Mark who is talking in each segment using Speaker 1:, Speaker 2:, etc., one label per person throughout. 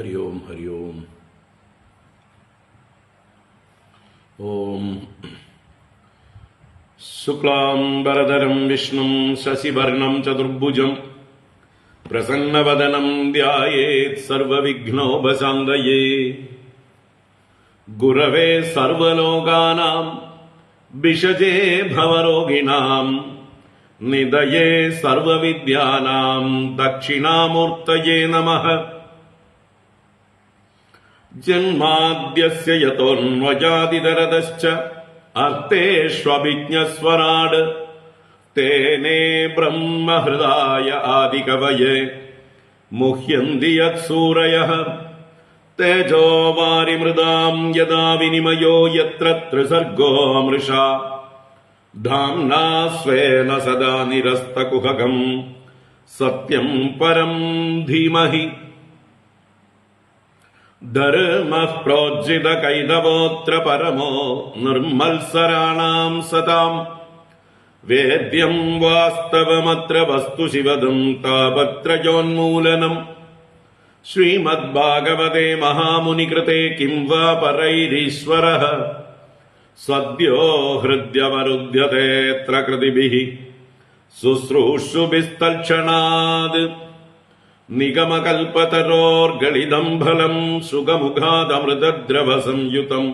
Speaker 1: ഹരി ഓം ഹരി ഓം. ഓം ശുക്ലാംബരധരം വിഷ്ണും ശശിവർണം ചതുർഭുജം പ്രസന്നവദനം ധ്യായേത് സർവവിഘ്നോപശാന്തയേ. ഗുരവേ സർവലോകാനാം ഭിഷജേ ഭവരോഗിണാം നിധയേ സർവവിദ്യാനാം ദക്ഷിണാമൂർത്തയേ നമഃ. ജന്മാദ്യസ്യ യതോന്വജാതിതരതശ്ച അർത്ഥേഷ്വഭിജ്ഞസ്വരാട് തേനേ ബ്രഹ്മഹൃദായ ആദികവയേ മുഹ്യന്തി യത്സൂരയഃ. തേജോ വാരിമൃതാം യദാ വിനിമയോ യത്ര ത്രിസർഗോ മൃഷാ ധാംനാ സ്വേന സദാ നിരസ്തകുഹകം സത്യം പരം ധീമഹി. ധർമ്മഃ പ്രോജ്ജിതകൈതവോऽത്ര പരമോ നിർമ്മത്സരാണാം സതാം. വേദ്യം വാസ്തവമത്ര വസ്തു ശിവദം താപത്രയോന്മൂലനം. ശ്രീമദ്ഭാഗവതേ മഹാമുനികൃതേ കിം വാ പരൈരീശ്വരഃ സദ്യോ ഹൃദ്യവരുധ്യതേത്ര കൃതിഭിഃ ശുശ്രൂഷുഭിസ്തൽക്ഷണാത്. നിഗമകൽപതരോർഗളിതം ഫലം സുഖമുഖാദമൃതദ്രവ സംയുതം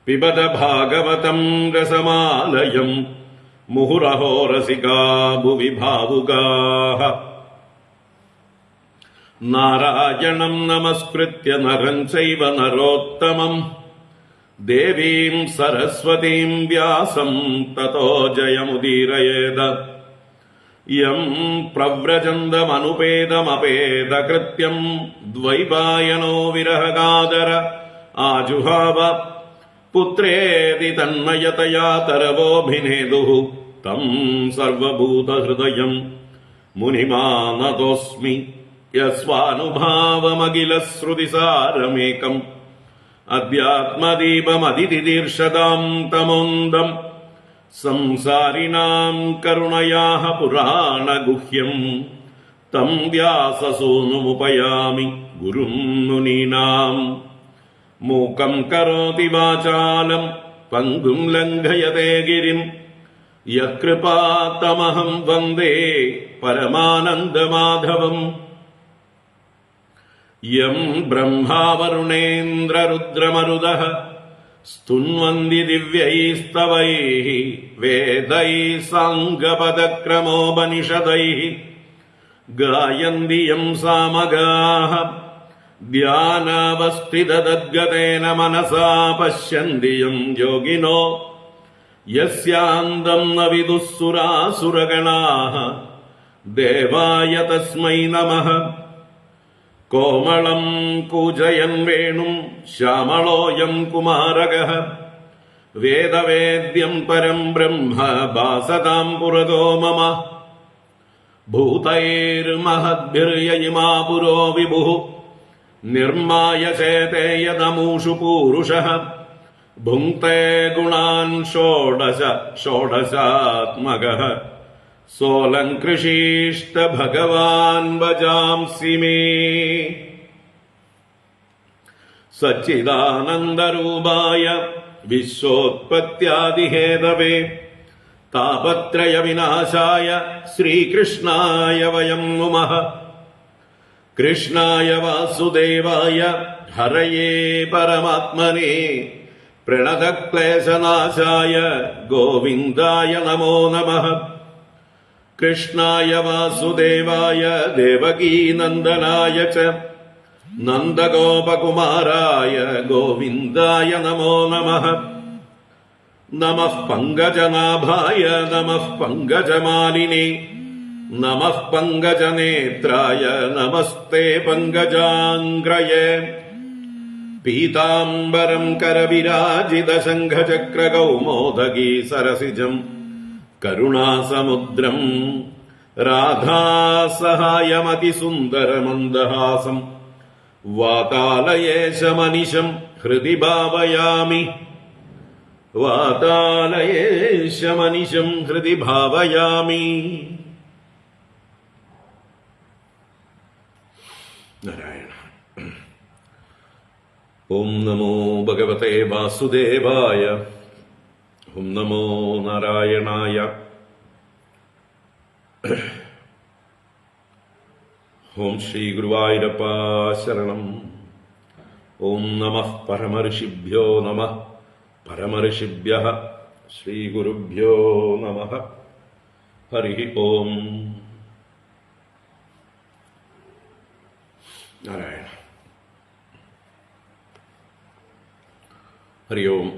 Speaker 1: പിബത ഭാഗവതം രസമാലയം മുഹുരഹോ രസികാ ഭുവി ഭാവുകാഃ. നാരായണം നമസ്കൃത്യ നരം ചൈവ നരോത്തമം ദേവീം സരസ്വതീം വ്യാസം തതോ ജയമുദീരയേത. യം പ്രവ്രജന്തമനുപേദമപേദകൃത്യം ദ്വൈപായനോ വിരഹകാതര ആജുഹാവ. പുത്രേതി തന്മയതയാ തരവോഭിനേദുഃ തം സർവഭൂതഹൃദയം മുനിമാനതോസ്മി. യസ്വാനുഭാവമഖിലശ്രുതിസാരമേകം അധ്യാത്മദീപമതിതിദീർഷതാം തമോന്തം. സംസാരിണാം കരുണയാഃ പുരാണഗുഹ്യം തം വ്യാസസൂനുമുപയാമി ഗുരും മുനീനാം. മൂകം കരോതി വാചാലം പങ്കും ലംഘയതേ ഗിരിം യത്കൃപാതമഹം വന്ദേ പരമാനന്ദമാധവം. യം ബ്രഹ്മാ വരുണേന്ദ്രരുദ്രമരുതഃ സ്തുന്വന്തി ദിവ്യൈസ്തവൈഃ വേദൈഃ സാംഗപദക്രമോപനിഷദൈഃ ഗായന്തി യം സാമഗാഃ. ധ്യാനാവസ്ഥിതതദ്ഗതേന മനസാ പശ്യന്തി യം യോഗിനോ യസ്യാന്തം ന വിദുഃ സുരാസുരഗണാഃ ദേവായ തസ്മൈ നമഃ. കോമളം കൂജയൻ വേണും ശ്യാമളോയം കുമാരകഃ വേദവേദ്യം പരം ബ്രഹ്മ ഭാസതാം പുരതോ മമ. ഭൂതൈർമഹദ്ഭിർയയിമാ പുരോ വിഭുഃ നിർമ്മായ ചേതേ യദമൂഷു പൂരുഷഃ. ഭുങ്ക്തേ ഗുണാൻ ഷോഡശ ഷോഡശാത്മകഃ സോലംകൃഷീഷ്ട ഭഗവാൻ വജാംസി മേ. സച്ചിദാനന്ദരൂപായ വിശ്വോത്പത്യാദിഹേതവേ താപത്രയ വിനാശായ ശ്രീകൃഷ്ണായ വയം നുമഃ. കൃഷ്ണായ വാസുദേവായ ഹരയേ പരമാത്മനേ പ്രണതക്ലേശനാശായ ഗോവിന്ദായ നമോ നമഃ. കൃഷ്ണായ വാസുദേവായ ദേവകീനന്ദനായ ച നന്ദഗോപകുമാരായ ഗോവിന്ദായ നമോ നമഃ. നമഃ പങ്കജനാഭായ നമഃ പങ്കജമാലിനേ നമഃ പങ്കജനേത്രായ നമസ്തേ പങ്കജാംഗ്രയേ. പീതാംബരം കരവിരാജിത ശംഖചക്രകൗമോദഗീ സരസിജം കരുണാസമുദ്രം രാധാസഹായമതിസുന്ദരമന്ദഹാസം വാതാലയേശമനിശം ഹൃദി ഭാവയാമി. വാതാലയേശമനിശം ഹൃദി ഭാവയാമി. നാരായണ. ഓം നമോ ഭഗവതേ വാസുദേവായ. ഓം നമോ നാരായണായ. ഓം ശ്രീ ഗുരുവായൂരപ്പ ശരണം. ഓം നമഃ പരമഋഷിഭ്യോ നമഃ. പരമഋഷിഭ്യഃ ശ്രീ ഗുരുഭ്യോ നമഃ. ഹരി ഓം. നാരായണ. ഹരി ഓം.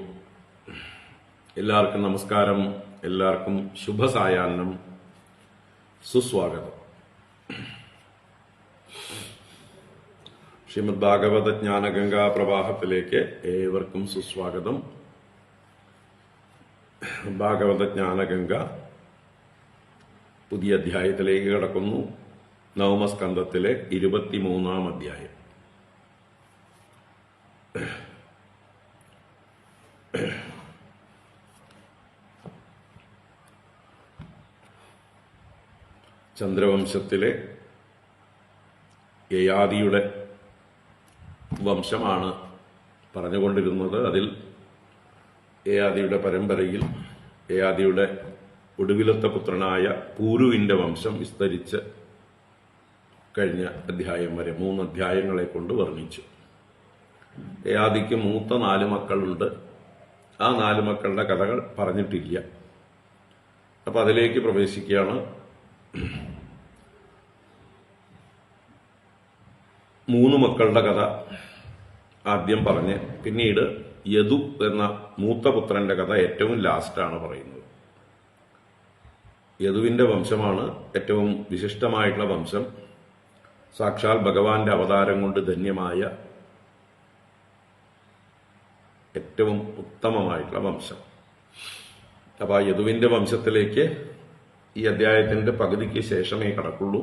Speaker 1: എല്ലാവർക്കും നമസ്കാരം. എല്ലാവർക്കും ശുഭസായാഹ്നം. സുസ്വാഗതം. ശ്രീമദ് ഭാഗവത ജ്ഞാനഗംഗാ പ്രവാഹത്തിലേക്ക് ഏവർക്കും സുസ്വാഗതം. ഭാഗവത ജ്ഞാനഗംഗ പുതിയ അധ്യായത്തിലേക്ക് കടക്കുന്നു. നവമസ്കന്ധത്തിലെ 23-ാം അധ്യായം. ചന്ദ്രവംശത്തിലെ യയാതിയുടെ വംശമാണ് പറഞ്ഞുകൊണ്ടിരുന്നത്. അതിൽ യയാതിയുടെ പരമ്പരയിൽ യയാതിയുടെ ഒടുവിലത്തെ പുത്രനായ പൂരുവിന്റെ വംശം വിസ്തരിച്ച് കഴിഞ്ഞ അധ്യായം വരെ 3 അധ്യായങ്ങളെ കൊണ്ട് വർണ്ണിച്ചു. യയാതിക്ക് മൂത്ത 4 മക്കളുണ്ട്. ആ 4 മക്കളുടെ കഥകൾ പറഞ്ഞിട്ടില്ല. അപ്പൊ അതിലേക്ക് പ്രവേശിക്കുകയാണ്. 3 മക്കളുടെ കഥ ആദ്യം പറഞ്ഞ് പിന്നീട് യദു എന്ന മൂത്ത പുത്രന്റെ കഥ ഏറ്റവും ലാസ്റ്റാണ് പറയുന്നത്. യദുവിന്റെ വംശമാണ് ഏറ്റവും വിശിഷ്ടമായിട്ടുള്ള വംശം. സാക്ഷാൽ ഭഗവാന്റെ അവതാരം കൊണ്ട് ധന്യമായ ഏറ്റവും ഉത്തമമായിട്ടുള്ള വംശം. അപ്പൊ ആ യദുവിന്റെ വംശത്തിലേക്ക് ഈ അധ്യായത്തിന്റെ പകുതിക്ക് ശേഷമേ കടക്കുള്ളൂ.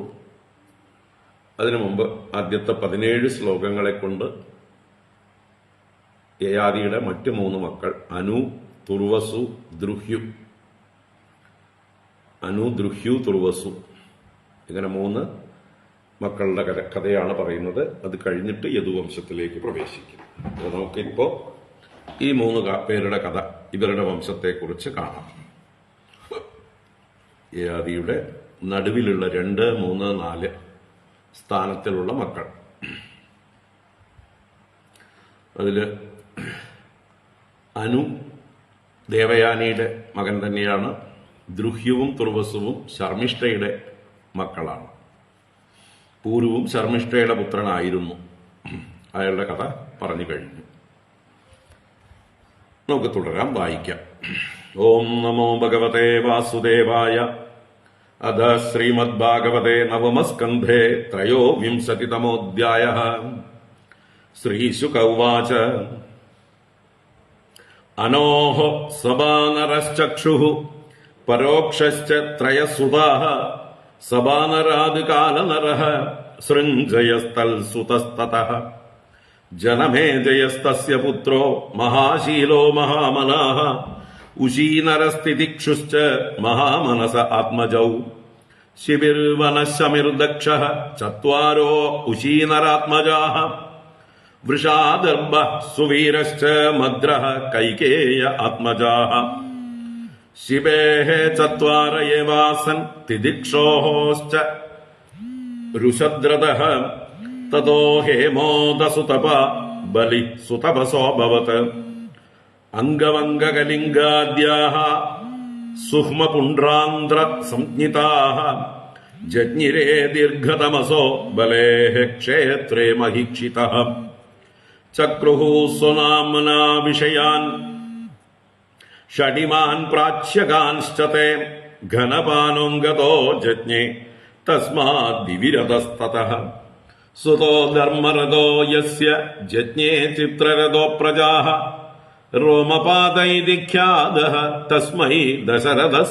Speaker 1: അതിനു മുമ്പ് ആദ്യത്തെ 17 ശ്ലോകങ്ങളെ കൊണ്ട് യയാതിയുടെ മറ്റു 3 മക്കൾ അനു, തുർവസു, ദ്രുഹ്യു. അനു, ദ്രുഹ്യു, തുർവസു ഇങ്ങനെ 3 മക്കളുടെ കഥയാണ് പറയുന്നത്. അത് കഴിഞ്ഞിട്ട് യദുവംശത്തിലേക്ക് പ്രവേശിക്കും. അപ്പോൾ നമുക്കിപ്പോ ഈ 3 പേരുടെ കഥ, ഇവരുടെ വംശത്തെക്കുറിച്ച് കാണാം. യയാതിയുടെ നടുവിലുള്ള 2, 3, 4 സ്ഥാനത്തിലുള്ള മക്കൾ. അതില് അനു ദേവയാനിയുടെ മകൻ തന്നെയാണ്. ദ്രുഹ്യുവും തുർവസുവും ശർമ്മിഷ്ഠയുടെ മക്കളാണ്. പൂരുവും ശർമ്മിഷ്ഠയുടെ പുത്രനായിരുന്നു. അയാളുടെ കഥ പറഞ്ഞു കഴിഞ്ഞു. നമുക്ക് തുടരാം, വായിക്കാം. ഓം നമോ ഭഗവതേ വാസുദേവായ. അധ ശ്രീമദ് ഭാഗവതേ നവമസ്കന്ധേ 23-തമോऽധ്യായഃ. ശ്രീശുക ഉവാച. അനോഃ സഭാനരശ്ചക്ഷുഃ പരോക്ഷശ്ച ത്രയസുതാഃ. സഭാനരാദ് കാലനരഃ സൃഞ്ജയസ്തൽസുതസ്തതഃ. ജനമേജയസ്തസ്യ പുത്രോ മഹാശീലോ മഹാമനാഃ. ഉശീനരസ്തിതിക്ഷുശ്ച മഹാമനസ ആത്മജൗ. ശിബിർവനശമിർദക്ഷഃ ചത്വാരോ ഉശീനരാത്മജാഃ. വൃഷാദർഭഃ സുവീരശ്ച മദ്രഃ കൈകേയ ആത്മജാഃ. ശിവേഃ ചത്വാര ഏവാസൻ തിദിക്ഷോശ്ച രുഷദ്രതഃ. തതോ ഹേമോദസുതപ ബലി സുതപസോഭവത്. അംഗവംഗകലിംഗാദ്യാഃ സുഹ്മപുണ്ഡ്രാന്ധ്ര സംജ്ഞിതാഃ. ജജ്ഞിരേ ദീർഘതമസോ ബലേഃ ക്ഷേത്രേ മഹീക്ഷിതഃ. ചക്രുഃ സ്വനാമ്നാ വിഷയാൻ ഷഡിമാൻ പ്രാച്യകാൻശ്ച തേ. ഘനപാനോംഗതോ ജജ്ഞേ തസ്മാദ് ദിവിരതസ്തതഃ. സുതോ ധർമ്മരഥോ യസ്യ ജജ്ഞേ ചിത്രരഥോ പ്രജാഃ. रोमपादैदिख्यादः तस्मै दशरथः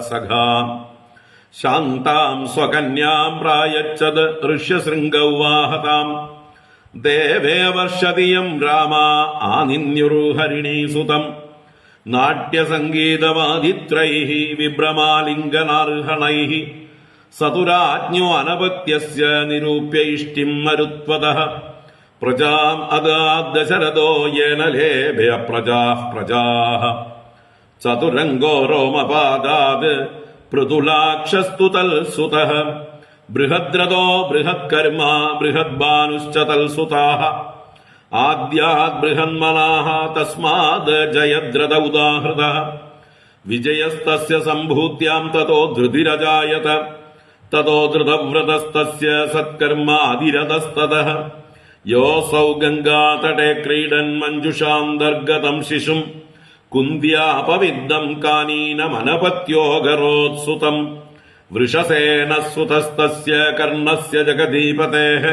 Speaker 1: सखा शान्ताम् स्वकन्याम् प्रायच्छद ऋष्यशृङ्गौ वाहताम् देवे वर्षदियम् रामा आनिन्युर्हरिणीसुतम् नाट्यसङ्गीतवादित्रैः विभ्रमालिङ्गनार्हणैः सतुराज्ञो अनपत्यस्य निरूप्य इष्टिम् मरुत्वतः പ്രജാം അദാദശരഥോ യേന ലേഭയ പ്രജാഃ പ്രജാഃ ചതുരംഗോ രോമപാദാത് പൃഥുലാക്ഷസ്തു തൽസുതഃ ബൃഹദ്രഥോ ബൃഹത്കർമ്മ ബൃഹദ്ഭാനുശ്ച തൽസുതാഃ ആദ്യാത് ബൃഹന്മനാഃ തസ്മാത് ജയദ്രഥ ഉദാഹൃതഃ വിജയസ്തസ്യ സംഭൂത്യാം തതോ ധൃതിരജായത തതോ ധൃതവ്രതസ്തസ്യ സത്കർമ്മ അതിരതസ്തതഃ യോസൗ ഗംഗാതടേ ക്രീഡൻ മഞ്ജുഷാന്തർഗതം ശിശും കുന്ത്യാപവിദ്ധം കാനീനമനപത്യോഗരോത്സുതം വൃഷസേനസുതസ്തസ്യ കർണസ്യ ജഗദീപതേഃ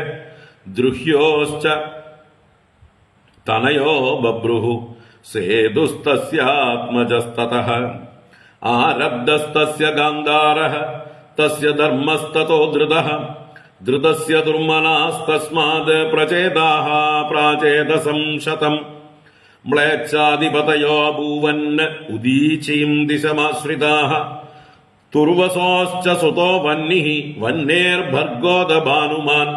Speaker 1: ദ്രുഹ്യോശ്ച തനയോ ബഭ്രുഃ സേതുസ്തസ്യാത്മജസ്തതഃ ആരബ്ധസ്തസ്യ ഗാന്ധാരഃ തസ്യ ധർമ്മസ്തതോ ധൃതഃ ധൃതസ്യ ദുർമനാസ്തസ്മാത് പ്രചേതാഃ പ്രാചേതസം ശതം മ്ലേച്ഛാധിപതയോ ഭൂവൻ ഉദീചീം ദിശമാശ്രിതാഃ തുർവസോശ്ച സുതോ വഹ്നിഃ വഹ്നേർഭർഗോദഭാനുമാൻ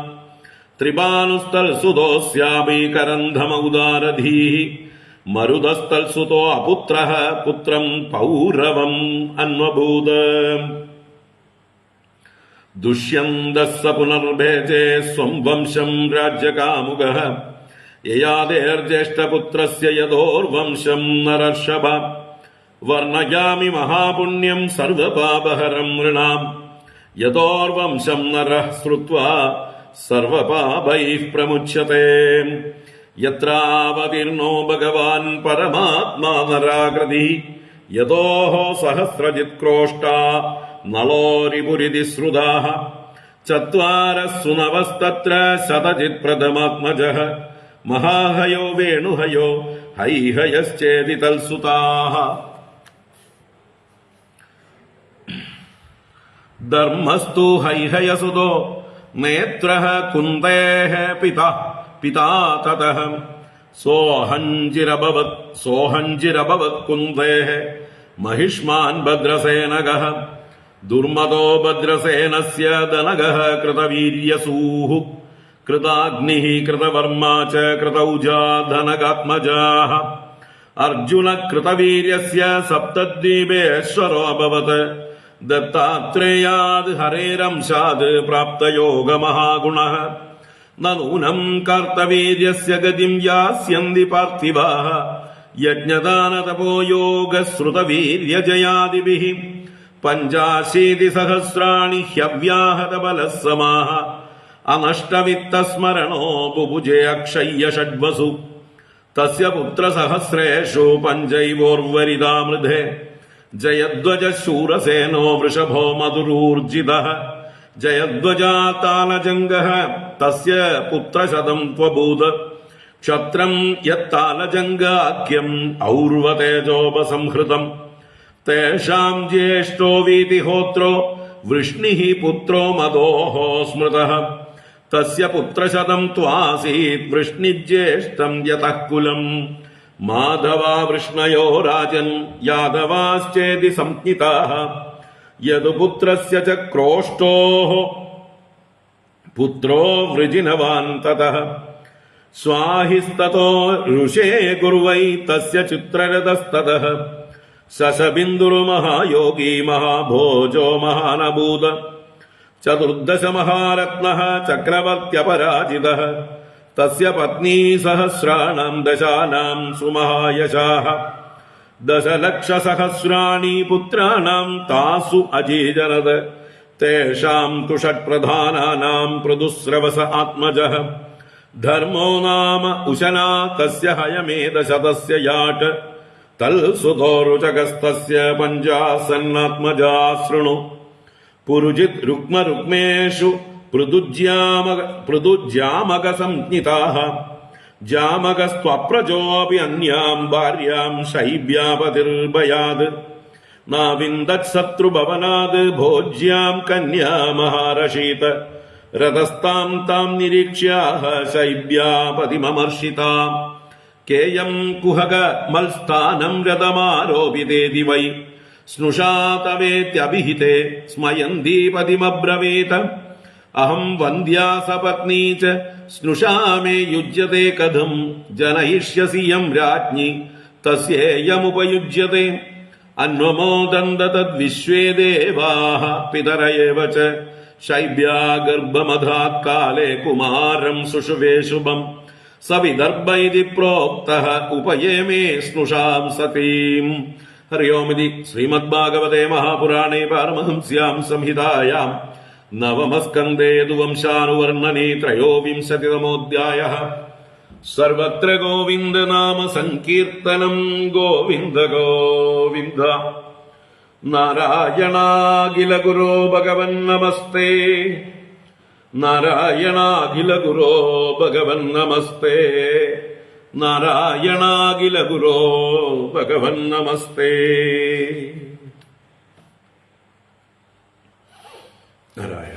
Speaker 1: ത്രിഭാനുസ്തൽസുതോസ്യാപി കരന്ധമ ഉദാരധീഃ മരുതസ്തൽസുതോ അപുത്രഃ പുത്രം പൗരവം അന്വഭൂത് ദുഷ്യന്തഃ സ പുനർഭേജേ സ്വം വംശം രാജ്യകാമുകഃ യയാദേർജ്യേഷ്ഠപുത്രസ്യ യദോർവംശം നരർഷഭ വർണ്ണയാമി മഹാപുണ്യം സർവപാപഹരം നൃണാം യദോർവംശം നരഃ ശ്രുത്വാ സർവപാപൈഃ പ്രമുച്യത്തെ യത്രാവതീർണോ ഭഗവാൻ പരമാത്മാ നരാകൃതിഃ യതോഃ സഹസ്രജിത് ക്രോഷ്ടാ നളോരിപുരിതി ശ്രുതാഃ ചത്വാരഃ സുനവസ്തത്ര ശതജിത് പ്രഥമാത്മജഃ മഹാഹയോ വേണുഹയോ ഹൈഹയശ്ചേതി തൽസുതാഃ ധർമ്മസ്തു ഹൈഹയസുതോ നേത്രഃ കുന്ദേഃ പിതാ തതഃ സോഹഞ്ചിരഭവത് കുന്ദേഃ മഹിഷ്മാൻ ഭദ്രസേനകഃ ദുർമദോ ഭദ്രസേനസ്യ ദനഗഃ കൃതവീര്യസൂഃ കൃതാഗ്നിഃ കൃതവർമാ ച കൃതൗജാ ധനകാത്മജാഃ അർജുന കൃതവീര്യസ്യ സപ്തദ്വീപേശ്വരോ അഭവത് ദത്താത്രേയാത് ഹരേരംശാത് പ്രാപ്തയോഗമഹാഗുണഃ നൂനം കർത്തവീര്യസ്യ ഗതിം യാസ്യന്തി പാർത്ഥിവാഃ യജ്ഞദാനതപോ യോഗശ്രുതവീര്യജയാദിഭിഃ പഞ്ചാശീതിസഹസ്രാണി ഹ്യവ്യാഹതബലഃ സമാഃ അനഷ്ടവിത്തസ്മരണോ ബുഭുജേ അക്ഷയ്യ ഷഡ്വസു തസ്യ പുത്രസഹസ്രേഷു പഞ്ചൈവോർവരിതാമൃധേ ജയധ്വജ ശൂരസേനോ വൃഷഭോ മധുരൂർജിതഃ ജയധ്വജാതാലജംഗഃ തസ്യ പുത്രശതം ത്വഭൂത് ക്ഷത്രം യത്താലജംഗാഖ്യം ഔർവതേജോപസംഹൃതം തേഷാം ജ്യേഷ്ഠോ വീതിഹോത്രോ വൃഷ്ണിഃ പുത്രോ മദോഃ സ്മൃതഃ തസ്യ പുത്രശതം ത്വാസീത് വൃഷ്ണിജ്യേഷ്ഠം യതഃ കുലം മാധവാ വൃഷ്ണയോ രാജൻ യാദവാശ്ചേതി സംജ്ഞിതാഃ യദു പുത്രസ്യ ച ക്രോഷ്ടോഃ പുത്രോ വൃജിനവാൻ തതഃ സ്വാഹിസ്തതോ ഋഷേ കുർവൈ തസ്യ ചിത്രരഥസ്തതഃ ശശബിന്ദുർമഹായോഗീ മഹാഭോജോ മഹാനഭൂത ചതുർദശ മഹാരത്നഃ ചക്രവർത്യപരാജിതഃ തസ്യ പത്നീ സഹസ്രാണാം ദശാനാം സുമഹായശാഃ ദശലക്ഷസഹസ്രാണി പുത്രാണാം താസു അജീജനത് തേഷാം തു ഷഡ്പ്രധാനാനാം പൃഥുസ്രവസ ആത്മജഃ ധർമ്മോ നാമ ഉശനാ തസ്യ ഹയമേധശതസ്യ യാട്ട് തൽസുതോ രുചകസ്തസ്യ പഞ്ചാസന്നാത്മജാ ശൃണു പുരുജിത് രുക്മരുക്മേഷു പൃഥുജ്യാമക സംജ്ഞിതാഃ ജാമകസ്ത്വപ്രജോപി അന്യാം ഭാര്യാം ശൈബ്യാപതിർഭയാത് നാവിന്ദത് ശത്രുഭവനാത് ഭോജ്യാം കന്യാമഹാരഷീത രതസ്താം താം നിരീക്ഷ്യാഹ ശൈബ്യാപതിമമർഷിതാം കേയം കുഹക മൽസ്ഥാനം രഥമാരോപിതേതി വൈ സ്നുഷാതവേത്യഭിഹിതേ സ്മയന്തീപതിമബ്രവീത അഹം വന്ദ്യാ സപത്നീ ച സ്നുഷാമേ യുജ്യത്തെ കഥം ജനയിഷ്യസി യം രാജ്ഞി തസ്യേയമുപയുജ്യത്തെ അന്വമോദന്ത തദ്വിശ്വേ ദേവാഃ പിതര ഏവ ച ശൈബ്യാ ഗർഭമധാത് കാലേ കുമാരം സുഷുവേ ശുഭം സവിദർഭ ഇതി പ്രോക്തഃ ഉപയേമേ സ്നുഷാം സതീം. ഹരി ഓം. ഇതി ശ്രീമദ്ഭാഗവതേ മഹാപുരാണേ പാരമഹംസ്യാം സംഹിതായാം നവമസ്കന്ധേ യദുവംശാനുവർണ്ണനേ ത്രയോവിംശതിതമോऽധ്യായഃ. സർവത്ര ഗോവിന്ദനാമ സങ്കീർത്തനം. ഗോവിന്ദ ഗോവിന്ദ. നാരായണാഖില ഗുരോ ഭഗവൻ നമസ്തേ. നാരായണാഖില ഗുരോ ഭഗവൻ നമസ്തേ. നാരായണാഖില ഗുരോ ഭഗവൻ നമസ്തേ. നാരായണ.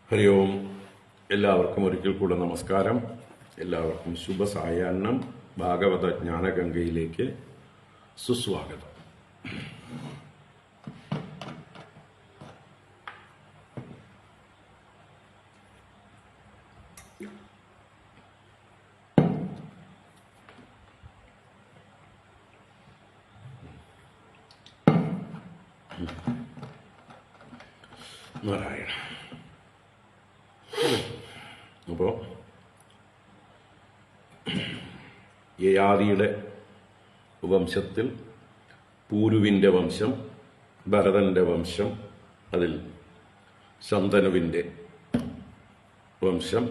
Speaker 1: ഹരി ഓം. എല്ലാവർക്കും ഒരിക്കൽ കൂടെ നമസ്കാരം. എല്ലാവർക്കും ശുഭസായാഹ്നം. ഭാഗവത ജ്ഞാനഗംഗയിലേക്ക് സുസ്വാഗതം. നാരായണ. അപ്പോ യയാതിയുടെ വംശത്തിൽ പൂരുവിന്റെ വംശം, ഭരതന്റെ വംശം, അതിൽ ശന്തനുവിന്റെ വംശം,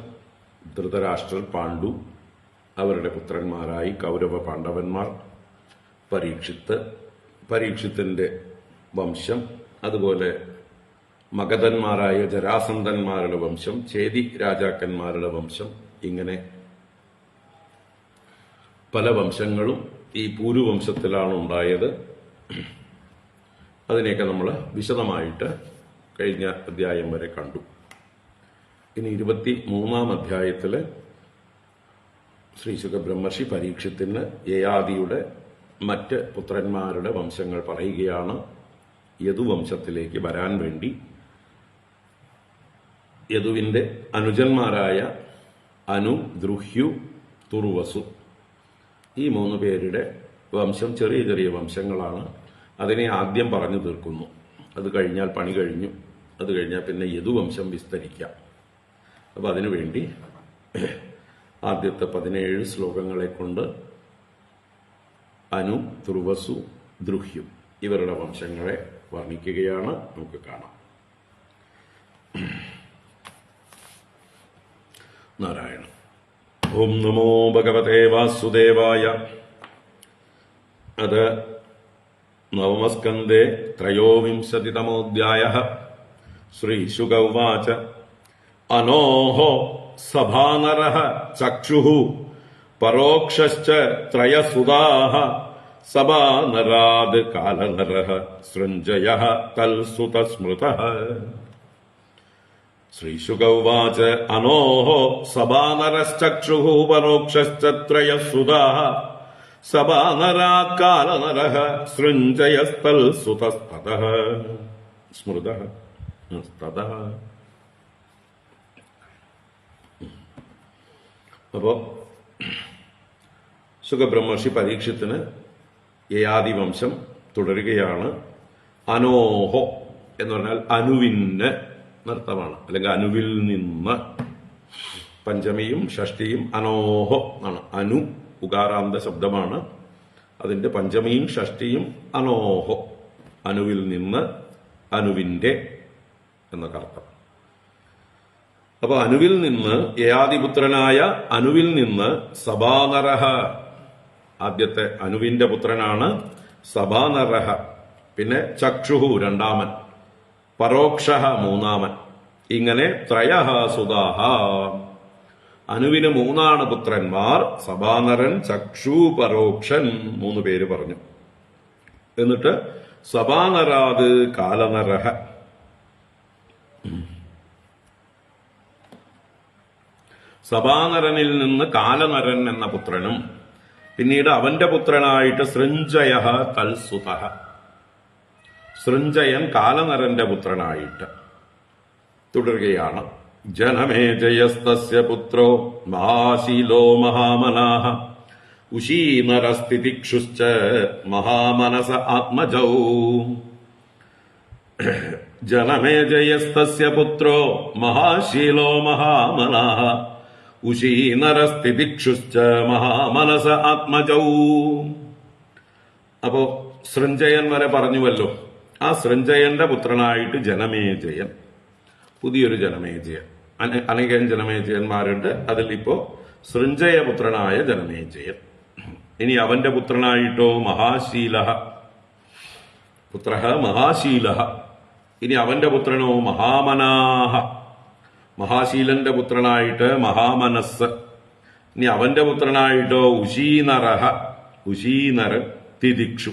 Speaker 1: ധൃതരാഷ്ട്രർ, പാണ്ഡു, അവരുടെ പുത്രന്മാരായി കൗരവ പാണ്ഡവന്മാർ, പരീക്ഷിത്തിന്റെ വംശം, അതുപോലെ മഗധന്മാരായ ജരാസന്ധന്മാരുടെ വംശം, ചേതി രാജാക്കന്മാരുടെ വംശം, ഇങ്ങനെ പല വംശങ്ങളും ഈ പൂരുവംശത്തിലാണ് ഉണ്ടായത്. അതിനെയൊക്കെ നമ്മൾ വിശദമായിട്ട് കഴിഞ്ഞ അധ്യായം വരെ കണ്ടു. ഇനി 23-ാം അധ്യായത്തില് ശ്രീ ശുകബ്രഹ്മർഷി പരീക്ഷത്തിന് യയാതിയുടെ മറ്റ് പുത്രന്മാരുടെ വംശങ്ങൾ പറയുകയാണ്. യദുവംശത്തിലേക്ക് വരാൻ വേണ്ടി യദുവിന്റെ അനുജന്മാരായ അനു, ദ്രുഹ്യു, തുർവസു, ഈ 3 പേരുടെ വംശം ചെറിയ ചെറിയ വംശങ്ങളാണ്. അതിനെ ആദ്യം പറഞ്ഞു തീർക്കുന്നു. അത് കഴിഞ്ഞാൽ പണി കഴിഞ്ഞു. അത് കഴിഞ്ഞാൽ പിന്നെ യദുവംശം വിസ്തരിക്കാം. അപ്പൊ അതിനുവേണ്ടി ആദ്യത്തെ 17 ശ്ലോകങ്ങളെ കൊണ്ട് അനു, തുർവസു, ദ്രുഹ്യു ഇവരുടെ വംശങ്ങളെ വർണ്ണിക്കുകയാണ്. നമുക്ക് കാണാം. നാരായണ. ഓം നമോ ഭഗവതേ വാസുദേവായ. അത് നവമസ്കന്ധേ ത്രയോവിംശതിതമോऽധ്യായഃ. ശ്രീശുക ഉവാച. അനോഹോ സഭാനരഃ ചക്ഷുഃ പരോക്ഷശ്ച ത്രയസുതാഃ സഭാനരാദ് കാലനരഃ സൃഞ്ജയഃ തൽസുതസ്മൃതഃ. ശ്രീശുക ഉവാച. അനോഹോ സഭാനരശ്ചക്ഷുഃ പരോക്ഷശ്ച ത്രയസുതാഃ സഭാനരാത് കാലനരഃ സൃഞ്ജയസ്തൽസുതസ്തതഃ സ്മൃതഃ തതഃ. അപ്പോ ശുകബ്രഹ്മർഷി പരീക്ഷത്തിന് യയാതി വംശം തുടരുകയാണ്. അനോഹോ എന്ന് പറഞ്ഞാൽ അനുവിന് നർത്ഥമാണ്, അല്ലെങ്കിൽ അനുവിൽ നിന്ന്. പഞ്ചമിയും ഷഷ്ടിയും അനോഹോ എന്നാണ്. അനു ഉകാരാന്ത ശബ്ദമാണ്. അതിന്റെ പഞ്ചമിയും ഷഷ്ടിയും അനോഹോ, അനുവിൽ നിന്ന്, അനുവിന്റെ എന്നൊക്കെ അർത്ഥം. അപ്പൊ അനുവിൽ നിന്ന്, യയാതിപുത്രനായ അനുവിൽ നിന്ന് സഭാനരഹ, ആദ്യത്തെ അനുവിന്റെ പുത്രനാണ് സഭാനരഹ. പിന്നെ ചക്ഷുഹു രണ്ടാമൻ, പരോക്ഷ മൂന്നാമൻ, ഇങ്ങനെ ത്രയഃ സുതാഹ. അനുവിന് 3 പുത്രന്മാർ. സഭാനരൻ, ചക്ഷു, പരോക്ഷൻ 3 പേര് പറഞ്ഞു. എന്നിട്ട് സഭാനരാത് കാലനരഹ. സഭാനരനിൽ നിന്ന് കാലനരൻ എന്ന പുത്രനും പിന്നീട് അവന്റെ പുത്രനായിട്ട് സൃഞ്ജയ തൽസുത. സൃഞ്ജയൻ കാലനരന്റെ പുത്രനായിട്ട് തുടരുകയാണ്. ജനമേജയസ്തസ്യ പുത്രോ മഹാശീലോ മഹാമനാഃ ഉശീനരസ്തിതിക്ഷുശ്ച മഹാമനസ ആത്മജൗ. ജനമേജയസ്തസ്യ പുത്രോ മഹാശീലോ മഹാമനാഃ ഉശീനരസ്തിതിക്ഷുശ്ച മഹാമനസ ആത്മജൗ. അപ്പോ സൃഞ്ജയൻ വരെ പറഞ്ഞുവല്ലോ. ആ സൃഞ്ജയന്റെ പുത്രനായിട്ട് ജനമേജയൻ, പുതിയൊരു ജനമേജയൻ. അനേകം ജനമേജയന്മാരുണ്ട്. അതിൽ ഇപ്പോ സൃഞ്ജയപുത്രനായ ജനമേജയൻ. ഇനി അവന്റെ പുത്രനായിട്ടോ മഹാശീലഃ, പുത്രഃ മഹാശീലഃ. ഇനി അവന്റെ പുത്രനോ മഹാമനാഃ, മഹാശീലന്റെ പുത്രനായിട്ട് മഹാമനസ്. ഇനി അവന്റെ പുത്രനായിട്ടോ ഉശീനരഃ, ഉശീനരൻ തിദിക്ഷു.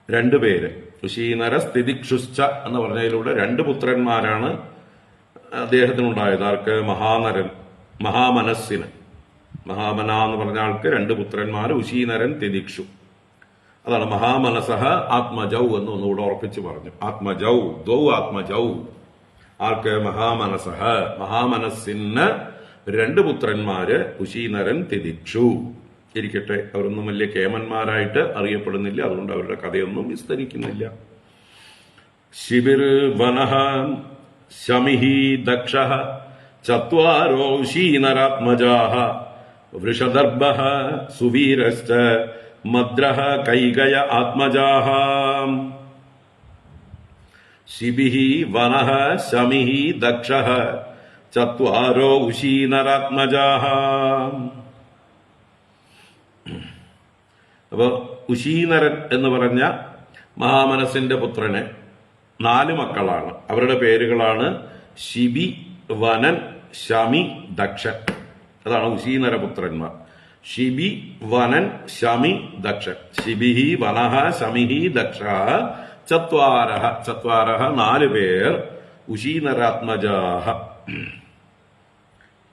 Speaker 1: രണ്ടുപേര് ഉശീനര സ്ഥിതിക്ഷുശ്ച എന്ന് പറഞ്ഞതിലൂടെ രണ്ട് പുത്രന്മാരാണ് അദ്ദേഹത്തിനുണ്ടായത്. ആർക്ക്? മഹാനരൻ, മഹാമനസ്സിന്. മഹാമന എന്ന് പറഞ്ഞ ആൾക്ക് രണ്ട് പുത്രന്മാർ, ഉശീനരൻ തിദിക്ഷു. അതാണ് മഹാമനസഃ ആത്മജൗ എന്ന് ഒന്നുകൂടെ ഉറപ്പിച്ച് പറഞ്ഞു. ആത്മജൗ, ദ്വൗ ആത്മജൗ. ആർക്ക്? മഹാമനസഃ, മഹാമനസ്സിന് രണ്ട് പുത്രന്മാര്, ഉശീനരൻ തിദിക്ഷു. ഇരിക്കട്ടെ, അവരൊന്നും വലിയ കേമന്മാരായിട്ട് അറിയപ്പെടുന്നില്ല, അതുകൊണ്ട് അവരുടെ കഥയൊന്നും വിസ്തരിക്കുന്നില്ല. ശിബിർ വനഃ ശമിഹി ദക്ഷഃ ചത്വാരോ ഉശീനരാത്മജാഃ വൃഷദർഭഃ സുവീരശ്ച മദ്രഃ കൈകയ ആത്മജാഃ. ശിബിഃ വനഃ ശമിഃ ദക്ഷഃ ചത്വാരോ ഉശീനരാത്മജാഃ. അപ്പോ ഉശീനരൻ എന്ന് പറഞ്ഞ മഹാമനസിന്റെ പുത്രന് 4 മക്കളാണ്. അവരുടെ പേരുകളാണ് ശിബി, വനൻ, ശമി, ദക്ഷൻ. അതാണ് ഉശീനരപുത്രന്മാർ. ശിബി, വനൻ, ശമി, ദക്ഷൻ. ശിബിഃ വനഃ ശമിഃ ദക്ഷഃ ചത്വാരഃ. ചത്വാരഃ 4 പേർ ഉശീനരാത്മജാഃ.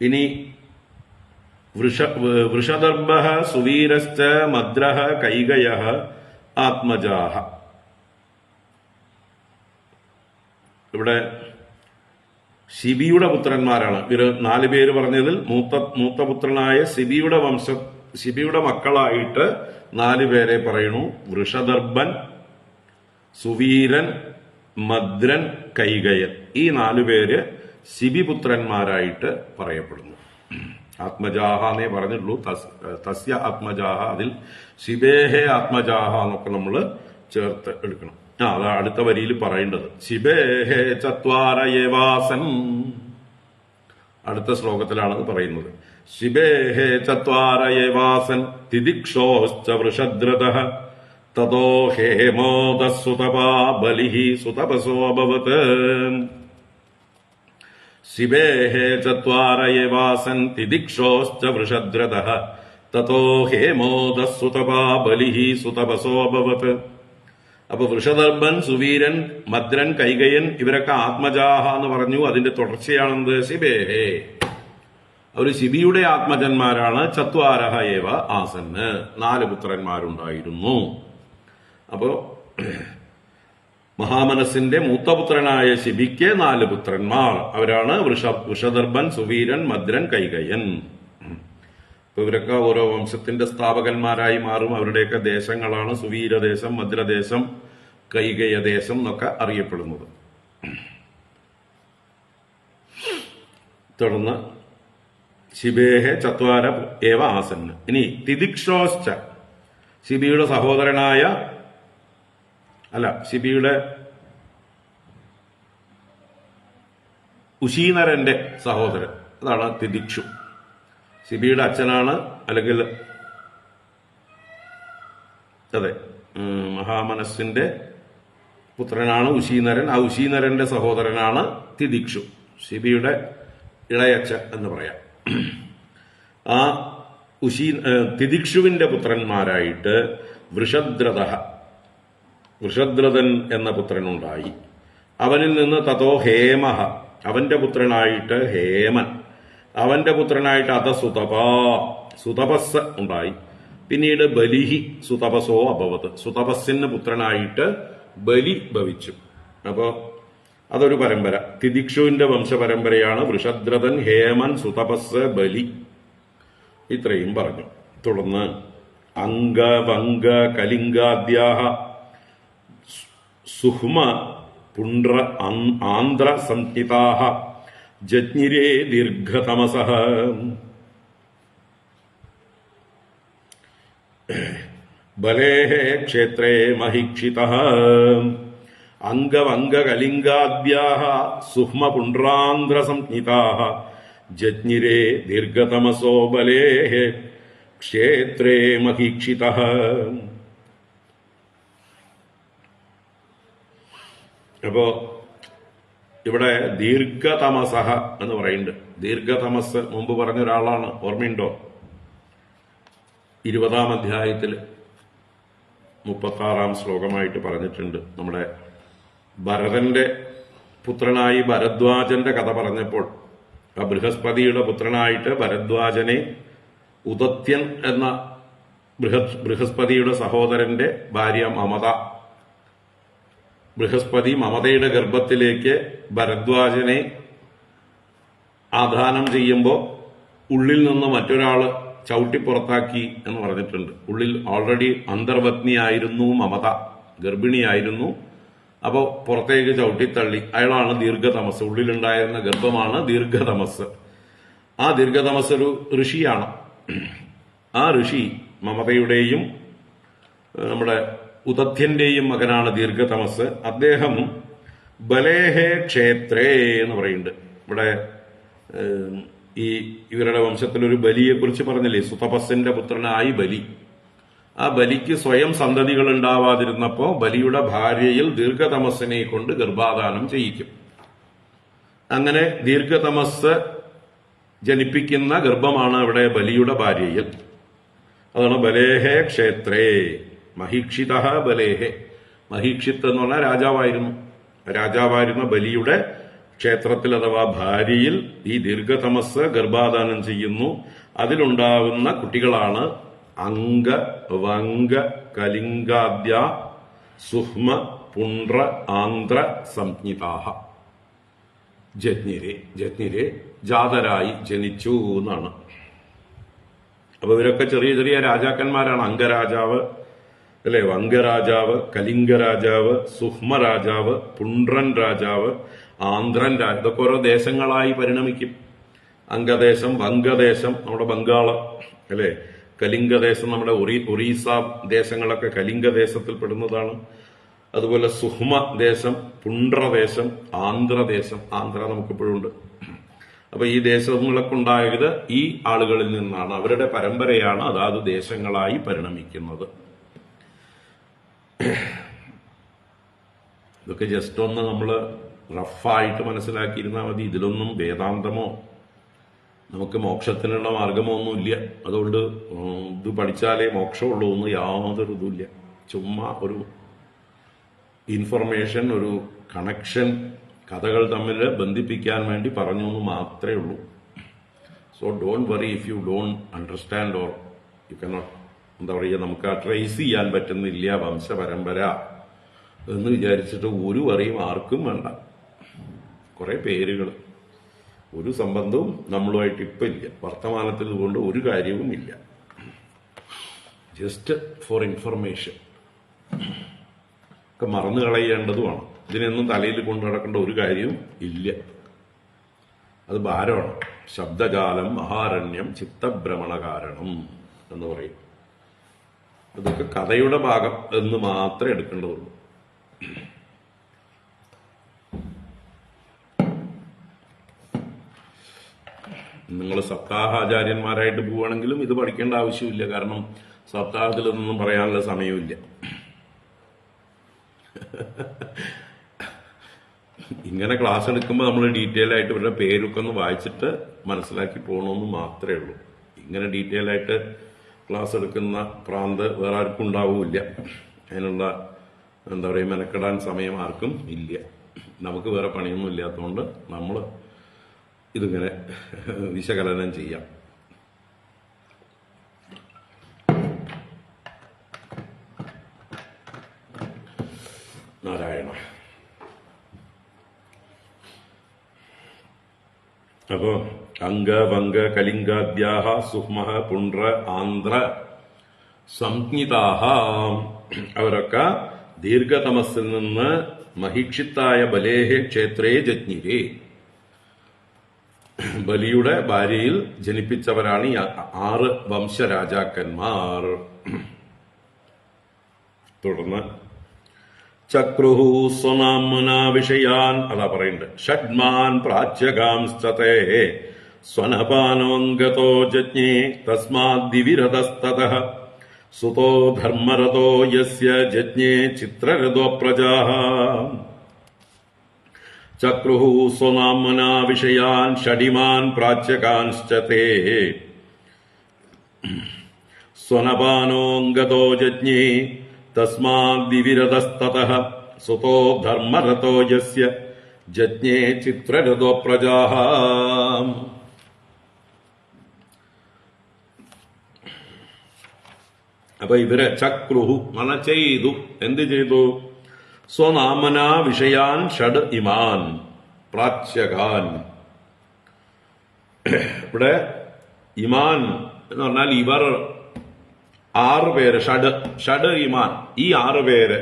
Speaker 1: ഇനി വൃഷദർഭഃ സുവീരശ്ച മദ്രഃ കൈകയഃ ആത്മജാഃ. ഇവിടെ ശിബിയുടെ പുത്രന്മാരാണ് ഇവർ 4 പേര് പറഞ്ഞതിൽ മൂത്ത പുത്രനായ ശിബിയുടെ മക്കളായിട്ട് 4 പേരെ പറയുന്നു. വൃഷദർഭൻ, സുവീരൻ, മദ്രൻ, കൈകയൻ. ഈ 4 പേര് ശിബിപുത്രന്മാരായിട്ട് പറയപ്പെടുന്നു. ആത്മജാഹ എന്നേ പറഞ്ഞുള്ളൂ. തസ്യ ആത്മജാഹ, അതിൽ ശിബേഹേ ആത്മജാഹ എന്നൊക്കെ നമ്മൾ ചേർത്ത് എടുക്കണം. അതാ അടുത്ത വരിയിൽ പറയേണ്ടത്. ശിബേഹേ ചത്വാരയേവാസൻ, അടുത്ത ശ്ലോകത്തിലാണത് പറയുന്നത്. ശിബേഹേ ചത്വാരയേവാസൻ തിദിക്ഷോശ്ച വൃഷദ്രതഃ തതോ ഹേമോദസുതപാ ബലിഃ സുതപസോऽഭവത്. ശിബേഃ ചത്വാരയേവാസൻ തിദിക്ഷോശ്ച വൃഷദ്രതഃ തതോ ഹേമോദസുതപാ ബലിഃ സുതപസോऽഭവത്. അപ്പൊ വൃഷദർഭൻ, സുവീരൻ, മദ്രൻ, കൈകയൻ ഇവരൊക്കെ ആത്മജാഹ എന്ന് പറഞ്ഞു. അതിന്റെ തുടർച്ചയാണെന്ത്? ശിബേഹേ, അവർ ശിബിയുടെ ആത്മജന്മാരാണ്. ചത്വാരഹ ഏവ ആസന്ന്, 4 പുത്രന്മാരുണ്ടായിരുന്നു. അപ്പോ മഹാമനസിന്റെ മൂത്തപുത്രനായ ശിബിക്ക് 4 പുത്രന്മാർ. അവരാണ് വൃഷദർഭൻ, സുവീരൻ, മദ്രൻ, കൈകയൻ. അപ്പൊ ഇവരൊക്കെ ഓരോ വംശത്തിന്റെ സ്ഥാപകന്മാരായി മാറും. അവരുടെയൊക്കെ ദേശങ്ങളാണ് സുവീരദേശം, മദ്രദേശം, കൈകയദേശം എന്നൊക്കെ അറിയപ്പെടുന്നത്. തുടർന്ന് ശിബേഹ ചത്വാര ഏവ ആസന്ന്. ഇനി തിദിക്ഷോശ്ച, ശിബിയുടെ സഹോദരനായ ശിബിയുടെ ഉശീനരന്റെ സഹോദരൻ, അതാണ് തിദിക്ഷു. ശിബിയുടെ അച്ഛനാണ്, അല്ലെങ്കിൽ അതെ, മഹാമനസ്സിന്റെ പുത്രനാണ് ഉശീനരൻ. ആ ഉശീനരന്റെ സഹോദരനാണ് തിദിക്ഷു, ശിബിയുടെ ഇളയച്ഛൻ എന്ന് പറയാം. ആ തിദിക്ഷുവിന്റെ പുത്രന്മാരായിട്ട് വൃഷദ്രതൻ എന്ന പുത്രനുണ്ടായി. അവനിൽ നിന്ന് തതോ ഹേമഹ, അവന്റെ പുത്രനായിട്ട് ഹേമൻ. അവന്റെ പുത്രനായിട്ട് സുതപസ് ഉണ്ടായി. പിന്നീട് ബലിഹി സുതപസോ അഭവത്, സുതപസ്സിന് പുത്രനായിട്ട് ബലി ഭവിച്ചു. അപ്പോ അതൊരു പരമ്പര. തിദിക്ഷുവിന്റെ വംശപരമ്പരയാണ് വൃഷദ്രഥൻ, ഹേമൻ, സുതപസ്, ബലി. ഇത്രയും പറഞ്ഞു. തുടർന്ന് അംഗ വംഗ കലിംഗാദ്യാഹ സുഹ്മ പുണ്ട്ര ആന്ധ്ര സംഹിതാഹ ജജ്ഞിരേ ദീർഘതമസഃ ബലേഹ ക്ഷേത്രേ മഹീക്ഷിതഃ അംഗവംഗകലിംഗാദ്യാഹ സുഹ്മ പുണ്ട്രാന്ധ്ര സംഹിതാഹ ജജ്ഞിരേ ദീർഘതമസോ ബലേഹ ക്ഷേത്രേ മഹീക്ഷിതഃ. അപ്പോ ഇവിടെ ദീർഘതമസഃ എന്ന് പറയുന്നുണ്ട്. ദീർഘതമസ് മുമ്പ് പറഞ്ഞ ഒരാളാണ്, ഓർമ്മയുണ്ടോ? 20-ാം അധ്യായത്തിൽ 36-ാം ശ്ലോകമായിട്ട് പറഞ്ഞിട്ടുണ്ട്. നമ്മുടെ ഭരതന്റെ പുത്രനായി ഭരദ്വാജന്റെ കഥ പറഞ്ഞപ്പോൾ ആ ബൃഹസ്പതിയുടെ പുത്രനായിട്ട് ഭരദ്വാജനെ ഉദത്യൻ എന്ന ബൃഹസ്പതിയുടെ സഹോദരന്റെ ഭാര്യ മമത, ബൃഹസ്പതി മമതയുടെ ഗർഭത്തിലേക്ക് ഭരദ്വാജനെ ആദാനം ചെയ്യുമ്പോൾ ഉള്ളിൽ നിന്ന് മറ്റൊരാള് ചവിട്ടി പുറത്താക്കി എന്ന് പറഞ്ഞിട്ടുണ്ട്. ഉള്ളിൽ ഓൾറെഡി അന്തർപത്നിയായിരുന്നു മമത, ഗർഭിണിയായിരുന്നു. അപ്പോൾ പുറത്തേക്ക് ചവിട്ടിത്തള്ളി. അയാളാണ് ദീർഘതമസ്. ഉള്ളിലുണ്ടായിരുന്ന ഗർഭമാണ് ദീർഘതമസ്. ആ ദീർഘതമസ് ഒരു ഋഷിയാണ്. ആ ഋഷി മമതയുടെയും നമ്മുടെ ഉദത്യന്റെയും മകനാണ് ദീർഘതമസ്. അദ്ദേഹം ബലേഹേ ക്ഷേത്രേ എന്ന് പറയുന്നുണ്ട്. ഇവിടെ ഇവരുടെ വംശത്തിലൊരു ബലിയെ കുറിച്ച് പറഞ്ഞില്ലേ, സുതപസ്സിന്റെ പുത്രനായി ബലി. ആ ബലിക്ക് സ്വയം സന്തതികൾ ഉണ്ടാവാതിരുന്നപ്പോ ബലിയുടെ ഭാര്യയിൽ ദീർഘതമസ്സിനെ കൊണ്ട് ഗർഭാധാനം ചെയ്യിക്കും. അങ്ങനെ ദീർഘതമസ് ജനിപ്പിക്കുന്ന ഗർഭമാണ് ഇവിടെ ബലിയുടെ ഭാര്യയിൽ. അതാണ് ബലേഹേ ക്ഷേത്രേ മഹീക്ഷിതഃ ബലേഹേ. മഹീക്ഷിത്ത് എന്ന് പറഞ്ഞാൽ രാജാവായിരുന്ന ബലിയുടെ ക്ഷേത്രത്തിൽ അഥവാ ഭാര്യയിൽ ഈ ദീർഘതമസ് ഗർഭാധാനം ചെയ്യുന്നു. അതിലുണ്ടാവുന്ന കുട്ടികളാണ് അംഗ വംഗ കലിംഗാദ്യ സുഹ്മ പുണ്ട്ര ആന്ധ്ര സംഹിതാഹ ജജ്ഞിരെ ജാതരായി ജനിച്ചു എന്നാണ്. അപ്പൊ ഇവരൊക്കെ ചെറിയ ചെറിയ രാജാക്കന്മാരാണ്. അംഗരാജാവ് അല്ലെ, വംഗരാജാവ്, കലിംഗരാജാവ്, സുഹ്മ രാജാവ്, പുണ്ട്രൻ രാജാവ്, ആന്ധ്രൻ രാജാവ്. ഇതൊക്കെ ഓരോ ദേശങ്ങളായി പരിണമിക്കും. അംഗദേശം, വംഗദേശം നമ്മുടെ ബംഗാള് അല്ലെ, കലിംഗദേശം നമ്മുടെ ഒറീസ ദേശങ്ങളൊക്കെ കലിംഗദേശത്തിൽ പെടുന്നതാണ്. അതുപോലെ സുഹ്മ ദേശം, പുണ്ട്രദേശം, ആന്ധ്രദേശം. ആന്ധ്ര നമുക്കിപ്പോഴുണ്ട്. അപ്പൊ ഈ ദേശങ്ങളൊക്കെ ഉണ്ടായത് ഈ ആളുകളിൽ നിന്നാണ്. അവരുടെ പരമ്പരയാണ് അതാത് ദേശങ്ങളായി പരിണമിക്കുന്നത്. ഇതൊക്കെ ജസ്റ്റ് ഒന്ന് നമ്മൾ റഫായിട്ട് മനസ്സിലാക്കിയിരുന്നാൽ മതി. ഇതിലൊന്നും വേദാന്തമോ നമുക്ക് മോക്ഷത്തിനുള്ള മാർഗമോ ഒന്നുമില്ല. അതുകൊണ്ട് ഇത് പഠിച്ചാലേ മോക്ഷമുള്ളൂ എന്ന് യാതൊരു ഇതുമില്ല. ചുമ്മാ ഒരു ഇൻഫർമേഷൻ, ഒരു കണക്ഷൻ, കഥകൾ തമ്മിൽ ബന്ധിപ്പിക്കാൻ വേണ്ടി പറഞ്ഞു എന്ന് മാത്രമേ ഉള്ളൂ. So don't worry if you don't understand or you cannot, എന്താ പറയുക, നമുക്ക് ആ ട്രേസ് ചെയ്യാൻ പറ്റുന്നില്ല വംശപരമ്പര എന്ന് വിചാരിച്ചിട്ട് ഒരു വറിയും ആർക്കും വേണ്ട. കുറെ പേരുകൾ, ഒരു സംബന്ധവും നമ്മളുമായിട്ട് ഇപ്പം ഇല്ല. വർത്തമാനത്തിൽ കൊണ്ട് ഒരു കാര്യവും ഇല്ല. Just for information. ഒക്കെ മറന്നു കളയേണ്ടതുമാണ്. ഇതിനൊന്നും തലയിൽ കൊണ്ടു നടക്കേണ്ട ഒരു കാര്യവും ഇല്ല. അത് ഭാരമാണ്. ശബ്ദജാലം മഹാരണ്യം ചിത്തഭ്രമണ കാരണം എന്ന് പറയും. ഇതൊക്കെ കഥയുടെ ഭാഗം എന്ന് മാത്രമേ എടുക്കേണ്ടതുള്ളൂ. നിങ്ങൾ സപ്താഹാചാര്യന്മാരായിട്ട് പോവുകയാണെങ്കിലും ഇത് പഠിക്കേണ്ട ആവശ്യമില്ല. കാരണം സപ്താഹത്തിൽ ഒന്നും പറയാനുള്ള സമയമില്ല. ഇങ്ങനെ ക്ലാസ് എടുക്കുമ്പോൾ നമ്മൾ ഡീറ്റെയിൽ ആയിട്ട് ഇവരുടെ പേരൊക്കെ ഒന്ന് വായിച്ചിട്ട് മനസ്സിലാക്കി പോകണമെന്ന് മാത്രമേ ഉള്ളൂ. ഇങ്ങനെ ഡീറ്റെയിൽ ആയിട്ട് ക്ലാസ് എടുക്കുന്ന പ്രാന്ത് വേറെ ആർക്കും ഉണ്ടാവില്ല. അതിനുള്ള എന്താ പറയുക, മെനക്കെടാൻ സമയം ആർക്കും ഇല്ല. നമുക്ക് വേറെ പണിയൊന്നും ഇല്ലാത്തതുകൊണ്ട് നമ്മൾ ഇതിങ്ങനെ വിശകലനം ചെയ്യാം. നാരായണ. അപ്പോ അംഗ വംഗ കലിംഗാദ്യാഹ സുഹ്മ പുണ്ട്ര ആന്ധ്ര സംജ്ഞിതാഹ, അവരൊക്കെ ദീർഘതമസ്സിൽ നിന്ന് മഹിക്ഷിത്തായ ബലേഹെ ക്ഷേത്രേ ജജ്ഞിരേ, ബലിയുടെ ഭാര്യയിൽ ജനിപ്പിച്ചവരാണ് ഈ 6 വംശരാജാക്കന്മാർ. തുടർന്ന് ചക്രുഹു സ്വനാമനാ വിഷയാൻ, അതാ പറയുന്നുണ്ട്, ഷഡ്മാൻ പ്രാച്യകാംസ്തേ സ്വനപാനോംഗതോ ജജ്ഞേ തസ്മാദ്ദിവിരതസ്തതഃ സുതോ ധർമ്മരതോ യസ്യ ജജ്ഞേ ചിത്രരതോ പ്രജാഃ. ചക്രുഹു സ്വനാമനാ വിഷയാൻ ഷഡിമാൻ പ്രാച്യകാംസ്തേ സ്വനപാനോംഗതോ ജജ്ഞേ തസ്മാദ്ദിവിരതസ്തതഃ സുതോ ധർമ്മരതോ യസ്യ ജജ്ഞേ ചിത്രരതോ പ്രജാഃ. അപ്പൊ ഇവര് ചക്രുഹു ചെയ്തു. എന്ത് ചെയ്തു? സ്വനാമനാ വിഷയാൻ ഷഡ് ഇമാൻ പ്രാച്യകാൻ. ഇവിടെ ഇമാൻ എന്ന് പറഞ്ഞാൽ ഇവർ 6 പേര്, ഷഡ് ഇമാൻ, ഈ 6 പേര്,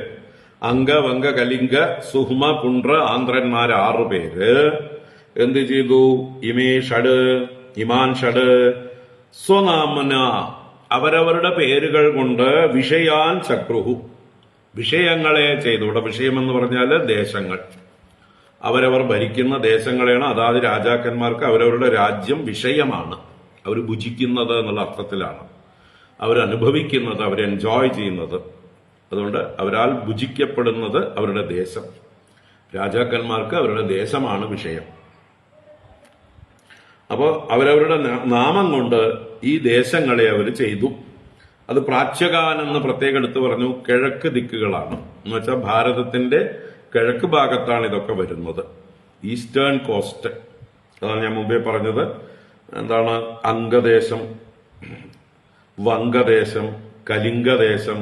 Speaker 1: അംഗ വംഗ കലിംഗ സുഹ്മ പുണ്ട്ര ആന്ധ്രന്മാർ 6 പേര് എന്ത് ചെയ്തു? ഇമാൻ ഷഡ് സ്വനാമന, അവരവരുടെ പേരുകൾ കൊണ്ട് വിഷയാൻ ചക്രുഹു, വിഷയങ്ങളെ ചെയ്തു. ഇവിടെ വിഷയം എന്ന് പറഞ്ഞാല് ദേശങ്ങൾ, അവരവർ ഭരിക്കുന്ന ദേശങ്ങളെയാണ്. അതാത് രാജാക്കന്മാർക്ക് അവരവരുടെ രാജ്യം വിഷയമാണ്, അവർ ഭുജിക്കുന്നത് എന്നുള്ള അർത്ഥത്തിലാണ്, അവരനുഭവിക്കുന്നത്, അവർ എൻജോയ് ചെയ്യുന്നത്. അതുകൊണ്ട് അവരാൽ ഭുജിക്കപ്പെടുന്നത് അവരുടെ ദേശം. രാജാക്കന്മാർക്ക് അവരുടെ ദേശമാണ് വിഷയം. അപ്പോൾ അവരവരുടെ നാമം കൊണ്ട് ഈ ദേശങ്ങളെ അവർ ചെയ്തു. അത് പ്രാച്യകാൻ എന്ന് പ്രത്യേകം എടുത്തു പറഞ്ഞു. കിഴക്ക് ദിക്കുകളാണ് എന്ന് വെച്ചാൽ ഭാരതത്തിന്റെ കിഴക്ക് ഭാഗത്താണ് ഇതൊക്കെ വരുന്നത്, ഈസ്റ്റേൺ കോസ്റ്റ്. അതാണ് ഞാൻ മുമ്പേ പറഞ്ഞത്. എന്താണ്? അംഗദേശം, വംഗദേശം, കലിംഗദേശം,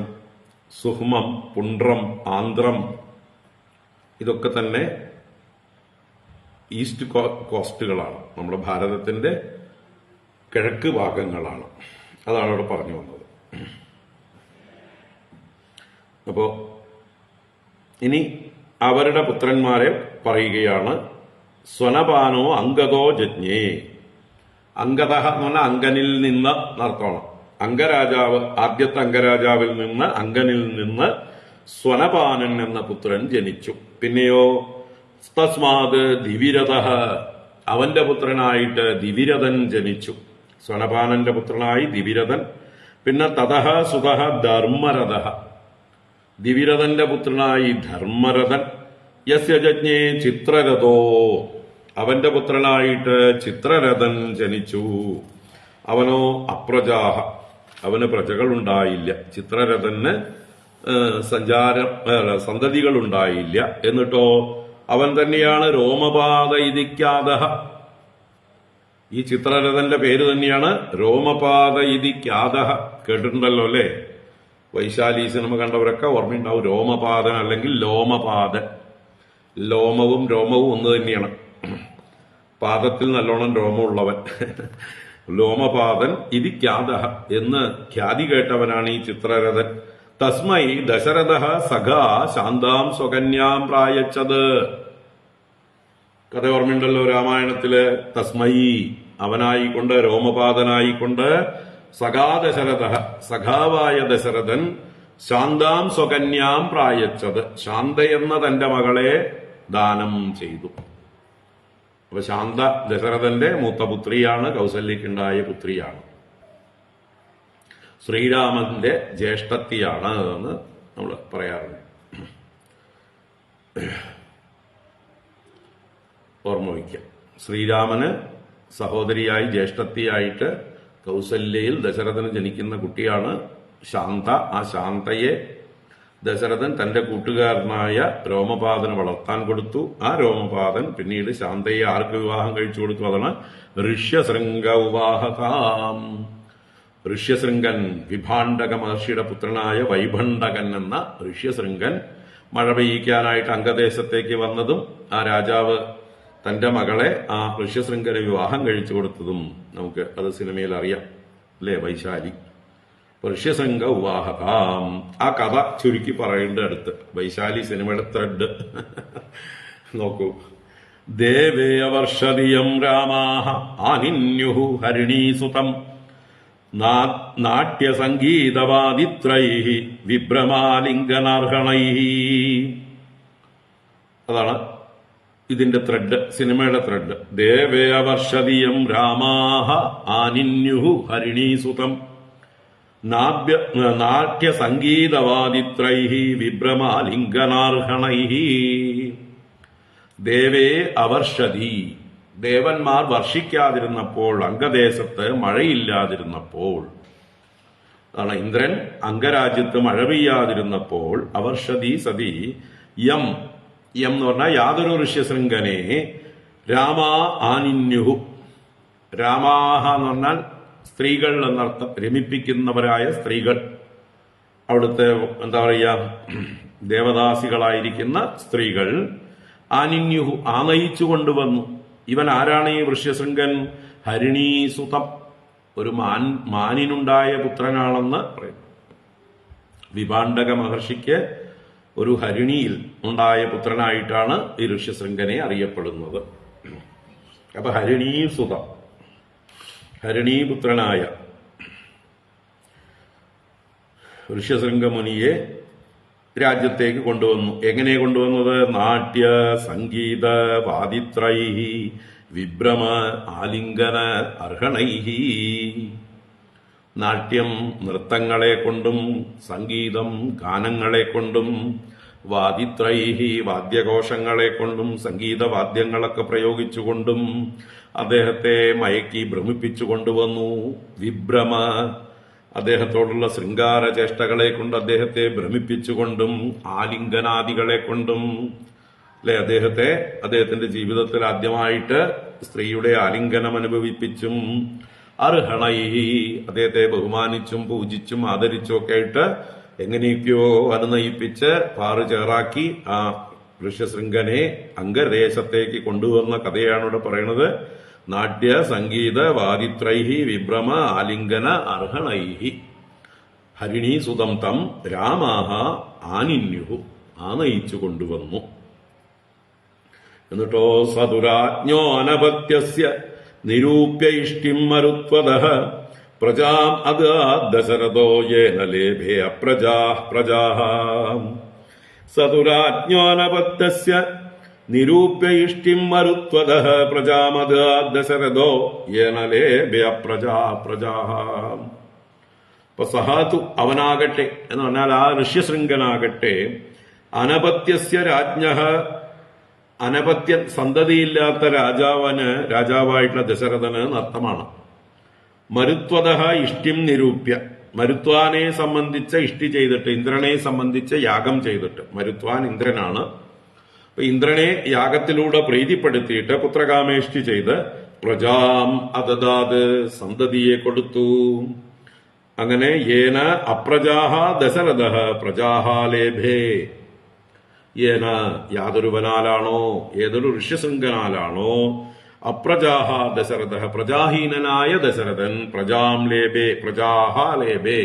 Speaker 1: സുഹ്മം, പുണ്ട്രം, ആന്ധ്രം, ഇതൊക്കെ തന്നെ ഈസ്റ്റ് കോസ്റ്റുകളാണ്, നമ്മുടെ ഭാരതത്തിന്റെ കിഴക്ക് ഭാഗങ്ങളാണ്. അതാണ് അവിടെ പറഞ്ഞു വന്നത്. അപ്പോ ഇനി അവരുടെ പുത്രന്മാരെ പറയുകയാണ്. സ്വനപാനോ അംഗതോ ജജ്ഞേ. അംഗത എന്ന് പറഞ്ഞാൽ അങ്കനിൽ നിന്ന് നടത്തണം. അംഗരാജാവ്, ആദ്യത്തെ അംഗരാജാവിൽ നിന്ന്, അങ്കനിൽ നിന്ന് സ്വനപാനൻ എന്ന പുത്രൻ ജനിച്ചു. പിന്നെയോ തസ്മാത് ദിവിരത, അവന്റെ പുത്രനായിട്ട് ദിവിരതൻ ജനിച്ചു. സ്വനപാനന്റെ പുത്രനായി ദിവിരതൻ. പിന്നെ തതഃ സുതഃ ധർമ്മരഥ, ദിവിരതന്റെ പുത്രനായി ധർമ്മരഥൻ. യസ്യ ജജ്ഞേ ചിത്രരഥോ, അവന്റെ പുത്രനായിട്ട് ചിത്രരഥൻ ജനിച്ചു. അവനോ അപ്രജാഹ, അവന് പ്രജകളുണ്ടായില്ല. ചിത്രരഥന് സന്തതികളുണ്ടായില്ല. എന്നിട്ടോ അവൻ തന്നെയാണ് രോമപാത ഇതിക്കാത. ഈ ചിത്രരഥന്റെ പേര് തന്നെയാണ് രോമപാത ഇതിക്കാത. കേട്ടിട്ടുണ്ടല്ലോ അല്ലേ? വൈശാലി സിനിമ കണ്ടവരൊക്കെ ഓർമ്മയുണ്ടാവും. രോമപാതൻ അല്ലെങ്കിൽ ലോമപാതൻ. ലോമവും രോമവും ഒന്ന് തന്നെയാണ്. പാദത്തിൽ നല്ലോണം രോമമുള്ളവൻ. ലോമപാതൻ ഇതിക്കാത എന്ന് ഖ്യാതി കേട്ടവനാണ് ഈ ചിത്രരഥൻ. തസ്മൈ ദശരഥ സഖാ ശാന്താം സ്വകന്യാം പ്രായച്ചത്. കഥ ഓർമ്മയുണ്ടല്ലോ രാമായണത്തില്. തസ്മൈ, അവനായിക്കൊണ്ട്, രോമപാതനായിക്കൊണ്ട്, സഖാ ദശരഥ, സഖാവായ ദശരഥൻ, ശാന്താം സ്വകന്യാം പ്രായച്ചത്, ശാന്തയെന്ന തന്റെ മകളെ ദാനം ചെയ്തു. അപ്പൊ ശാന്ത ദശരഥന്റെ മൂത്ത പുത്രിയാണ്, കൗസല്യക്കുണ്ടായ പുത്രിയാണ്, ശ്രീരാമന്റെ ജ്യേഷ്ഠത്തിയാണ് എന്ന് നമ്മൾ പറയാറുണ്ട്. ഓർമ്മ വയ്ക്കാം. ശ്രീരാമന് സഹോദരിയായി ജ്യേഷ്ഠത്തിയായിട്ട് കൗസല്യയിൽ ദശരഥന് ജനിക്കുന്ന കുട്ടിയാണ് ശാന്ത. ആ ശാന്തയെ ദശരഥൻ തന്റെ കൂട്ടുകാരനായ രോമപാദന് വളർത്താൻ കൊടുത്തു. ആ രോമപാദൻ പിന്നീട് ശാന്തയെ ആർക്ക് വിവാഹം കഴിച്ചു കൊടുത്തു? അതാണ് ഋഷ്യശൃംഗ ഉവാഹകാം. ഋഷ്യശൃംഗൻ, വിഭാണ്ഡക മഹർഷിയുടെ പുത്രനായ വൈഭണ്ഡകൻ എന്ന ഋഷ്യശൃംഗൻ മഴ പെയ്യിക്കാനായിട്ട് അംഗദേശത്തേക്ക് വന്നതും ആ രാജാവ് തന്റെ മകളെ ആ ഋഷ്യശൃംഗന് വിവാഹം കഴിച്ചു കൊടുത്തതും നമുക്ക് അത് സിനിമയിൽ അറിയാം, അല്ലേ? വൈശാലി. ഋഷ്യശൃംഗ ഉവാഹകാം. ആ കഥ ചുരുക്കി പറയേണ്ട അടുത്ത് വൈശാലി സിനിമയുടെ ത്രെഡ് നോക്കൂ. ദേവേ വർഷദിയം രാമാഹ ആനിന്യുഹു ഹരിണീസുതം നാട്യസംഗീതവാദിത്രൈഃ വിഭ്രമാലിംഗനാർഹണൈഃ. അതാണ് ഇതിന്റെ ത്രെഡ്, സിനിമയുടെ ത്രെഡ്. ദേവേ വർഷദിയം രാമാഹ ആനിന്യുഹു ഹരിണീസുതം നാട്യസംഗീതവാദിത്രൈഃ വിഭ്രമാലിംഗനാർഹണൈഃ. ദേവേ അവർഷതി, ദേവന്മാർ വർഷിക്കാതിരുന്നപ്പോൾ, അംഗദേശത്ത് മഴയില്ലാതിരുന്നപ്പോൾ, അതാണ് ഇന്ദ്രൻ അംഗരാജ്യത്ത് മഴ പെയ്യാതിരുന്നപ്പോൾ, അവർഷതി സതി യം, യം എന്ന് പറഞ്ഞാൽ യാതൊരു ഋഷ്യശൃംഗനെ, രാമാ ആനിന്യുഹു, രാമാഹ എന്ന് പറഞ്ഞാൽ സ്ത്രീകൾ എന്നർത്ഥം, രമിപ്പിക്കുന്നവരായ സ്ത്രീകൾ, അവിടുത്തെ എന്താ പറയുക, ദേവദാസികളായിരിക്കുന്ന സ്ത്രീകൾ, ആനിന്യുഹു ആനയിച്ചു കൊണ്ടുവന്നു. ഇവൻ ആരാണ് ഈ ഋഷ്യശൃംഗൻ? ഹരിണീസുതം, ഒരു മാനിനുണ്ടായ പുത്രനാണെന്ന് പറയുന്നു. വിഭാണ്ഡക മഹർഷിക്ക് ഒരു ഹരിണിയിൽ ഉണ്ടായ പുത്രനായിട്ടാണ് ഈ ഋഷ്യശൃംഗനെ അറിയപ്പെടുന്നത്. അപ്പൊ ഹരിണീസുതം, ഹരിണീപുത്രനായ ഋഷ്യശൃംഗമുനിയെ രാജ്യത്തേക്ക് കൊണ്ടുവന്നു. എങ്ങനെ കൊണ്ടുവന്നത്? നാട്യ സംഗീത വാദിത്രൈഃ വിഭ്രമ ആലിംഗന അർഹണൈഃ. നാട്യം നൃത്തങ്ങളെ കൊണ്ടും, സംഗീതം ഗാനങ്ങളെ കൊണ്ടും, വാദിത്രൈഃ വാദ്യഘോഷങ്ങളെ കൊണ്ടും, സംഗീതവാദ്യങ്ങളൊക്കെ പ്രയോഗിച്ചുകൊണ്ടും അദ്ദേഹത്തെ മയക്കി ഭ്രമിപ്പിച്ചു കൊണ്ടുവന്നു. വിഭ്രമ, അദ്ദേഹത്തോടുള്ള ശൃംഗാര ചേഷ്ടകളെ കൊണ്ട് അദ്ദേഹത്തെ ഭ്രമിപ്പിച്ചുകൊണ്ടും, ആലിംഗനാദികളെ കൊണ്ടും, അല്ലെ, അദ്ദേഹത്തിന്റെ ജീവിതത്തിൽ ആദ്യമായിട്ട് സ്ത്രീയുടെ ആലിംഗനം അനുഭവിപ്പിച്ചും, അർഹണൈഃ അദ്ദേഹത്തെ ബഹുമാനിച്ചും പൂജിച്ചും ആദരിച്ചും ഒക്കെ ആയിട്ട് എങ്ങനെയൊക്കെയോ അനുനയിപ്പിച്ച് പാറു ചേറാക്കി ആ ഋഷ്യശൃംഗനെ അംഗദേശത്തേക്ക് കൊണ്ടുവന്ന കഥയാണ് ഇവിടെ പറയുന്നത്. നാട്യ സംഗീത വാദിത്രൈഃ വിഭ്രമ ആലിംഗന അർഹണൈഃ ഹരിണീസുതം തം രാമാഹ ആനിന്യുഹു ആനയിച്ചു കൊണ്ടുവന്നു. എന്നിട്ടോ സതുരാജ്ഞോ അനപത്യസ്യ നിരൂപ്യ ഇഷ്ടിം മരുത്വതഃ പ്രജാം അഗാദ് ദശരഥോ യേന ലേഭേ അപ്രജാഃ പ്രജാഃ. സതുരാജ്ഞോ അനപത്യസ്യ നിരൂപ്യ ഇഷ്ടിം മരുത്വതഃ പ്രജാമഗാദ് ദശരഥോ യേന ലേഭേ അപ്രജാഃ പ്രജാഃ. അപ്പൊ സഹാതു അവനാകട്ടെ എന്ന് പറഞ്ഞാൽ ആ ഋഷ്യശൃംഗനാകട്ടെ, അനപത്യസ്യ രാജ്ഞഃ അനപത്യ സന്തതിയില്ലാത്ത രാജാവായിട്ടുള്ള ദശരഥന് നർത്തമാണ്. മരുത്വതഃ ഇഷ്ടിം നിരൂപ്യ, മരുത്വാനെ സംബന്ധിച്ച ഇഷ്ടി ചെയ്തിട്ട്, ഇന്ദ്രനെ സംബന്ധിച്ച് യാഗം ചെയ്തിട്ട്, മരുത്വാൻ ഇന്ദ്രനാണ്. അപ്പൊ ഇന്ദ്രനെ യാഗത്തിലൂടെ പ്രീതിപ്പെടുത്തിയിട്ട് പുത്രകാമേഷ്ടി ചെയ്ത് പ്രജാം അതദാത് സന്തതിയെ കൊടുത്തു. അങ്ങനെ യേന അപ്രജാഹ ദശരഥഃ പ്രജാഹ ലേഭേ, യേന യാതൊരുവനാലാണോ, ഏതൊരു ഋഷ്യശൃംഗനാലാണോ, അപ്രജാഹ ദശരഥഃ പ്രജാഹീനനായ ദശരഥൻ പ്രജാം ലേഭേ പ്രജാഹ ലേഭേ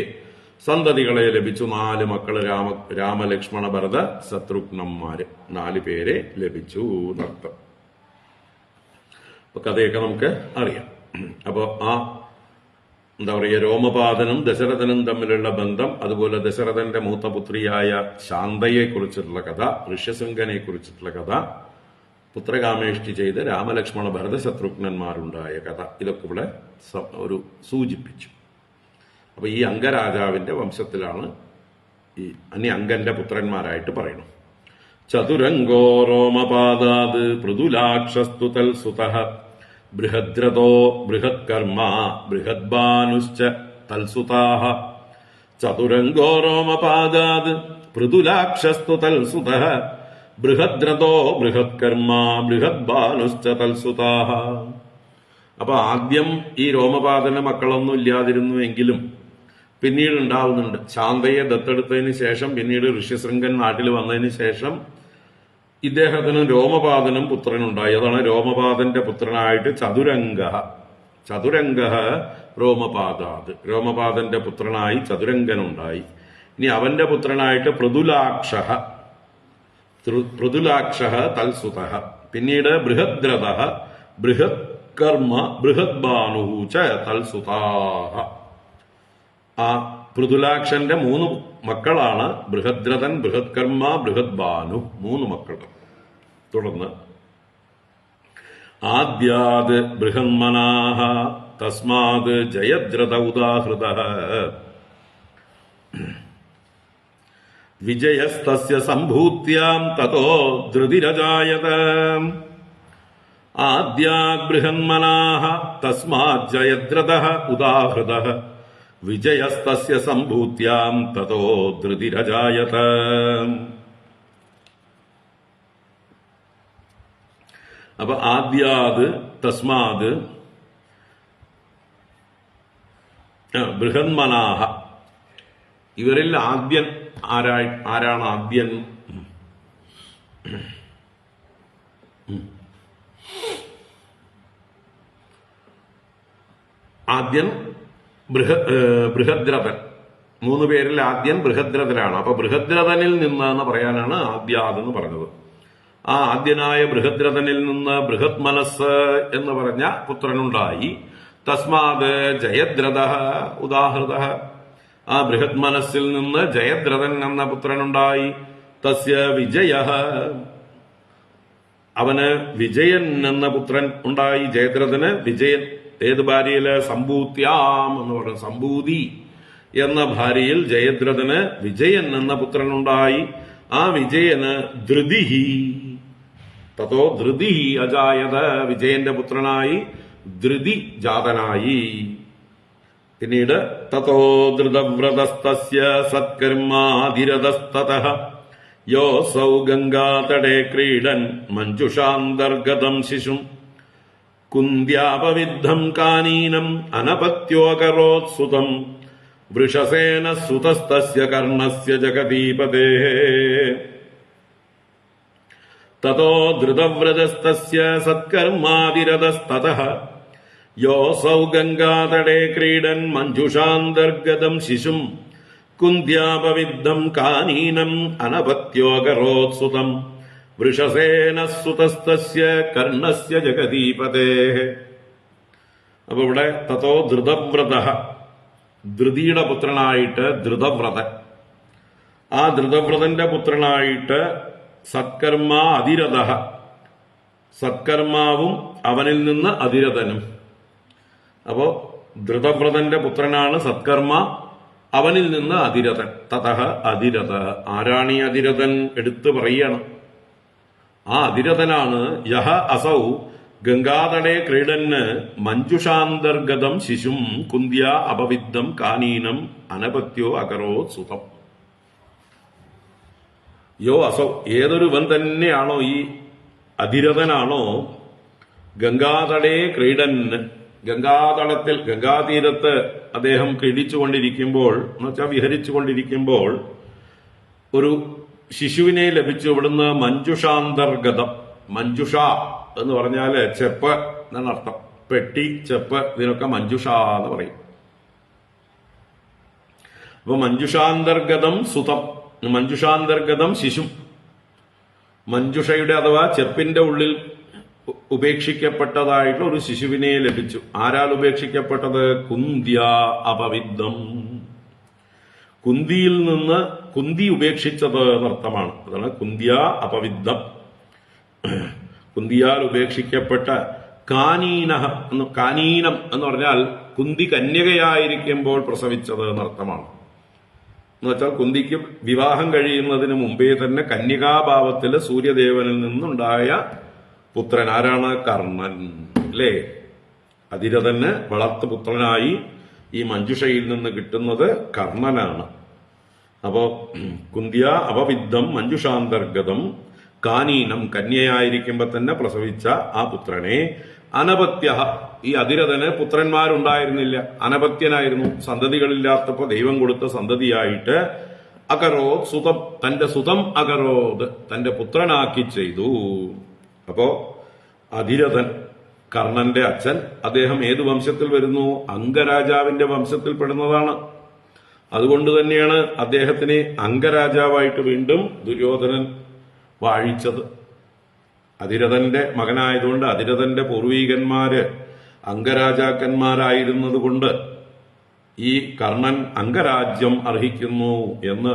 Speaker 1: സന്തതികളെ ലഭിച്ചു. 4 മക്കള്, രാമലക്ഷ്മണ ഭരത ശത്രുഘ്നന്മാര്, 4 പേരെ ലഭിച്ചു എന്നർത്ഥം. അപ്പൊ കഥയൊക്കെ നമുക്ക് അറിയാം. അപ്പൊ ആ എന്താ പറയുക, രോമപാദനും ദശരഥനും തമ്മിലുള്ള ബന്ധം, അതുപോലെ ദശരഥന്റെ മൂത്തപുത്രിയായ ശാന്തയെ കുറിച്ചിട്ടുള്ള കഥ, ഋഷ്യശൃംഗനെ കുറിച്ചിട്ടുള്ള കഥ, പുത്രകാമേഷ്ടി ചെയ്ത് രാമലക്ഷ്മണ ഭരത ശത്രുഘ്നന്മാരുണ്ടായ കഥ, ഇതൊക്കെ ഇവിടെ ഒരു സൂചിപ്പിച്ചു. അപ്പൊ ഈ അംഗരാജാവിന്റെ വംശത്തിലാണ് ഈ അംഗന്റെ പുത്രന്മാരായിട്ട് പറയുന്നു. ചതുരംഗോ രോമപാദാത് പൃഥുലാക്ഷസ്തു തൽസുതഃ ബൃഹദ്രഥോ ബൃഹത്കർമ്മ ബൃഹദ്ഭാനുശ്ച തൽസുതാഃ. ചതുരംഗോ രോമപാദാത് പൃഥുലാക്ഷസ്തു തൽസുതഃ ബൃഹദ്രഥോ ബൃഹത്കർമ്മ ബൃഹദ്ബാനുശ്ച തൽസുതാഃ. അപ്പൊ ആദ്യം ഈ രോമപാതന മക്കളൊന്നും ഇല്ലാതിരുന്നുവെങ്കിലും പിന്നീട് ഉണ്ടാവുന്നുണ്ട്. ശാന്തയെ ദത്തെടുത്തതിന് ശേഷം പിന്നീട് ഋഷ്യശൃംഗൻ നാട്ടിൽ വന്നതിന് ശേഷം ഇദ്ദേഹത്തിന് രോമപാതനും പുത്രനുണ്ടായി. അതാണ് രോമപാതന്റെ പുത്രനായിട്ട് ചതുരംഗ രോമപാതാത്. രോമപാതന്റെ പുത്രനായി ചതുരംഗനുണ്ടായി. ഇനി അവന്റെ പുത്രനായിട്ട് പൃഥുലാക്ഷ തൽസുതഃ. പിന്നീട് ബൃഹദ്രഥ ബൃഹത്കർമ്മ ബൃഹദ്ബാനുഹു ച തൽസുതാഃ. ആ പൃഥുലാക്ഷന്റെ 3 മക്കളാണ് ബൃഹദ്രഥൻ, ബൃഹത്കർമ്മ, ബൃഹദ്ബാനു. 3 മക്കൾ. തുടർന്ന് ആദ്യാത് ബൃഹന്മനാഃ തസ്മാത് ജയദ്രഥ ഉദാഹൃതഃ വിജയസ്തസ്യ സംഭൂത്യാം തതോ ധൃതിരജായത. ആദ്യാത് ബൃഹന്മനാഃ തസ്മാത് ജയദ്രഥഃ ഉദാഹൃതഃ വിജയസ്തസ്യ സംഭൂത്യാം തതോ ധൃതിരജായത. അപ്പൊ ആദ്യാത് തസ്മാത് ബൃഹന്മനാഃ. ഇവരിൽ ആദ്യൻ ആരാണ്? ആദ്യൻ ബൃഹദ്രഥൻ. 3 പേരിൽ ആദ്യൻ ബൃഹദ്രഥനാണ്. അപ്പൊ ബൃഹദ്രഥനിൽ നിന്ന് എന്ന് പറയാനാണ് ആദ്യാത് എന്ന് പറഞ്ഞത്. ആ ആദ്യനായ ബൃഹദ്രഥനിൽ നിന്ന് ബൃഹത് മനസ് എന്ന് പറഞ്ഞ പുത്രനുണ്ടായി. തസ്മാത് ജയദ്രഥ ഉദാഹൃതഃ. ആ ബൃഹത് മനസ്സിൽ നിന്ന് ജയദ്രഥൻ എന്ന പുത്രനുണ്ടായി. തസ്യ വിജയഃ. അവന് വിജയൻ എന്ന പുത്രൻ ഉണ്ടായി. ജയദ്രഥന് വിജയൻ. ഏത് ഭാര്യയില്? സമ്പൂത്യാം എന്ന് പറയുന്നത്. സമ്പൂതി എന്ന ഭാര്യയിൽ ജയദ്രഥന് വിജയൻ എന്ന പുത്രനുണ്ടായി. ആ വിജയന് ധൃതിഹി. തതോ ധൃതിഹി അജായത. വിജയന്റെ പുത്രനായി ധൃതി ജാതനായി. പിന്നീട് തതോ ധൃതവ്രതസ്തസ്യ സത്കർമാധിരതസ്തതഃ യോസൗ ഗംഗാതടേ ക്രീഡൻ മഞ്ജുഷാന്തർഗതം ശിശും കുന്ധ്യാപവിദ്ധം കാനീനം അനപത്യോകരോത്സുതം വൃഷസേന സുതസ്തസ്യ കർണസ്യ ജഗദീപതേഃ. തതോ ധൃതവ്രതസ്തസ്യ സത്കർമാതിരതസ്തതഃ യോസൗ ഗംഗാതടേ ക്രീഡൻ മഞ്ജുഷാന്തർഗതം ശിശും കുന്ധ്യാപവിദ്ധം കാനീനം അനപത്യോകരോത്സുതം വൃഷസേന സുതസ്തസ്യ കർണസ്യ ജഗദീപതേഃ. അപ്പൊ ഇവിടെ തതോ ധൃതവ്രതഃ. ധൃതിയുടെ പുത്രനായിട്ട് ധൃതവ്രതൻ. ആ ധൃതവ്രതന്റെ പുത്രനായിട്ട് സത്കർമ്മ അതിരഥഃ. സത്കർമാവും അവനിൽ നിന്ന് അതിരഥനും. അപ്പോ ധൃതവ്രതന്റെ പുത്രനാണ് സത്കർമ്മ, അവനിൽ നിന്ന് അതിരഥൻ. തതഃ അതിരഥ. ആരാണ് ഈ അതിരഥൻ? എടുത്തു പറയാണ്. ആ അതിരഥനാണ് യഹ അസൗ ഗംഗാതടേ ക്രീഡന് മഞ്ജുഷാന്തർഗതം ശിശും കുന്ധ്യ അപവിദ്ധം കാനീനം അനപത്യോ അകരോ സുതം. യോ അസൗ. ഏതൊരുവൻ തന്നെയാണോ ഈ അതിരഥനാണോ ഗംഗാതടേ ക്രീഡന്, ഗംഗാതടത്തിൽ ഗംഗാതീരത്ത് അദ്ദേഹം ക്രീഡിച്ചുകൊണ്ടിരിക്കുമ്പോൾ എന്നുവെച്ചാൽ വിഹരിച്ചുകൊണ്ടിരിക്കുമ്പോൾ ഒരു ശിശുവിനെ ലഭിച്ചു. ഇവിടുന്ന് മഞ്ജുഷാന്തർഗതം. മഞ്ജുഷ എന്ന് പറഞ്ഞാല് ചെപ്പ് എന്നാണ് അർത്ഥം. പെട്ടി, ചെപ്പ്, ഇതിനൊക്കെ മഞ്ജുഷ എന്ന് പറയും. അപ്പൊ മഞ്ജുഷാന്തർഗതം സുതം, മഞ്ജുഷാന്തർഗതം ശിശു. മഞ്ജുഷയുടെ അഥവാ ചെപ്പിന്റെ ഉള്ളിൽ ഉപേക്ഷിക്കപ്പെട്ടതായിട്ട് ഒരു ശിശുവിനെ ലഭിച്ചു. ആരാൽ ഉപേക്ഷിക്കപ്പെട്ടത്? കുന്ധ്യ അപവിദ്ധം. കുന്തിയിൽ നിന്ന് കുന്തി ഉപേക്ഷിച്ചത് എന്നർത്ഥമാണ്. അതാണ് കുന്ധ്യ അപവിദ്ധം. കുന്തിയാൽ ഉപേക്ഷിക്കപ്പെട്ട കാനീനഃ. കാനീനം എന്ന് പറഞ്ഞാൽ കുന്തി കന്യകയായിരിക്കുമ്പോൾ പ്രസവിച്ചത് എന്നർത്ഥമാണ്. എന്നുവെച്ചാൽ കുന്തിക്ക് വിവാഹം കഴിയുന്നതിന് മുമ്പേ തന്നെ കന്യകാഭാവത്തില് സൂര്യദേവനിൽ നിന്നുണ്ടായ പുത്രൻ ആരാണ്? കർണൻ. അല്ലേ? അതിരഥന് വളർത്തുപുത്രനായി ഈ മഞ്ജുഷയിൽ നിന്ന് കിട്ടുന്നത് കർണനാണ്. അപ്പോ കുന്തിയ അപവിദ്ധം മഞ്ജുഷാന്തർഗതം കാനീനം കന്യയായിരിക്കുമ്പോ തന്നെ പ്രസവിച്ച ആ പുത്രനെ അനപത്യ, ഈ അതിരഥന് പുത്രന്മാരുണ്ടായിരുന്നില്ല, അനപത്യനായിരുന്നു. സന്തതികളില്ലാത്തപ്പോ ദൈവം കൊടുത്ത സന്തതിയായിട്ട് അകരോത് സുതം, തന്റെ സുതം അകരോത്, തന്റെ പുത്രനാക്കി ചെയ്തു. അപ്പോ അതിരഥൻ കർണന്റെ അച്ഛൻ, അദ്ദേഹം ഏതു വംശത്തിൽ വരുന്നു? അംഗരാജാവിന്റെ വംശത്തിൽ പെടുന്നതാണ്. അതുകൊണ്ട് തന്നെയാണ് അദ്ദേഹത്തിനെ അംഗരാജാവായിട്ട് വീണ്ടും ദുര്യോധനൻ വാഴിച്ചത്. അതിരഥന്റെ മകനായതുകൊണ്ട് അതിരഥന്റെ പൂർവീകന്മാര് അംഗരാജാക്കന്മാരായിരുന്നത് കൊണ്ട് ഈ കർണൻ അംഗരാജ്യം അർഹിക്കുന്നു എന്ന്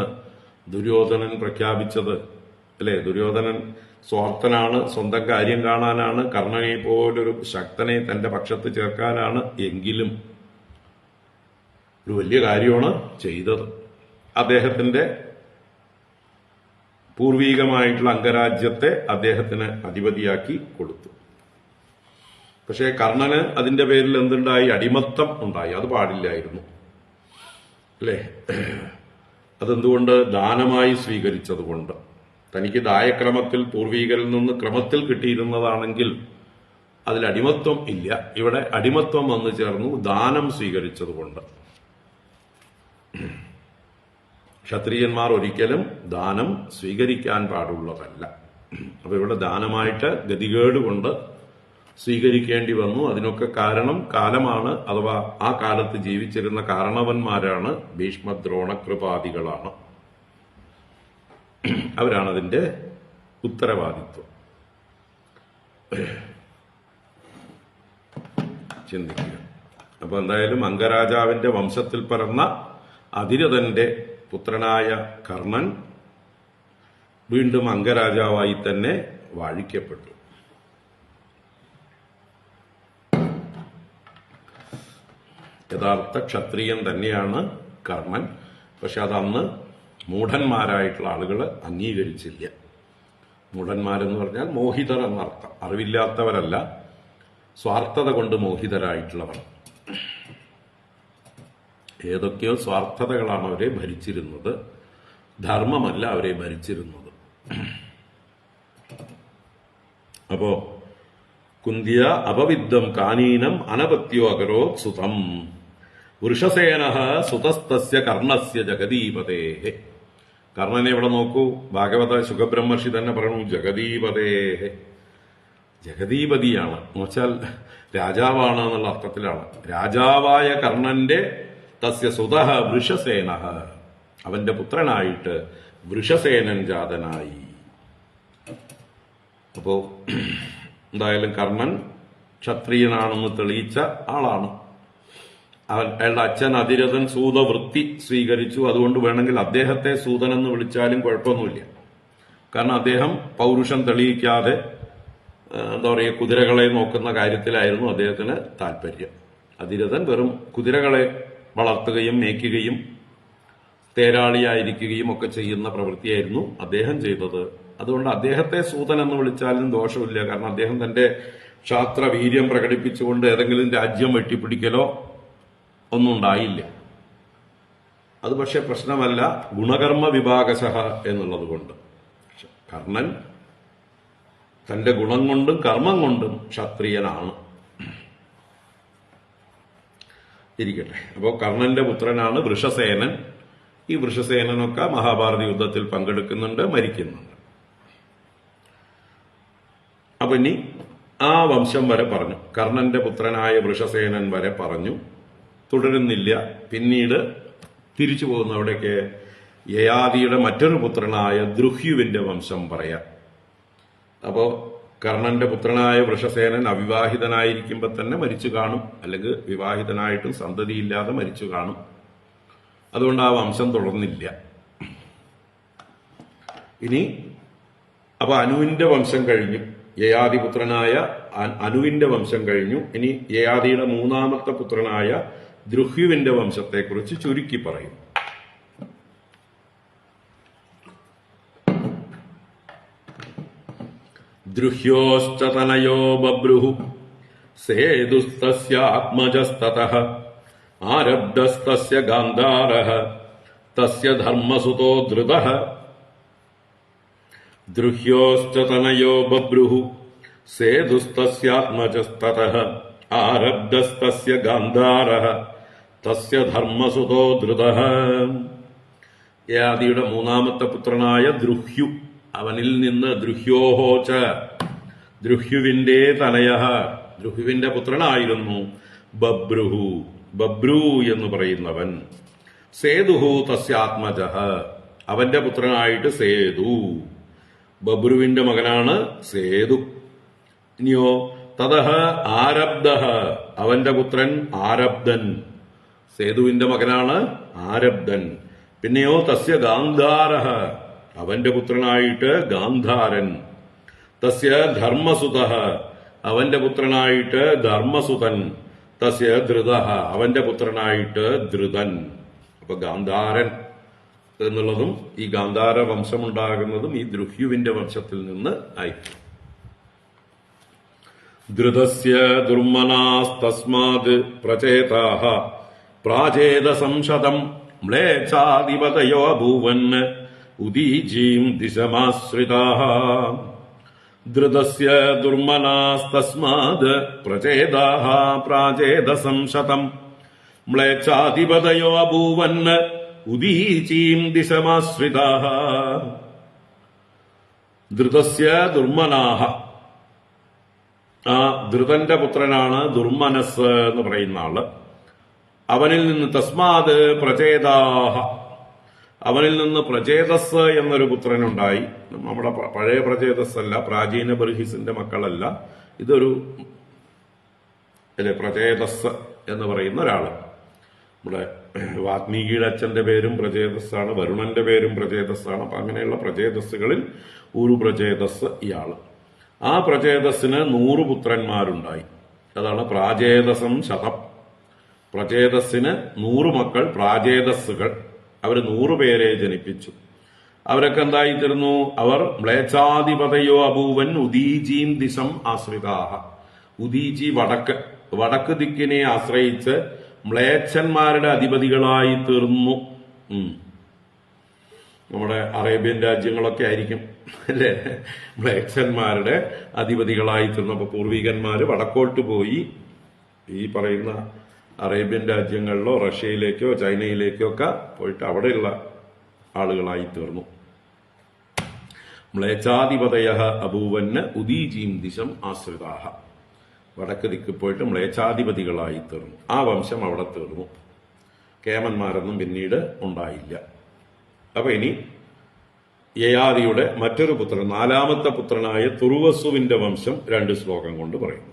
Speaker 1: ദുര്യോധനൻ പ്രഖ്യാപിച്ചത് അല്ലെ? ദുര്യോധനൻ സ്വാർത്ഥനാണ്, സ്വന്തം കാര്യം കാണാനാണ്, കർണനെ പോലൊരു ശക്തനെ തന്റെ പക്ഷത്ത് ചേർക്കാനാണ്. എങ്കിലും ഒരു വലിയ കാര്യമാണ് ചെയ്തത്. അദ്ദേഹത്തിന്റെ പൂർവീകമായിട്ടുള്ള അംഗരാജ്യത്തെ അദ്ദേഹത്തിന് അധിപതിയാക്കി കൊടുത്തു. പക്ഷേ കർണന് അതിന്റെ പേരിൽ എന്തുണ്ടായി? അടിമത്തം ഉണ്ടായി. അത് പാടില്ലായിരുന്നു അല്ലേ? അതെന്തുകൊണ്ട്? ദാനമായി സ്വീകരിച്ചതുകൊണ്ട്. തനിക്ക് ദായക്രമത്തിൽ പൂർവീകരിൽ നിന്ന് ക്രമത്തിൽ കിട്ടിയിരുന്നതാണെങ്കിൽ അതിൽ അടിമത്വം ഇല്ല. ഇവിടെ അടിമത്വം വന്നു ചേർന്നു ദാനം സ്വീകരിച്ചതുകൊണ്ട്. ക്ഷത്രിയന്മാർ ഒരിക്കലും ദാനം സ്വീകരിക്കാൻ പാടുള്ളതല്ല. അപ്പൊ ഇവിടെ ദാനമായിട്ട് ഗതികേട് കൊണ്ട് സ്വീകരിക്കേണ്ടി വന്നു. അതിനൊക്കെ കാരണം കാലമാണ്, അഥവാ ആ കാലത്ത് ജീവിച്ചിരുന്ന കാരണവന്മാരാണ്. ഭീഷ്മദ്രോണകൃപാദികളാണ്. അവരാണ് അതിന്റെ ഉത്തരവാദിത്വം. ചിന്തിക്കുക. അപ്പൊ എന്തായാലും അംഗരാജാവിന്റെ വംശത്തിൽ പിറന്ന അതിരഥന്റെ പുത്രനായ കർണൻ വീണ്ടും അംഗരാജാവായി തന്നെ വാഴിക്കപ്പെട്ടു. യഥാർത്ഥ ക്ഷത്രിയൻ തന്നെയാണ് കർണൻ. പക്ഷെ അതന്ന് മൂഢന്മാരായിട്ടുള്ള ആളുകൾ അംഗീകരിച്ചില്ല. മൂഢന്മാരെന്ന് പറഞ്ഞാൽ മോഹിതർ എന്നർത്ഥം. അറിവില്ലാത്തവരല്ല, സ്വാർത്ഥത കൊണ്ട് മോഹിതരായിട്ടുള്ളവർ. ഏതൊക്കെയോ സ്വാർത്ഥതകളാണ് അവരെ ഭരിച്ചിരുന്നത്, ധർമ്മമല്ല അവരെ ഭരിച്ചിരുന്നത്. അപ്പോ കുന്തിയ അപവിദ്ധം കാനീനം അനപത്യോ അകരോത് സുതം വൃഷസേന സുതസ്തസ്യ കർണസ്യ ജഗദീപതേ. കർണനെ ഇവിടെ നോക്കൂ. ഭാഗവത ശുഖബ്രഹ്മർഷി തന്നെ പറഞ്ഞു ജഗദീപതേ. ജഗദീപതിയാണ് എന്നുവെച്ചാൽ രാജാവാണ് എന്നുള്ള അർത്ഥത്തിലാണ്. രാജാവായ കർണന്റെ തസ്യ സുതഃ വൃഷസേന, അവന്റെ പുത്രനായിട്ട് വൃഷസേനൻ ജാതനായി. അപ്പോ എന്തായാലും കർണൻ ക്ഷത്രിയനാണെന്ന് തെളിയിച്ച ആളാണ്. അയാളുടെ അച്ഛൻ അതിരഥൻ സൂതവൃത്തി സ്വീകരിച്ചു. അതുകൊണ്ട് വേണമെങ്കിൽ അദ്ദേഹത്തെ സൂതൻ എന്ന് വിളിച്ചാലും കുഴപ്പമൊന്നുമില്ല. കാരണം അദ്ദേഹം പൗരുഷം തെളിയിക്കാതെ എന്താ പറയുക, കുതിരകളെ നോക്കുന്ന കാര്യത്തിലായിരുന്നു അദ്ദേഹത്തിന് താല്പര്യം. അതിരഥൻ വെറും കുതിരകളെ വളർത്തുകയും മേയ്ക്കുകയും തേരാളിയായിരിക്കുകയും ഒക്കെ ചെയ്യുന്ന പ്രവൃത്തിയായിരുന്നു അദ്ദേഹം ചെയ്തത്. അതുകൊണ്ട് അദ്ദേഹത്തെ സൂതൻ എന്ന് വിളിച്ചാലും ദോഷമില്ല. കാരണം അദ്ദേഹം തന്റെ ക്ഷാത്ര വീര്യം പ്രകടിപ്പിച്ചുകൊണ്ട് ഏതെങ്കിലും രാജ്യം വെട്ടിപ്പിടിക്കലോ ഒന്നും ഉണ്ടായില്ല. അത് പക്ഷെ പ്രശ്നമല്ല, ഗുണകർമ്മ വിഭാഗശഃ എന്നുള്ളത് കൊണ്ട്. കർണൻ തന്റെ ഗുണം കൊണ്ടും കർമ്മം കൊണ്ടും ക്ഷത്രിയനാണ്. ഇരിക്കട്ടെ. അപ്പോൾ കർണന്റെ പുത്രനാണ് വൃഷസേനൻ. ഈ വൃഷസേനനൊക്കെ മഹാഭാരത യുദ്ധത്തിൽ പങ്കെടുക്കുന്നുണ്ട്, മരിക്കുന്നുണ്ട്. അപ്പൊ ഇനി ആ വംശം വരെ പറഞ്ഞു. കർണന്റെ പുത്രനായ വൃഷസേനൻ വരെ പറഞ്ഞു. തുടരുന്നില്ല. പിന്നീട് തിരിച്ചു പോകുന്ന അവിടേക്ക് യയാതിയുടെ മറ്റൊരു പുത്രനായ ദ്രുഹ്യുവിന്റെ വംശം പറയാം. അപ്പോ കർണന്റെ പുത്രനായ വൃഷസേനൻ അവിവാഹിതനായിരിക്കുമ്പോൾ തന്നെ മരിച്ചു കാണും, അല്ലെങ്കിൽ വിവാഹിതനായിട്ടും സന്തതിയില്ലാതെ മരിച്ചു കാണും. അതുകൊണ്ട് ആ വംശം തുടർന്നില്ല. ഇനി അപ്പൊ അനുവിന്റെ വംശം കഴിഞ്ഞു. യയാതിപുത്രനായ അനുവിന്റെ വംശം കഴിഞ്ഞു. ഇനി യയാതിയുടെ മൂന്നാമത്തെ പുത്രനായ ദ്രുഹ്യുവിന്റെ വംശത്തെക്കുറിച്ച് ചുരുക്കി പറയും. ദ്രുഹ്യോശ്ച തനയോ ബഭ്രുഃ സേതുസ്തസ്യ ആത്മജസ്തതഃ ആരബ്ധസ്തസ്യ ഗാന്ധാരഃ തസ്യ ധർമ്മസുതോ ധൃതഃ ദ്രുഹ്യോശ്ച തനയോ ബഭ്രുഃ സേതുസ്തസ്യാത്മജസ്തതഃ ആരബ്ധസ്തസ്യ ഗാന്ധാരഃ തസ്യ ധർമ്മസുതോ ധൃതഃ. യയാതിയുടെ മൂന്നാമത്തെ പുത്രനായ ദ്രുഹ്യു, അവനിൽ നിന്ന് ദ്രുഹ്യോഹോച, ദ്രുഹ്യുവിന്റെ തനയഃ, ദ്രുഹ്യുവിന്റെ പുത്രനായിരുന്നു ബഭ്രുഹു, ബഭ്രു എന്ന് പറയുന്നവൻ. സേതുഹു തസ്യാത്മജഃ, അവന്റെ പുത്രനായിട്ട് സേതു, ബഭ്രുവിന്റെ മകനാണ് സേതു. ഇനിയോ തതഃ ആരബ്ധഃ, അവന്റെ പുത്രൻ ആരബ്ധൻ, സേതുവിന്റെ മകനാണ് ആരബ്ധൻ. പിന്നെയോ തസ്യ ഗാന്ധാരഃ, അവന്റെ പുത്രനായിട്ട് ഗാന്ധാരൻ. തസ്യ ധർമ്മസുതഃ, അവന്റെ പുത്രനായിട്ട് ധർമ്മസുതൻ. തസ്യ ധൃതഃ, അവന്റെ പുത്രനായിട്ട് ധൃതൻ. അപ്പൊ ഗാന്ധാരൻ എന്നുള്ളതും ഈ ഗാന്ധാര വംശമുണ്ടാകുന്നതും ഈ ദ്രുഹ്യുവിന്റെ വംശത്തിൽ നിന്ന് ആയിരിക്കും. ധൃതസ്യ ദുർമനാസ്തസ്മാത് പ്രചേതാഃ പ്രാചേതസംശതം മ്ലേച്ഛാധിപതയോ അഭൂവൻ ഉദീചീം ദിശമാശ്രിതാഃ. ധൃതസ്യ ദുർമനാസ്തസ്മാത് പ്രചേതാഃ പ്രാചേതസംശതം മ്ലേച്ഛാധിപതയോ അഭൂവൻ ഉദീചീം ദിശമാശ്രിതാഃ. ധൃതസ്യ ദുർമനാഃ, ആ ധൃതന്റെ പുത്രനാണ് ദുർമനസ് എന്ന് പറയുന്ന ആള്. അവനിൽ നിന്ന് തസ്മാത് പ്രചേതാഹ, അവനിൽ നിന്ന് പ്രചേതസ് എന്നൊരു പുത്രനുണ്ടായി. നമ്മുടെ പഴയ പ്രചേതസ് അല്ല, പ്രാചീന ബർഹിസിന്റെ മക്കളല്ല. ഇതൊരു പ്രചേതസ് എന്ന് പറയുന്ന ഒരാള്. നമ്മുടെ വാത്മീകിയുടെ അച്ഛന്റെ പേരും പ്രചേതസ്സാണ്, വരുണന്റെ പേരും പ്രചേതസ്സാണ്. അപ്പൊ അങ്ങനെയുള്ള പ്രചേതസ്സുകളിൽ ഒരു പ്രചേതസ് ഇയാള്. ആ പ്രചേതസ്സിന് 100 പുത്രന്മാരുണ്ടായി. അതാണ് പ്രാചേതസം ശതം. പ്രചേതസ്സിന് 100 മക്കൾ, പ്രാചേതസ്സുകൾ. അവർ 100 പേരെ ജനിപ്പിച്ചു. അവരൊക്കെ എന്തായിത്തീർന്നു? അവർ മ്ലേച്ഛാധിപതയോ അഭൂവൻ ഉദീചീം ദിശം ആശ്രിതാഹ. ഉദീചി വടക്ക് ദിക്കിനെ ആശ്രയിച്ച് മ്ലേച്ഛന്മാരുടെ അധിപതികളായി തീർന്നു. നമ്മുടെ അറേബ്യൻ രാജ്യങ്ങളൊക്കെ ആയിരിക്കും അല്ലെ, മ്ലേച്ഛന്മാരുടെ അധിപതികളായി തീർന്നു. അപ്പൊ പൂർവികന്മാര് വടക്കോട്ട് പോയി ഈ പറയുന്ന അറേബ്യൻ രാജ്യങ്ങളിലോ റഷ്യയിലേക്കോ ചൈനയിലേക്കോ ഒക്കെ പോയിട്ട് അവിടെയുള്ള ആളുകളായി തീർന്നു. മ്ലേച്ഛാധിപതയ അഭൂവന് ഉദീചീം ദിശം ആശ്രിതാഹ. വടക്ക് ദിക്ക് പോയിട്ട് മ്ലേച്ഛാധിപതികളായി തീർന്നു. ആ വംശം അവിടെ തീർന്നു. കേമന്മാരൊന്നും പിന്നീട് ഉണ്ടായില്ല. അപ്പൊ ഇനി യയാതിയുടെ മറ്റൊരു പുത്രൻ, 4ാമത്തെ പുത്രനായ തുർവസുവിന്റെ വംശം 2 ശ്ലോകം കൊണ്ട് പറയുന്നു.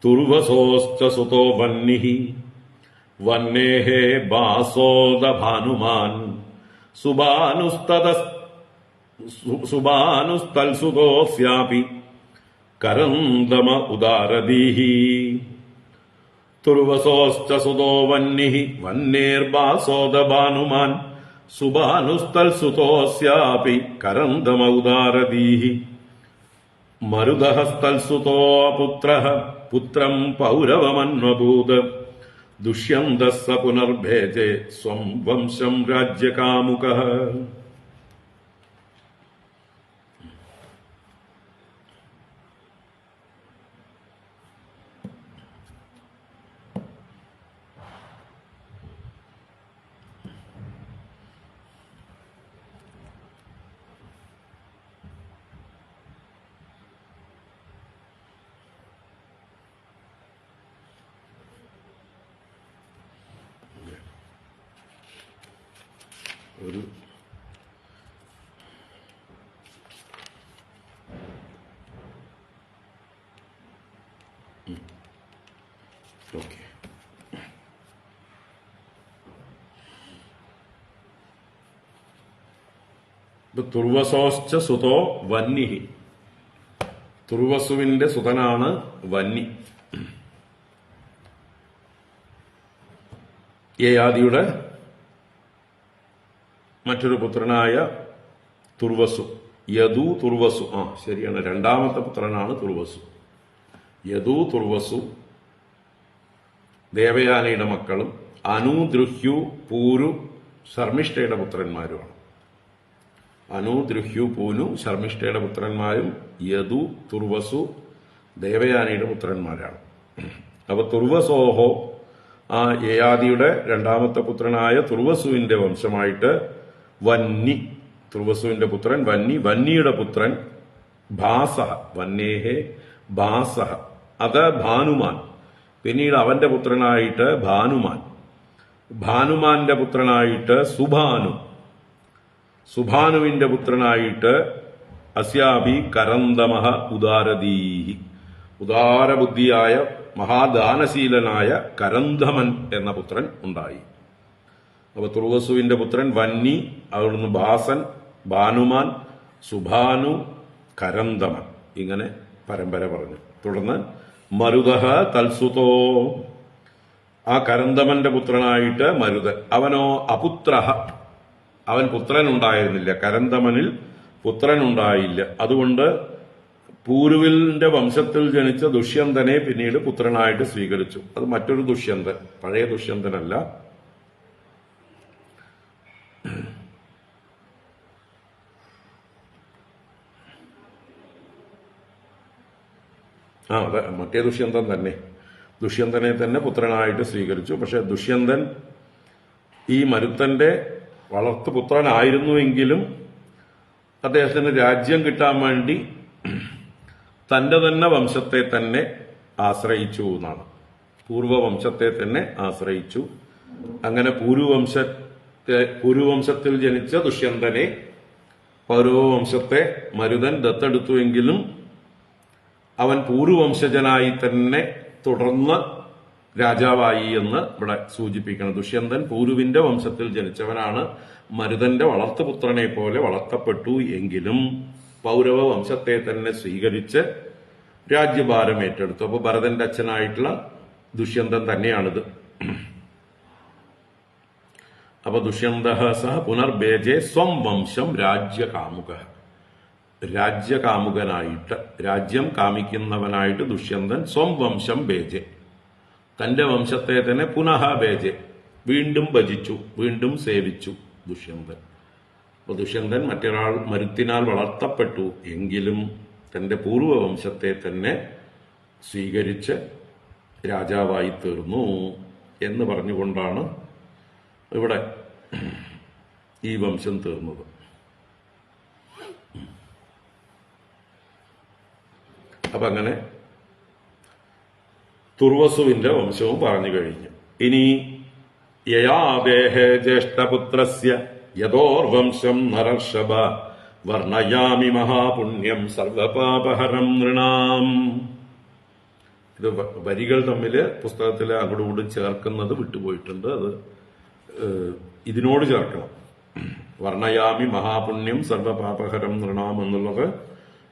Speaker 1: തുർവസോശ്ച സുതോ വന്നിഃ വന്നേഹേ ബാസോദ ഭാനുമാൻ സുബാനുസ്തൽസുതോസ്യാപി കരന്തമ ഉദാരദീഃ. തുർവസോശ്ച സുതോ വന്നിഃ വന്നേർബാസോദ ഭാനുമാൻ സുബാനുസ്തൽസുതോസ്യാപി കരന്തമ ഉദാരദീഃ. മരുതഃസ്തൽസുതോ പുത്രഃ പുത്രം പൗരവമന്വഭൂത് ദുഷ്യന്തഃ സ പുനർഭേജേ സ്വം വംശം രാജ്യകാമുകഃ. ഒരു ഓക്കെ. തുർവസോശ്ച സുതോ വന്നി. തുർവസുവിന്റെ സുതനാണ് വന്നി. യയാതിയുടെ മറ്റൊരു പുത്രനായ തുർവസു, യദു തുർവസു. ശരിയാണ്, 2ാമത്തെ പുത്രനാണ് തുർവസു. യദു തുർവസു ദേവയാനിയുടെ മക്കളും. അനു ദ്രുഹ്യു പൂരു ശർമ്മിഷ്ഠയുടെ പുത്രന്മാരുമാണ്. അനു, ദ്രുഹ്യു, പൂനു ശർമ്മിഷ്ഠയുടെ പുത്രന്മാരും യദു, തുർവസു ദേവയാനിയുടെ പുത്രന്മാരാണ്. അപ്പൊ തുർവസോഹോ, ആ യയാദിയുടെ രണ്ടാമത്തെ പുത്രനായ തുർവസുവിന്റെ വംശമായിട്ട് വന്നി, തുർവസുവിന്റെ പുത്രൻ വന്നി, വന്നിയുടെ പുത്രൻ ഭാസഹ, വന്നേഹേ ഭാസഹ, അത് ഭാനുമാൻ. പിന്നീട് അവന്റെ പുത്രനായിട്ട് ഭാനുമാൻ, ഭാനുമാന്റെ പുത്രനായിട്ട് സുഭാനു, സുഭാനുവിന്റെ പുത്രനായിട്ട് അസ്യാഭി കരന്തമഹ ഉദാരദീഹി, ഉദാരബുദ്ധിയായ മഹാദാനശീലനായ കരന്തമൻ എന്ന പുത്രൻ ഉണ്ടായി. അപ്പൊ തുർവസുവിന്റെ പുത്രൻ വന്നി, അവിടുന്ന് ഭാസൻ, ഭാനുമാൻ, സുഭാനു, കരന്തമൻ, ഇങ്ങനെ പരമ്പര പറഞ്ഞു. തുടർന്ന് മരുതഹ തൽസുതോ, ആ കരന്തമന്റെ പുത്രനായിട്ട് മരുതൻ, അവനോ അപുത്രഹ, അവൻ പുത്രനുണ്ടായിരുന്നില്ല, കരന്തമനിൽ പുത്രനുണ്ടായില്ല. അതുകൊണ്ട് പൂരുവിന്റെ വംശത്തിൽ ജനിച്ച ദുഷ്യന്തനെ പിന്നീട് പുത്രനായിട്ട് സ്വീകരിച്ചു. അത് മറ്റൊരു ദുഷ്യന്തൻ, പഴയ ദുഷ്യന്തനല്ല. അതെ, മറ്റേ ദുഷ്യന്തൻ തന്നെ, ദുഷ്യന്തനെ തന്നെ പുത്രനായിട്ട് സ്വീകരിച്ചു. പക്ഷെ ദുഷ്യന്തൻ ഈ മരുത്തന്റെ വളർത്തുപുത്രനായിരുന്നുവെങ്കിലും അദ്ദേഹത്തിന് രാജ്യം കിട്ടാൻ വേണ്ടി തന്റെ തന്നെ വംശത്തെ തന്നെ ആശ്രയിച്ചു എന്നാണ്. പൂർവവംശത്തെ തന്നെ ആശ്രയിച്ചു. അങ്ങനെ പൂർവവംശത്തിൽ ജനിച്ച ദുഷ്യന്തനെ പൗരവംശത്തെ മരുതൻ ദത്തെടുത്തുവെങ്കിലും അവൻ പൂർവവംശജനായി തന്നെ തുടർന്ന് രാജാവായി എന്ന് ഇവിടെ സൂചിപ്പിക്കണം. ദുഷ്യന്തൻ പൂരുവിന്റെ വംശത്തിൽ ജനിച്ചവനാണ്. മരുതന്റെ വളർത്തുപുത്രനെ പോലെ വളർത്തപ്പെട്ടു എങ്കിലും പൗരവ വംശത്തെ തന്നെ സ്വീകരിച്ച് രാജ്യഭാരം ഏറ്റെടുത്തു. അപ്പൊ ഭരതന്റെ അച്ഛനായിട്ടുള്ള ദുഷ്യന്തൻ തന്നെയാണിത്. അപ്പൊ ദുഷ്യന്ത സഹ പുനർബേജെ സ്വം വംശം രാജ്യകാമുക, രാജ്യകാമുകനായിട്ട്, രാജ്യം കാമിക്കുന്നവനായിട്ട് ദുഷ്യന്തൻ സ്വം വംശം ബേജെ, തന്റെ വംശത്തെ തന്നെ പുനഃ ബേജെ, വീണ്ടും ഭജിച്ചു, വീണ്ടും സേവിച്ചു ദുഷ്യന്തൻ. അപ്പൊ ദുഷ്യന്തൻ മറ്റൊരാൾ മരുത്തിനാൽ വളർത്തപ്പെട്ടു എങ്കിലും തന്റെ പൂർവവംശത്തെ തന്നെ സ്വീകരിച്ച് രാജാവായി തീർന്നു എന്ന് പറഞ്ഞുകൊണ്ടാണ് ഇവിടെ ഈ വംശം തീർന്നത്. അപ്പൊ അങ്ങനെ തുർവസുവിന്റെ വംശവും പറഞ്ഞു കഴിഞ്ഞു. ഇനി യയാദേഹ ജ്യേഷ്ഠപുത്രസ്യ യഥോർവംശം നരർഷഭ വർണ്ണയാമി മഹാപുണ്യം സർവപാപഹരം നൃണാം. ഇത് വരികൾ തമ്മിൽ പുസ്തകത്തിൽ അങ്ങോട്ടും ഇങ്ങോട്ടും ചേർക്കുന്നത് വിട്ടുപോയിട്ടുണ്ട്. അത് ഇതിനോട് ചേർക്കണം. വർണ്ണയാമി മഹാപുണ്യം സർവപാപഹരം നൃണാം എന്നുള്ളത്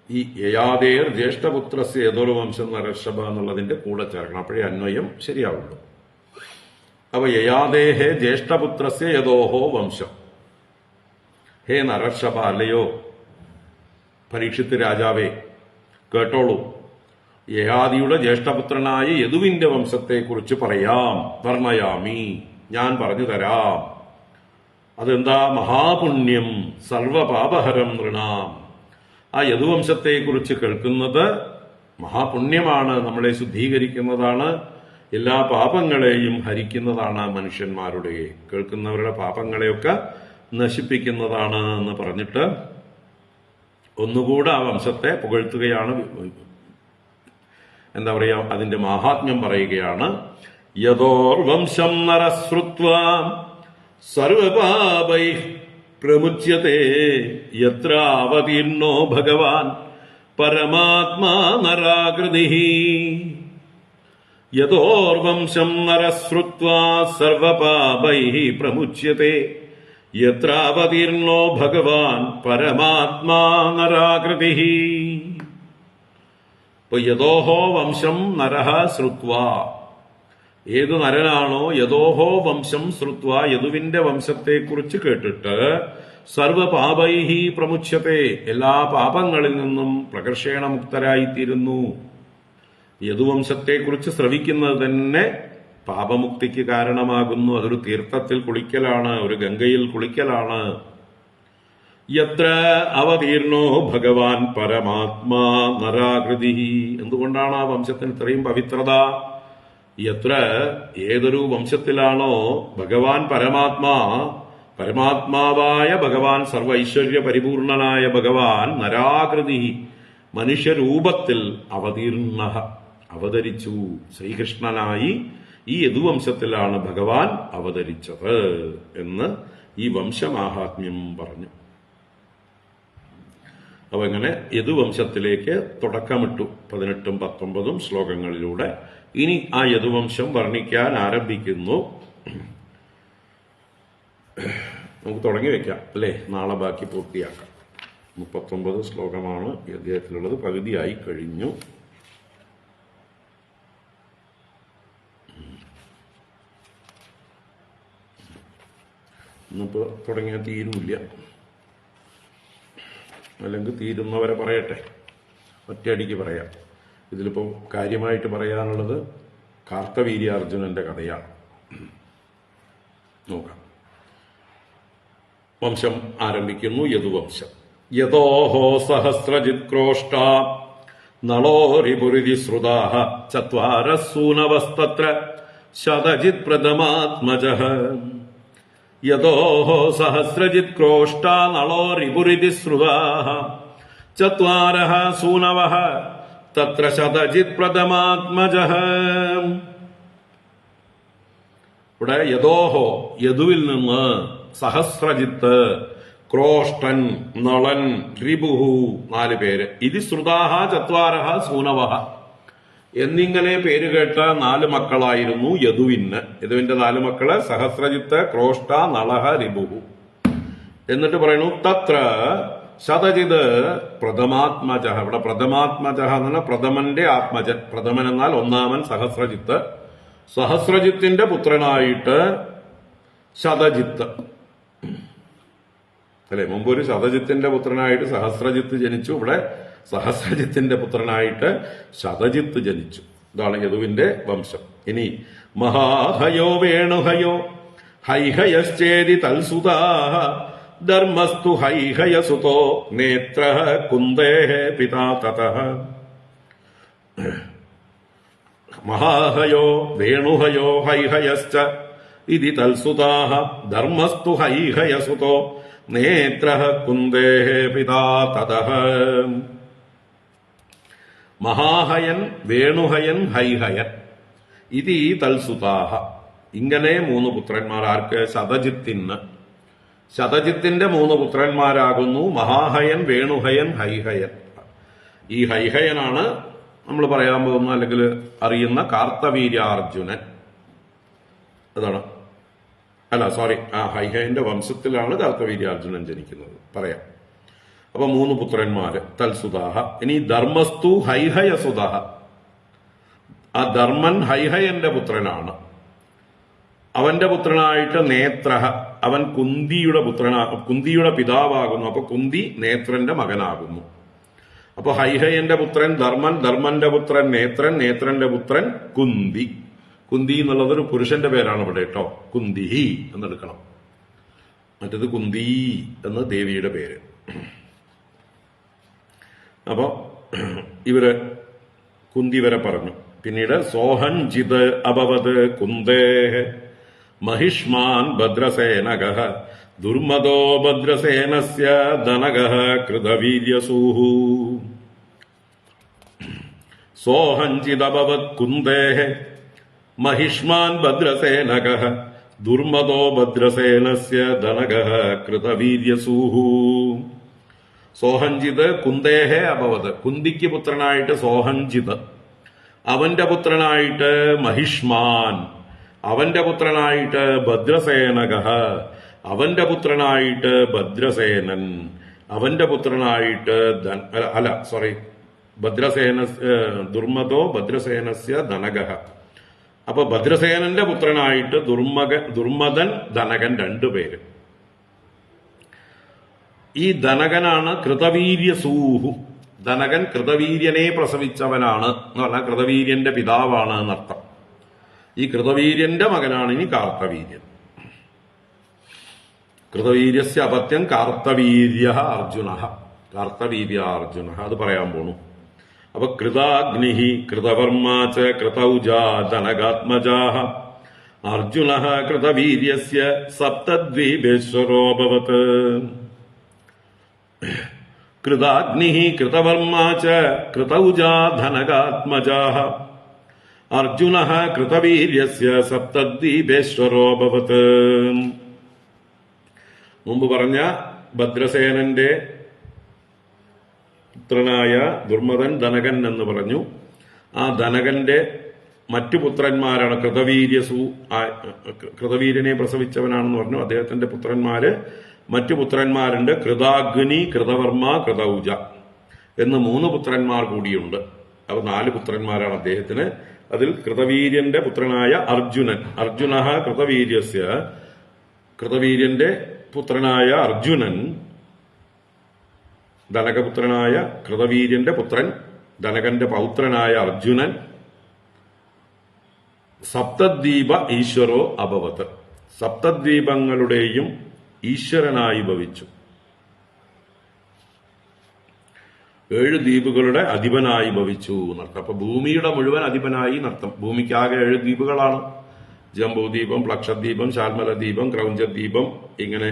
Speaker 1: ഈ യയാദേർ ജ്യേഷ്ഠപുത്രസ്യ യഥോർവംശം നരർഷഭ എന്നുള്ളതിന്റെ കൂടെ ചേർക്കണം. അപ്പോഴേ അന്വയം ശരിയാവുള്ളൂ. അപ്പൊ യയാദേഹേ ജ്യേഷ്ഠപുത്രസ്യ യഥോഹോ വംശം. ഹേ നരർഷഭ, അല്ലയോ പരീക്ഷിത്ത് രാജാവേ, കേട്ടോളൂ, യയാദിയുടെ ജ്യേഷ്ഠപുത്രനായ യദുവിന്റെ വംശത്തെക്കുറിച്ച് പറയാം. വർണ്ണയാമി, ഞാൻ പറഞ്ഞു തരാം. അതെന്താ? മഹാപുണ്യം സർവപാപഹരം നൃണാം. ആ യദുവംശത്തെക്കുറിച്ച് കേൾക്കുന്നത് മഹാപുണ്യമാണ്, നമ്മളെ ശുദ്ധീകരിക്കുന്നതാണ്, എല്ലാ പാപങ്ങളെയും ഹരിക്കുന്നതാണ്, മനുഷ്യന്മാരുടെ കേൾക്കുന്നവരുടെ പാപങ്ങളെയൊക്കെ നശിപ്പിക്കുന്നതാണ് എന്ന് പറഞ്ഞിട്ട് ഒന്നുകൂടെ ആ വംശത്തെ പുകഴ്ത്തുകയാണ്. എന്താ പറയാ, അതിന്റെ മാഹാത്മ്യം പറയുകയാണ്. യഥോർവംശം നരശ്രുത്വാ സർവപാപൈ പ്രമുച്യത്തെ യത്രാവതീർണോ ഭഗവാൻ പരമാത്മാ നരാകൃതി. യഥോർവംശം നരശ്രുത്വാ സർവപാപൈ പ്രമുച്യത്തെ യത്രാവതീർണോ ഭഗവാൻ പരമാത്മാ നരാകൃതി. ഇപ്പൊ യഥോഹോ വംശം നരഹ ശ്രുത്വാ, ഏതു നരനാണോ യഥോഹോ വംശം ശ്രുത്വാ, യദുവിന്റെ വംശത്തെക്കുറിച്ച് കേട്ടിട്ട് സർവപാപൈഹി പ്രമുച്യത്തെ, എല്ലാ പാപങ്ങളിൽ നിന്നും പ്രകർഷേണ മുക്തരായിത്തീരുന്നു. യദുവംശത്തെക്കുറിച്ച് ശ്രവിക്കുന്നത് തന്നെ പാപമുക്തിക്ക് കാരണമാകുന്നു. അതൊരു തീർത്ഥത്തിൽ കുളിക്കലാണ്, ഒരു ഗംഗയിൽ കുളിക്കലാണ്. യത്ര അവതീർണോ ഭഗവാൻ പരമാത്മാ നരാകൃതി. എന്തുകൊണ്ടാണ് ആ വംശത്തിന് ഇത്രയും പവിത്രത? യത്ര ഏതൊരു വംശത്തിലാണോ ഭഗവാൻ പരമാത്മാവായ ഭഗവാൻ, സർവ ഐശ്വര്യ പരിപൂർണനായ ഭഗവാൻ നരാകൃതി മനുഷ്യരൂപത്തിൽ അവതരിച്ചു. ശ്രീകൃഷ്ണനായി ഈ യദുവംശത്തിലാണ് ഭഗവാൻ അവതരിച്ചത് എന്ന് ഈ വംശമാഹാത്മ്യം പറഞ്ഞു. അപ്പൊ ഇങ്ങനെ യദുവംശത്തിലേക്ക് തുടക്കമിട്ടു 18ഉം 19ഉം ശ്ലോകങ്ങളിലൂടെ. ഇനി ആ യദുവംശം വർണ്ണിക്കാൻ ആരംഭിക്കുന്നു. നമുക്ക് തുടങ്ങി വെക്കാം അല്ലേ? നാളെ ബാക്കി പൂർത്തിയാക്കാം. 39 ശ്ലോകമാണ് ഈ അധ്യായത്തിലുള്ളത്. പകുതിയായി കഴിഞ്ഞു. ഇന്നിപ്പോ തുടങ്ങിയാൽ തീരുമില്ല, അല്ലെങ്കിൽ തീരുന്നവരെ പറയട്ടെ, ഒറ്റയടിക്ക് പറയാം. ഇതിലിപ്പോ കാര്യമായിട്ട് പറയാനുള്ളത് കാർത്തവീര്യാർജുനന്റെ കഥയാണ്. നോക്കാം. വംശം ആരംഭിക്കുന്നു. യദുവംശം. യതോഹോ സഹസ്രജിത് ക്രോഷ്ട നളോരിപുരിതി ശ്രുതാഃ ചത്വാരസൂനവസ്തത്ര ശതജിത് പ്രഥമാത്മജഃ. യതോഹോ സഹസ്രജിത് ക്രോഷ്ട നളോരിപുരിതി ശ്രുതാഃ ചത്വാരഃ സൂനവഃ തത്ര ശതജിത് പ്രഥമാത്മജഃ. ഇവിടെ യദോഹോ യദുവിൽ നിന്ന്, സഹസ്രജിത്ത്, ക്രോഷ്ടൻ, നളൻ, രിപുഹു 4 പേര്. ഇതി ശ്രുതാഹ ചത്വാരഹ സൂനവഹ എന്നിങ്ങനെ പേരുകേട്ട 4 മക്കളായിരുന്നു യദുവിന്. യദുവിന്റെ 4 മക്കള് സഹസ്രജിത്ത്, ക്രോഷ്ട, നളഹ, രിപുഹു. എന്നിട്ട് പറയുന്നു തത്ര ശതജിത് പ്രഥമാത്മജ. ഇവിടെ പ്രഥമാത്മജ എന്ന് പറഞ്ഞാൽ പ്രഥമന്റെ ആത്മജൻ. പ്രഥമൻ എന്നാൽ ഒന്നാമൻ സഹസ്രജിത്ത്. സഹസ്രജിത്തിന്റെ പുത്രനായിട്ട് ശതജിത്ത് അല്ലെ? മുമ്പ് ഒരു ശതജിത്തിന്റെ പുത്രനായിട്ട് സഹസ്രജിത്ത് ജനിച്ചു. ഇവിടെ സഹസ്രജിത്തിന്റെ പുത്രനായിട്ട് ശതജിത്ത് ജനിച്ചു. ഇതാണ് യദുവിന്റെ വംശം. ഇനി മഹാഹയോ വേണുഹയോ ഹൈഹയശ്ചേതി തൽസുതാഃ ധർമ്മസ്തു ഹൈഹയസുതോ നേത്രഃ കുന്ദേഃ പിതാ തതഃ. മഹാഹയോ വേണുഹയോ ഹൈഹയശ്ച ഇതി തൽസുതാഃ ധർമ്മസ്തു ഹൈഹയസുതോ നേത്രഃ കുന്ദേഃ പിതാ തതഃ. മഹാഹയൻ, വേണുഹയൻ, ഹൈഹയൻ ഇതി തൽസുതാഃ. ഇങ്ങനെ 3 പുത്രന്മാർ. ആർക്ക്? ശതജിത്തിന്. ശതജിത്തിന്റെ 3 പുത്രന്മാരാകുന്നു മഹാഹയൻ, വേണുഹയൻ, ഹൈഹയൻ. ഈ ഹൈഹയനാണ് നമ്മൾ പറയാൻ പോകുന്ന അല്ലെങ്കിൽ അറിയുന്ന കാർത്തവീര്യാർജുനൻ. അതാണ് ഹൈഹയന്റെ വംശത്തിലാണ് കാർത്തവീര്യാർജുനൻ ജനിക്കുന്നത്. പറയാം. അപ്പൊ 3 പുത്രന്മാര്. തൽസുതാഹ. ഇനി ധർമ്മസ്തു ഹൈഹയസുതഃ. ആ ധർമ്മൻ ഹൈഹയന്റെ പുത്രനാണ്. അവന്റെ പുത്രനായിട്ട് നേത്രഃ. അവൻ കുന്തിയുടെ പിതാവാകുന്നു. അപ്പൊ കുന്തി നേത്രന്റെ മകനാകുന്നു. അപ്പൊ ഹൈഹയന്റെ പുത്രൻ ധർമ്മൻ, ധർമ്മന്റെ പുത്രൻ നേത്രൻ, നേത്രന്റെ പുത്രൻ കുന്തി. കുന്തി എന്നുള്ളത് ഒരു പുരുഷന്റെ പേരാണ് ഇവിടെ കേട്ടോ. കുന്തിഹി എന്നെടുക്കണം. മറ്റത് കുന്തി എന്ന് ദേവിയുടെ പേര്. അപ്പൊ ഇവര് കുന്തി വരെ പറഞ്ഞു. പിന്നീട് സോഹഞ്ചിത് അഭവത് കുന്ദേഃ മഹിഷ്മാൻ ഭദ്രസേനകഃ ദുർമദോ ഭദ്രസേനസ്യ ധനകഃ കൃതവീര്യസൂഃ. സോഹഞ്ചിദഭവത് കുന്ദേഃ മഹിഷ്മാൻ ഭദ്രസേനകഃ ദുർമദോ ഭദ്രസേനസ്യ ധനകഃ കൃതവീര്യസൂഃ. സോഹഞ്ചിത് കുന്ദേഹ അഭവത്. കുന്തിക്ക് പുത്രനായിട്ട് സോഹഞ്ചിത്, അവന്റെ പുത്രനായിട്ട് മഹിഷ്മാൻ, അവന്റെ പുത്രനായിട്ട് ഭദ്രസേനകഃ, അവന്റെ പുത്രനായിട്ട് ഭദ്രസേനൻ, അവന്റെ പുത്രനായിട്ട് ദുർമദോ ഭദ്രസേനസ്യ ധനകഃ. അപ്പൊ ഭദ്രസേനന്റെ പുത്രനായിട്ട് ദുർമദൻ, ധനകൻ 2 പേര്. ഈ ധനകനാണ് കൃതവീര്യസൂഹു. ധനകൻ കൃതവീര്യനെ പ്രസവിച്ചവനാണ് എന്ന് പറഞ്ഞാൽ കൃതവീര്യന്റെ പിതാവാണ് എന്നർത്ഥം. ഈ കൃതവീര്യന്റെ മകനാണ് ഇനി കാർത്തവീര്യൻ. കൃതവീര്യസ്യ അപത്യം കാർത്തവീര്യ അർജുന. കാർത്തവീര്യ അർജുന അത് പറയാൻ പോണു. അപ്പൊ കൃതാഗ്നി കൃതവർമാച കൃതൗജാ ധനകാത്മജാഃ അർജുന കൃതവീര്യസ്യ സപ്തദ്വീപേശ്വരോഭവത്. കൃതാഗ്നി കൃതവർമാച കൃതൗജാ ധനകാത്മജാഃ അർജുന കൃതവീര്യസ്യ സപ്തദ്വീപേശ്വരോഭവത്. മുമ്പ് പറഞ്ഞ ഭദ്രസേനന്റെ പുത്രനായ ദുർമദൻ ധനകൻ എന്ന് പറഞ്ഞു. ആ ധനകന്റെ മറ്റു പുത്രന്മാരാണ് കൃതവീര്യനെ പ്രസവിച്ചവനാണെന്ന് പറഞ്ഞു. അദ്ദേഹത്തിന്റെ പുത്രന്മാര് മറ്റു പുത്രന്മാരുണ്ട്. കൃതാഗ്നി കൃതവർമ്മ കൃതൗജ എന്ന് 3 പുത്രന്മാർ കൂടിയുണ്ട്. അവ 4 പുത്രന്മാരാണ് അദ്ദേഹത്തിന്. അതിൽ കൃതവീര്യന്റെ പുത്രനായ അർജുനൻ, അർജുന കൃതവീര്യസ്യ, കൃതവീര്യന്റെ പുത്രനായ അർജുനൻ, ധനകപുത്രനായ കൃതവീര്യന്റെ പുത്രൻ, ധനകന്റെ പൗത്രനായ അർജുനൻ സപ്തദ്വീപ ഈശ്വരോ അഭവത്. സപ്തദ്വീപങ്ങളുടെയും ഈശ്വരനായി ഭവിച്ചു. 7 ദ്വീപുകളുടെ അധിപനായി ഭവിച്ചു എന്നർത്ഥം. അപ്പൊ ഭൂമിയുടെ മുഴുവൻ അധിപനായി നർത്ഥം. ഭൂമിക്കാകെ 7 ദ്വീപുകളാണ്. ജംബൂദ്വീപം, പ്ലക്ഷദ്വീപം, ശാൽമലദ്വീപം, ക്രൗഞ്ചദ്വീപം, ഇങ്ങനെ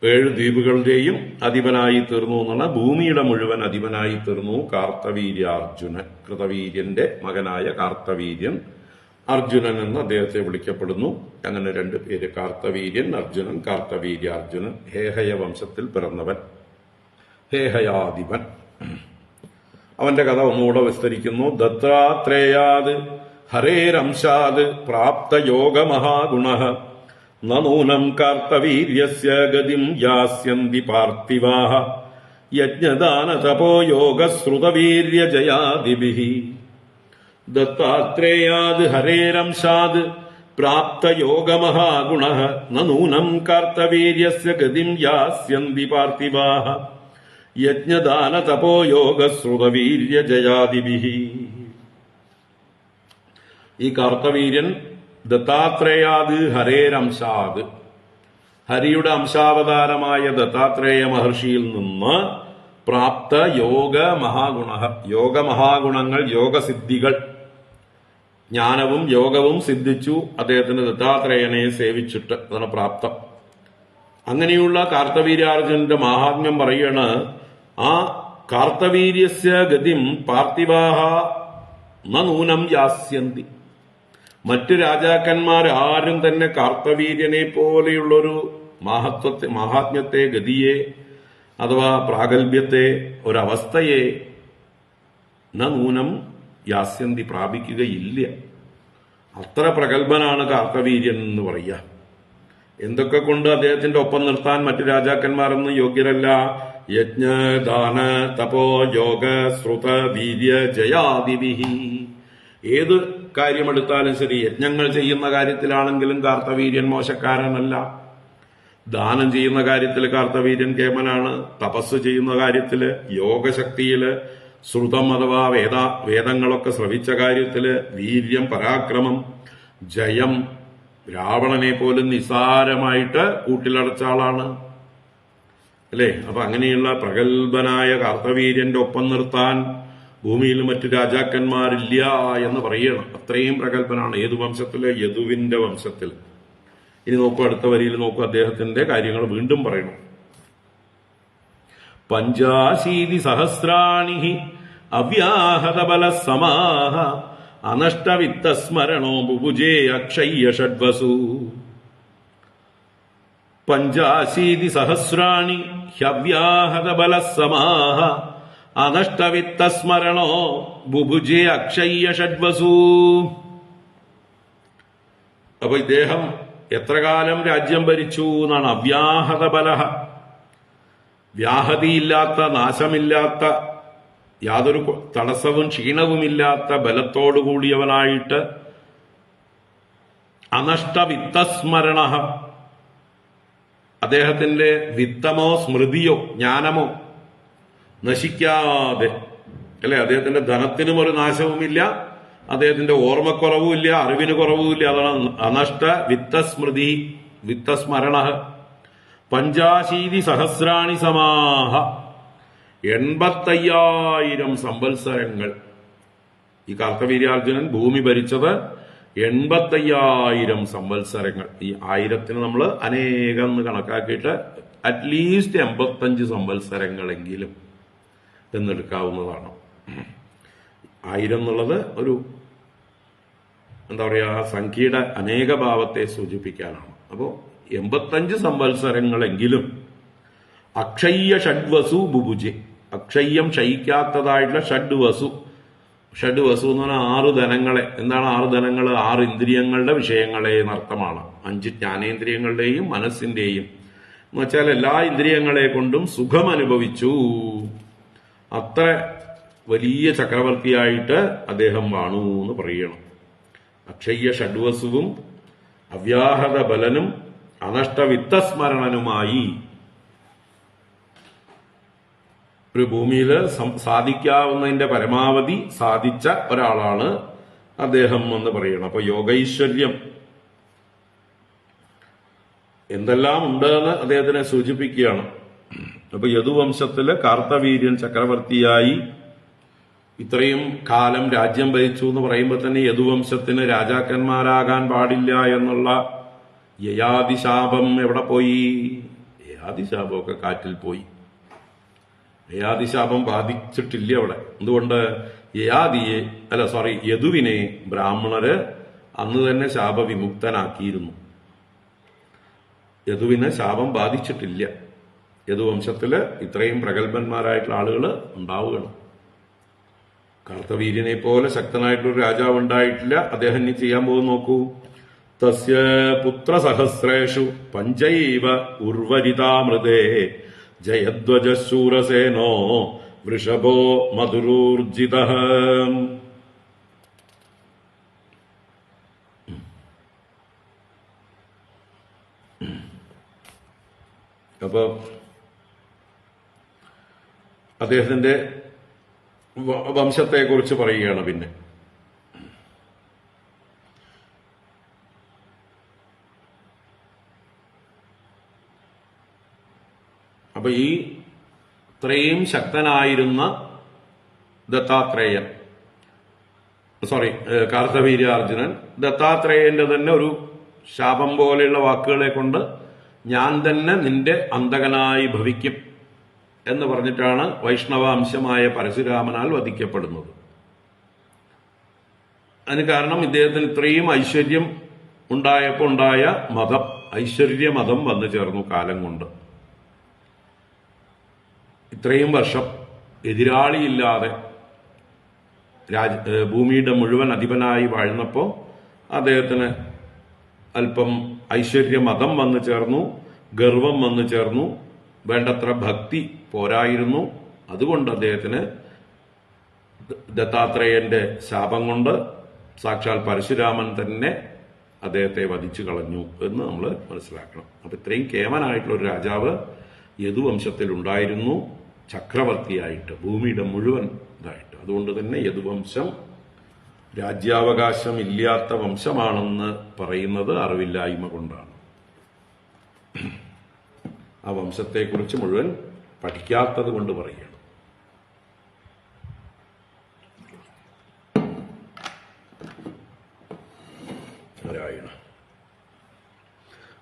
Speaker 1: 7 ദ്വീപുകളുടെയും അധിപനായി തീർന്നു എന്നാണ്. ഭൂമിയുടെ മുഴുവൻ അധിപനായി തീർന്നു കാർത്തവീര്യാർജുനൻ. കൃതവീര്യന്റെ മകനായ കാർത്തവീര്യൻ അർജുനൻ എന്ന് അദ്ദേഹത്തെ വിളിക്കപ്പെടുന്നു. അങ്ങനെ 2 പേര്, കാർത്തവീര്യൻ അർജുനൻ, കാർത്തവീര്യാർജുനൻ. ഹേഹയ വംശത്തിൽ പിറന്നവൻ, ഹേഹയാധിപൻ. അവന്റെ കഥ ഒന്നുകൂടെ വിസ്തരിക്കുന്നു. ദത്താത്രേയാത് ഹരേരംശാത് പ്രാപ്ത യോഗ മഹാഗുണഃ നൂനം കാർത്തവീര്യസ്യ ഗതിം യാസ്യന്തി പാർത്ഥിവാഃ യജ്ഞദാന തപോ യോഗ ശ്രുതവീര്യ ജയാദിഭിഃ. ദത്താത്രേയാത് ഹരേരംശാത് പ്രാപ്ത യോഗ മഹാഗുണഃ നൂനം കാർത്തവീര്യസ്യ ഗതിം യാസ്യന്തി പാർത്ഥിവാഃ യജ്ഞദാന തപോ യോഗ ശ്രുതവീര്യ ജയാദിഭിഃ. ഈ കാർത്തവീര്യൻ ദത്താത്രേയാത് ഹരേരംശാത്, ഹരിയുടെ അംശാവതാരമായ ദത്താത്രേയ മഹർഷിയിൽ നിന്ന് പ്രാപ്ത യോഗ മഹാഗുണ, യോഗമഹാഗുണങ്ങൾ, യോഗസിദ്ധികൾ, ജ്ഞാനവും യോഗവും സിദ്ധിച്ചു അദ്ദേഹത്തിന് ദത്താത്രേയനെ സേവിച്ചിട്ട്. അതാണ് പ്രാപ്തം. അങ്ങനെയുള്ള കാർത്തവീര്യാർജുനന്റെ മഹാത്മ്യം പറയാണ്. ആ കാർത്തവീര്യസ്യ ഗതിം പാർത്ഥിവാഃ നൂനം യാസ്യന്തി. മറ്റു രാജാക്കന്മാരാരും തന്നെ കാർത്തവീര്യനെ പോലെയുള്ളൊരു മഹാത്മ്യത്തെ, ഗതിയെ അഥവാ പ്രാഗൽഭ്യത്തെ, ഒരവസ്ഥയെ നൂനം യാസ്യന്തി പ്രാപിക്കുകയില്ല. അത്ര പ്രഗത്ഭനാണ് കാർത്തവീര്യൻ എന്ന് പറയുക. എന്തൊക്കെ കൊണ്ട് അദ്ദേഹത്തിന്റെ ഒപ്പം നിർത്താൻ മറ്റു രാജാക്കന്മാരൊന്നും യോഗ്യരല്ല. യജ്ഞദാന തപോ യോഗ ശ്രുത വീര്യ ജയാദിഭിഃ. ഏത് കാര്യമെടുത്താലും ശരി, യജ്ഞങ്ങൾ ചെയ്യുന്ന കാര്യത്തിലാണെങ്കിലും കാർത്തവീര്യൻ മോശക്കാരനല്ല. ദാനം ചെയ്യുന്ന കാര്യത്തിൽ കാർത്തവീര്യൻ കേമനാണ്. തപസ് ചെയ്യുന്ന കാര്യത്തില്, യോഗശക്തിയില്, ശ്രുതം അഥവാ വേദങ്ങളൊക്കെ ശ്രവിച്ച കാര്യത്തില്, വീര്യം, പരാക്രമം, ജയം, രാവണനെ പോലും നിസാരമായിട്ട് കൂട്ടിലടച്ച ആളാണ് അല്ലേ. അപ്പൊ അങ്ങനെയുള്ള പ്രഗത്ഭനായ കാർത്തവീര്യന്റെ ഒപ്പം നിർത്താൻ ഭൂമിയിൽ മറ്റു രാജാക്കന്മാരില്ല എന്ന് പറയണം. അത്രയും പ്രഗത്ഭനാണ്. ഏതു വംശത്തില്? യദുവിന്റെ വംശത്തിൽ. ഇനി നോക്കൂ, അടുത്ത വരിയിൽ നോക്കൂ, അദ്ദേഹത്തിന്റെ കാര്യങ്ങൾ വീണ്ടും പറയണം. 85 സഹസ്രാണി അവ്യാഹത ബലസമാഃ അനഷ്ടവിത്തസ്മരണോ ബുഭുജേ അക്ഷയ്യ ഷഡ്വസു. 85 സഹസ്രാണി ഹ്യവ്യാഹത ബലസമാഃ അനഷ്ടവിത്തസ്മരണോ ബുഭുജേ അക്ഷയ്യ ഷഡ്വസു. അപ്പൊ ഇദ്ദേഹം എത്ര കാലം രാജ്യം ഭരിച്ചു എന്നാണ്. അവ്യാഹത ബലഃ, വ്യാഹതിയില്ലാത്ത, നാശമില്ലാത്ത, യാതൊരു തടസ്സവും ക്ഷീണവുമില്ലാത്ത ബലത്തോടുകൂടിയവനായിട്ട്. അനഷ്ടവിത്തസ്മരണ, അദ്ദേഹത്തിന്റെ വിത്തമോ സ്മൃതിയോ ജ്ഞാനമോ നശിക്കാതെ, അല്ലെ, അദ്ദേഹത്തിന്റെ ധനത്തിനും ഒരു നാശവുമില്ല, അദ്ദേഹത്തിന്റെ ഓർമ്മക്കുറവുമില്ല, അറിവിന് കുറവുമില്ല. അതാണ് അനഷ്ട വിത്തസ്മരണ. പഞ്ചാശീതി സഹസ്രാണി സമാഹ, 85,000 സംവത്സരങ്ങൾ. ഈ കാർത്തവീര്യാർജുനൻ ഭൂമി ഭരിച്ചത് 85,000 സംവത്സരങ്ങൾ. ഈ 1000ന് നമ്മൾ അനേകം എന്ന് കണക്കാക്കിയിട്ട് അറ്റ്ലീസ്റ്റ് 85 സംവത്സരങ്ങളെങ്കിലും എന്നെടുക്കാവുന്നതാണ്. 1000 എന്നുള്ളത് ഒരു എന്താ പറയുക, സംഖ്യയുടെ അനേകഭാവത്തെ സൂചിപ്പിക്കാനാണ്. അപ്പോൾ 85 സംവത്സരങ്ങളെങ്കിലും അക്ഷയ്യ ഷഡ്വസു ബുഭുജെ, അക്ഷയ്യം ക്ഷയിക്കാത്തതായിട്ടുള്ള ഷഡ്വസു എന്ന് പറഞ്ഞാൽ 6 ധനങ്ങളെ. എന്താണ് 6 ധനങ്ങൾ? 6 ഇന്ദ്രിയങ്ങളുടെ വിഷയങ്ങളെ എന്നർത്ഥമാണ്. 5 ജ്ഞാനേന്ദ്രിയങ്ങളുടെയും മനസ്സിന്റെയും എന്ന് വെച്ചാൽ എല്ലാ ഇന്ദ്രിയങ്ങളെ കൊണ്ടും സുഖം അനുഭവിച്ചു. അത്ര വലിയ ചക്രവർത്തിയായിട്ട് അദ്ദേഹം വാണു എന്ന് പറയണം. അക്ഷയ്യ ഷഡ്വസുവും അവ്യാഹത ബലനും അനഷ്ടവിത്തസ്മരണനുമായി ഒരു ഭൂമിയിൽ സാധിക്കാവുന്നതിന്റെ പരമാവധി സാധിച്ച ഒരാളാണ് അദ്ദേഹം എന്ന് പറയണം. അപ്പൊ യോഗൈശ്വര്യം എന്തെല്ലാം ഉണ്ട് എന്ന് അദ്ദേഹത്തിനെ സൂചിപ്പിക്കുകയാണ്. അപ്പൊ യദുവംശത്തില് കാർത്തവീര്യൻ ചക്രവർത്തിയായി ഇത്രയും കാലം രാജ്യം ഭരിച്ചു എന്ന് പറയുമ്പോൾ തന്നെ യദുവംശത്തിന് രാജാക്കന്മാരാകാൻ പാടില്ല എന്നുള്ള യയാതിശാപം എവിടെ പോയി? യയാതിശാപമൊക്കെ കാറ്റിൽ പോയി. യയാതിശാപം ബാധിച്ചിട്ടില്ല അവിടെ. എന്തുകൊണ്ട്? യദുവിനെ ബ്രാഹ്മണര് അന്ന് തന്നെ ശാപവിമുക്തനാക്കിയിരുന്നു. യദുവിന് ശാപം ബാധിച്ചിട്ടില്ല. യദുവംശത്തില് ഇത്രയും പ്രഗത്ഭന്മാരായിട്ടുള്ള ആളുകൾ ഉണ്ടാവുകയാണ്. കാർത്തവീര്യനെ പോലെ ശക്തനായിട്ടൊരു രാജാവ് ഉണ്ടായിട്ടില്ല. അദ്ദേഹം ഇനി ചെയ്യാൻ പോകുന്ന നോക്കൂ. തസ്യ പുത്രസഹസ്രേഷു പഞ്ചൈവ ഉർവരിതാമൃതേ ജയധ്വജശൂരസേനോ വൃഷഭോ മധുരൂർജിതഃ. അപ്പൊ അദ്ദേഹത്തിന്റെ വംശത്തെക്കുറിച്ച് പറയുകയാണ്. പിന്നെ അപ്പൊ ഈ ഇത്രയും ശക്തനായിരുന്ന കാർത്തവീര്യാർജുനൻ ദത്താത്രേയന്റെ തന്നെ ഒരു ശാപം പോലെയുള്ള വാക്കുകളെ കൊണ്ട് ഞാൻ തന്നെ നിന്റെ അന്തകനായി ഭവിക്കും എന്ന് പറഞ്ഞിട്ടാണ് വൈഷ്ണവാംശമായ പരശുരാമനാൽ വധിക്കപ്പെടുന്നത്. അതിന് കാരണം ഇദ്ദേഹത്തിന് ഇത്രയും ഐശ്വര്യം ഉണ്ടായപ്പോൾ ഉണ്ടായ മതം, ഐശ്വര്യമതം വന്നു ചേർന്നു. കാലം കൊണ്ട് ഇത്രയും വർഷം എതിരാളിയില്ലാതെ ഭൂമിയുടെ മുഴുവൻ അധിപനായി വാഴുന്നപ്പോൾ അദ്ദേഹത്തിന് അല്പം ഐശ്വര്യമതം വന്നു ചേർന്നു, ഗർവം വന്നു ചേർന്നു, വേണ്ടത്ര ഭക്തി പോരായിരുന്നു. അതുകൊണ്ട് അദ്ദേഹത്തിന് ദത്താത്രേയന്റെ ശാപം കൊണ്ട് സാക്ഷാൽ പരശുരാമൻ തന്നെ അദ്ദേഹത്തെ വധിച്ചു കളഞ്ഞു എന്ന് നമ്മൾ മനസ്സിലാക്കണം. അപ്പൊ ഇത്രയും കേമനായിട്ടുള്ള ഒരു രാജാവ് യദുവംശത്തിൽ ഉണ്ടായിരുന്നു, ചക്രവർത്തിയായിട്ട്, ഭൂമിയുടെ മുഴുവൻ ഇതായിട്ട്. അതുകൊണ്ട് തന്നെ യദുവംശം രാജ്യാവകാശം ഇല്ലാത്ത വംശമാണെന്ന് പറയുന്നത് അറിവില്ലായ്മ കൊണ്ടാണ്. ആ വംശത്തെക്കുറിച്ച് മുഴുവൻ പഠിക്കാത്തത് കൊണ്ട് പറയുകയാണ്.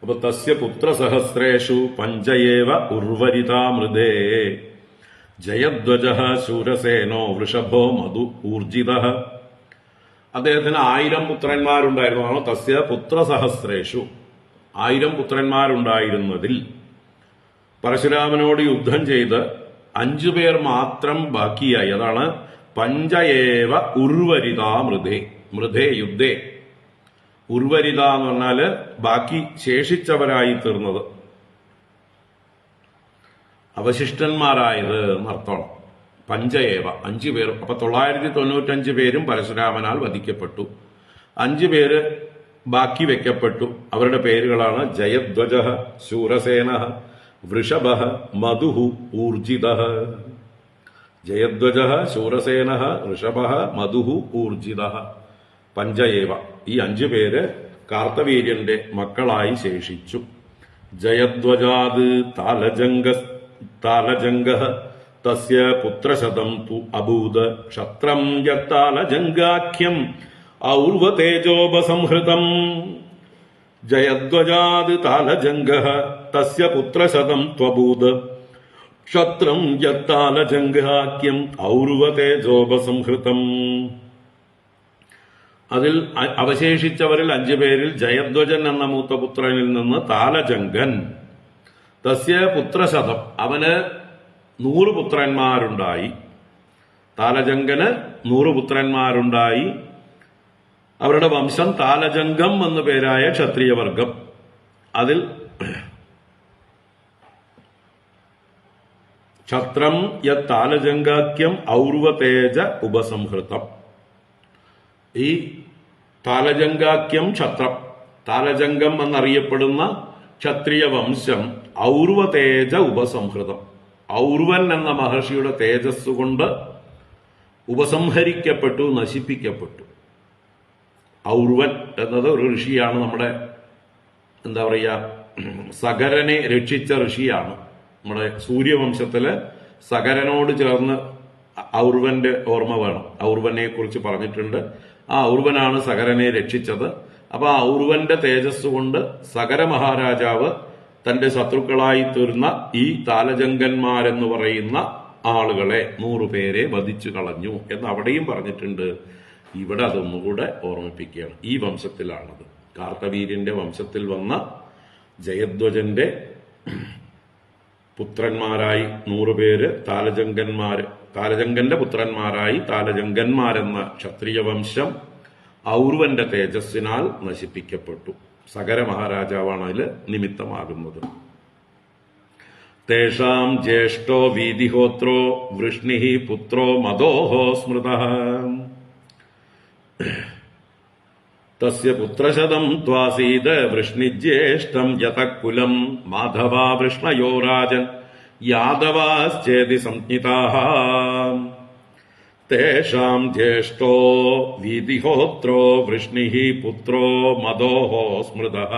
Speaker 1: അപ്പൊ തസ്യ പുത്രസഹസ്രേഷു പഞ്ചയേവ ഉർവരിതാമൃതേ ജയധ്വജഃ ശൂരസേനോ വൃഷഭോ മധു ഊർജിതഃ. അദ്ദേഹത്തിന് 1000 പുത്രന്മാരുണ്ടായിരുന്നു. തസ്യ പുത്രസഹസ്രേഷു 1000 പുത്രന്മാരുണ്ടായിരുന്നതിൽ പരശുരാമനോട് യുദ്ധം ചെയ്ത് 5 പേർ മാത്രം ബാക്കിയായി. അതാണ് പഞ്ചയേവ ഉർവരിതാമൃതേ. മൃതേ യുദ്ധേ. ഉർവരിത എന്ന് പറഞ്ഞാല് ബാക്കി ശേഷിച്ചവരായി തീർന്നത്, അവശിഷ്ടന്മാരായത് എന്നർത്ഥമാണ്. പഞ്ചയേവ 5 പേർ. അപ്പൊ 995 പേരും പരശുരാമനാൽ വധിക്കപ്പെട്ടു. 5 പേര് ബാക്കി വെക്കപ്പെട്ടു. അവരുടെ പേരുകളാണ് ജയധ്വജഃ ശൂരസേനഃ വൃഷഭഃ മധുഃ ഊർജിതഃ. ജയധ്വജഃ ശൂരസേനഃ വൃഷഭഃ മധുഃ ഊർജിതഃ. പഞ്ചയേവ ഈ 5 പേര് കാർത്തവീര്യന്റെ മക്കളായി ശേഷിച്ചു. ജയധ്വജാത് താലജംഗഃ തസ്യ പുത്രശതം തു അഭൂത് ക്ഷത്രം യത്താലജംഗാഖ്യം ഔർവതേജോപസംഹൃതം. ജയധ്വജാത് താലജംഗഃ തസ്യ പുത്രശതം ത്വഭൂത് ക്ഷത്രം യത്താലജംഗാഖ്യം ഔർവതേജോപസംഹൃതം. അതിൽ അവശേഷിച്ചവരിൽ 5 പേരിൽ ജയധ്വജൻ എന്ന മൂത്തപുത്രനിൽ നിന്ന് താലജംഗൻ, തസ്യ പുത്രശതം അവന് 100 പുത്രന്മാരുണ്ടായി. താലജംഗന് 100 പുത്രന്മാരുണ്ടായി. അവരുടെ വംശം താലജംഗം എന്നു പേരായ ക്ഷത്രിയവർഗം. അതിൽ ക്ഷത്രം യത്താലജംഗാഖ്യം ഔർവതേജ ഉപസംഹൃതം. ഈ താലജംഗാഖ്യം ക്ഷത്രം, താലജംഗം എന്നറിയപ്പെടുന്ന ക്ഷത്രിയ വംശം ഔർവതേജ ഉപസംഹൃതം. ഔർവൻ എന്ന മഹർഷിയുടെ തേജസ് കൊണ്ട് ഉപസംഹരിക്കപ്പെട്ടു, നശിപ്പിക്കപ്പെട്ടു. ഔർവൻ എന്നത് ഒരു ഋഷിയാണ്. നമ്മുടെ എന്താ പറയുക, സഗരനെ രക്ഷിച്ച ഋഷിയാണ്. നമ്മുടെ സൂര്യവംശത്തില് സഗരനോട് ചേർന്ന് ഔർവന്റെ ഓർമ്മ വേണം. ഔർവനെ കുറിച്ച് പറഞ്ഞിട്ടുണ്ട്. ആ ഔർവനാണ് സഗരനെ രക്ഷിച്ചത്. അപ്പൊ ആ ഔർവന്റെ തേജസ് കൊണ്ട് സഗര മഹാരാജാവ് തന്റെ ശത്രുക്കളായി തീർന്ന ഈ താലജംഗന്മാരെന്ന് പറയുന്ന ആളുകളെ 100 പേരെ വധിച്ചു കളഞ്ഞു എന്ന് അവിടെയും പറഞ്ഞിട്ടുണ്ട്. ഇവിടെ അതൊന്നുകൂടെ ഓർമ്മിപ്പിക്കുകയാണ്. ഈ വംശത്തിലാണത്. കാർത്തവീര്യന്റെ വംശത്തിൽ വന്ന ജയധ്വജന്റെ പുത്രന്മാരായി 100 പേര് താലജംഗന്റെ പുത്രന്മാരായി താലജംഗന്മാരെന്ന ക്ഷത്രിയ വംശം ഔർവന്റെ തേജസ്സിനാൽ നശിപ്പിക്കപ്പെട്ടു. സഗര മഹാരാജാവാണ് അതിൽ നിമിത്തമാകുന്നത്. തേഷാം ജ്യേഷ്ഠോ വീതിഹോത്രോ വൃഷ്ണിഃ പുത്രോ മദോഹോ സ്മൃതഃ. തസ്യ പുത്രശതം ത്വാസീത് വൃഷ്ണിജ്യേഷ്ഠം യതഃകുലം മാധവാ വൃഷ്ണയോ രാജൻ യാദവാശ്ചേതി സംജ്ഞിതാഃ. തേഷാം ജ്യേഷ്ഠോ വീതിഹോത്രോ വൃഷ്ണിഃ പുത്രോ മദോഹോ സ്മൃതഃ.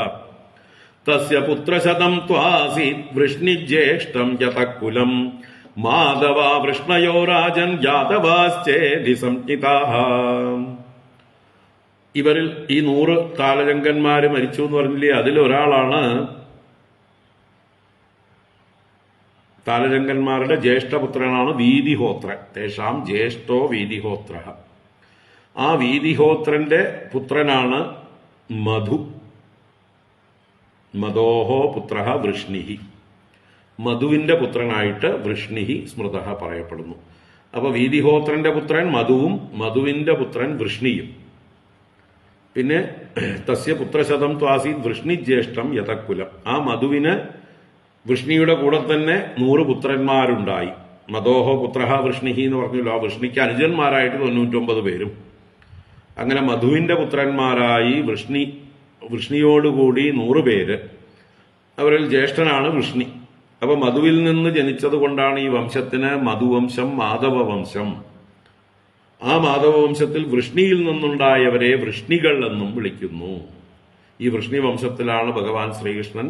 Speaker 1: തസ്യ പുത്രശതം ത്വാസീത് വൃഷ്ണിജ്യേഷ്ഠം യതഃകുലം മാധവാ വൃഷ്ണയോ രാജൻ യാദവാശ്ചേതി സംജ്ഞിതാഃ. ഇവരിൽ ഈ 100 താലജംഗന്മാര് മരിച്ചു എന്ന് പറഞ്ഞില്ലേ, അതിലൊരാളാണ് താലജംഗന്മാരുടെ ജ്യേഷ്ഠപുത്രനാണ് വീതിഹോത്രൻ. തേഷാം ജ്യേഷ്ഠോ വീതിഹോത്ര. ആ വീതിഹോത്രന്റെ പുത്രനാണ് മധു. മദോഹോ പുത്ര വൃഷ്ണിഹി. മധുവിന്റെ പുത്രനായിട്ട് വൃഷ്ണിഹി സ്മൃതഃ പറയപ്പെടുന്നു. അപ്പൊ വീതിഹോത്രന്റെ പുത്രൻ മധുവും മധുവിന്റെ പുത്രൻ വൃഷ്ണിയും. പിന്നെ തസ്യ പുത്രശതം ത്വാസീത് വൃഷ്ണി ജ്യേഷ്ഠം യതഃകുലം. ആ മധുവിന് വൃഷ്ണിയുടെ കൂടെ തന്നെ 100 പുത്രന്മാരുണ്ടായി. മദോഹോ പുത്ര വൃഷ്ണിഹി എന്ന് പറഞ്ഞല്ലോ. ആ വൃഷ്ണിക്ക് അനുജന്മാരായിട്ട് 99 പേരും. അങ്ങനെ മധുവിന്റെ പുത്രന്മാരായി വൃഷ്ണിയോടുകൂടി 100 പേര്. അവരിൽ ജ്യേഷ്ഠനാണ് വൃഷ്ണി. അപ്പൊ മധുവിൽ നിന്ന് ജനിച്ചത് കൊണ്ടാണ് ഈ വംശത്തിന് മധുവംശം, മാധവ വംശം. ആ മാധവവംശത്തിൽ വൃഷ്ണിയിൽ നിന്നുണ്ടായവരെ വൃഷ്ണികൾ എന്നും വിളിക്കുന്നു. ഈ വൃഷ്ണി വംശത്തിലാണ് ഭഗവാൻ ശ്രീകൃഷ്ണൻ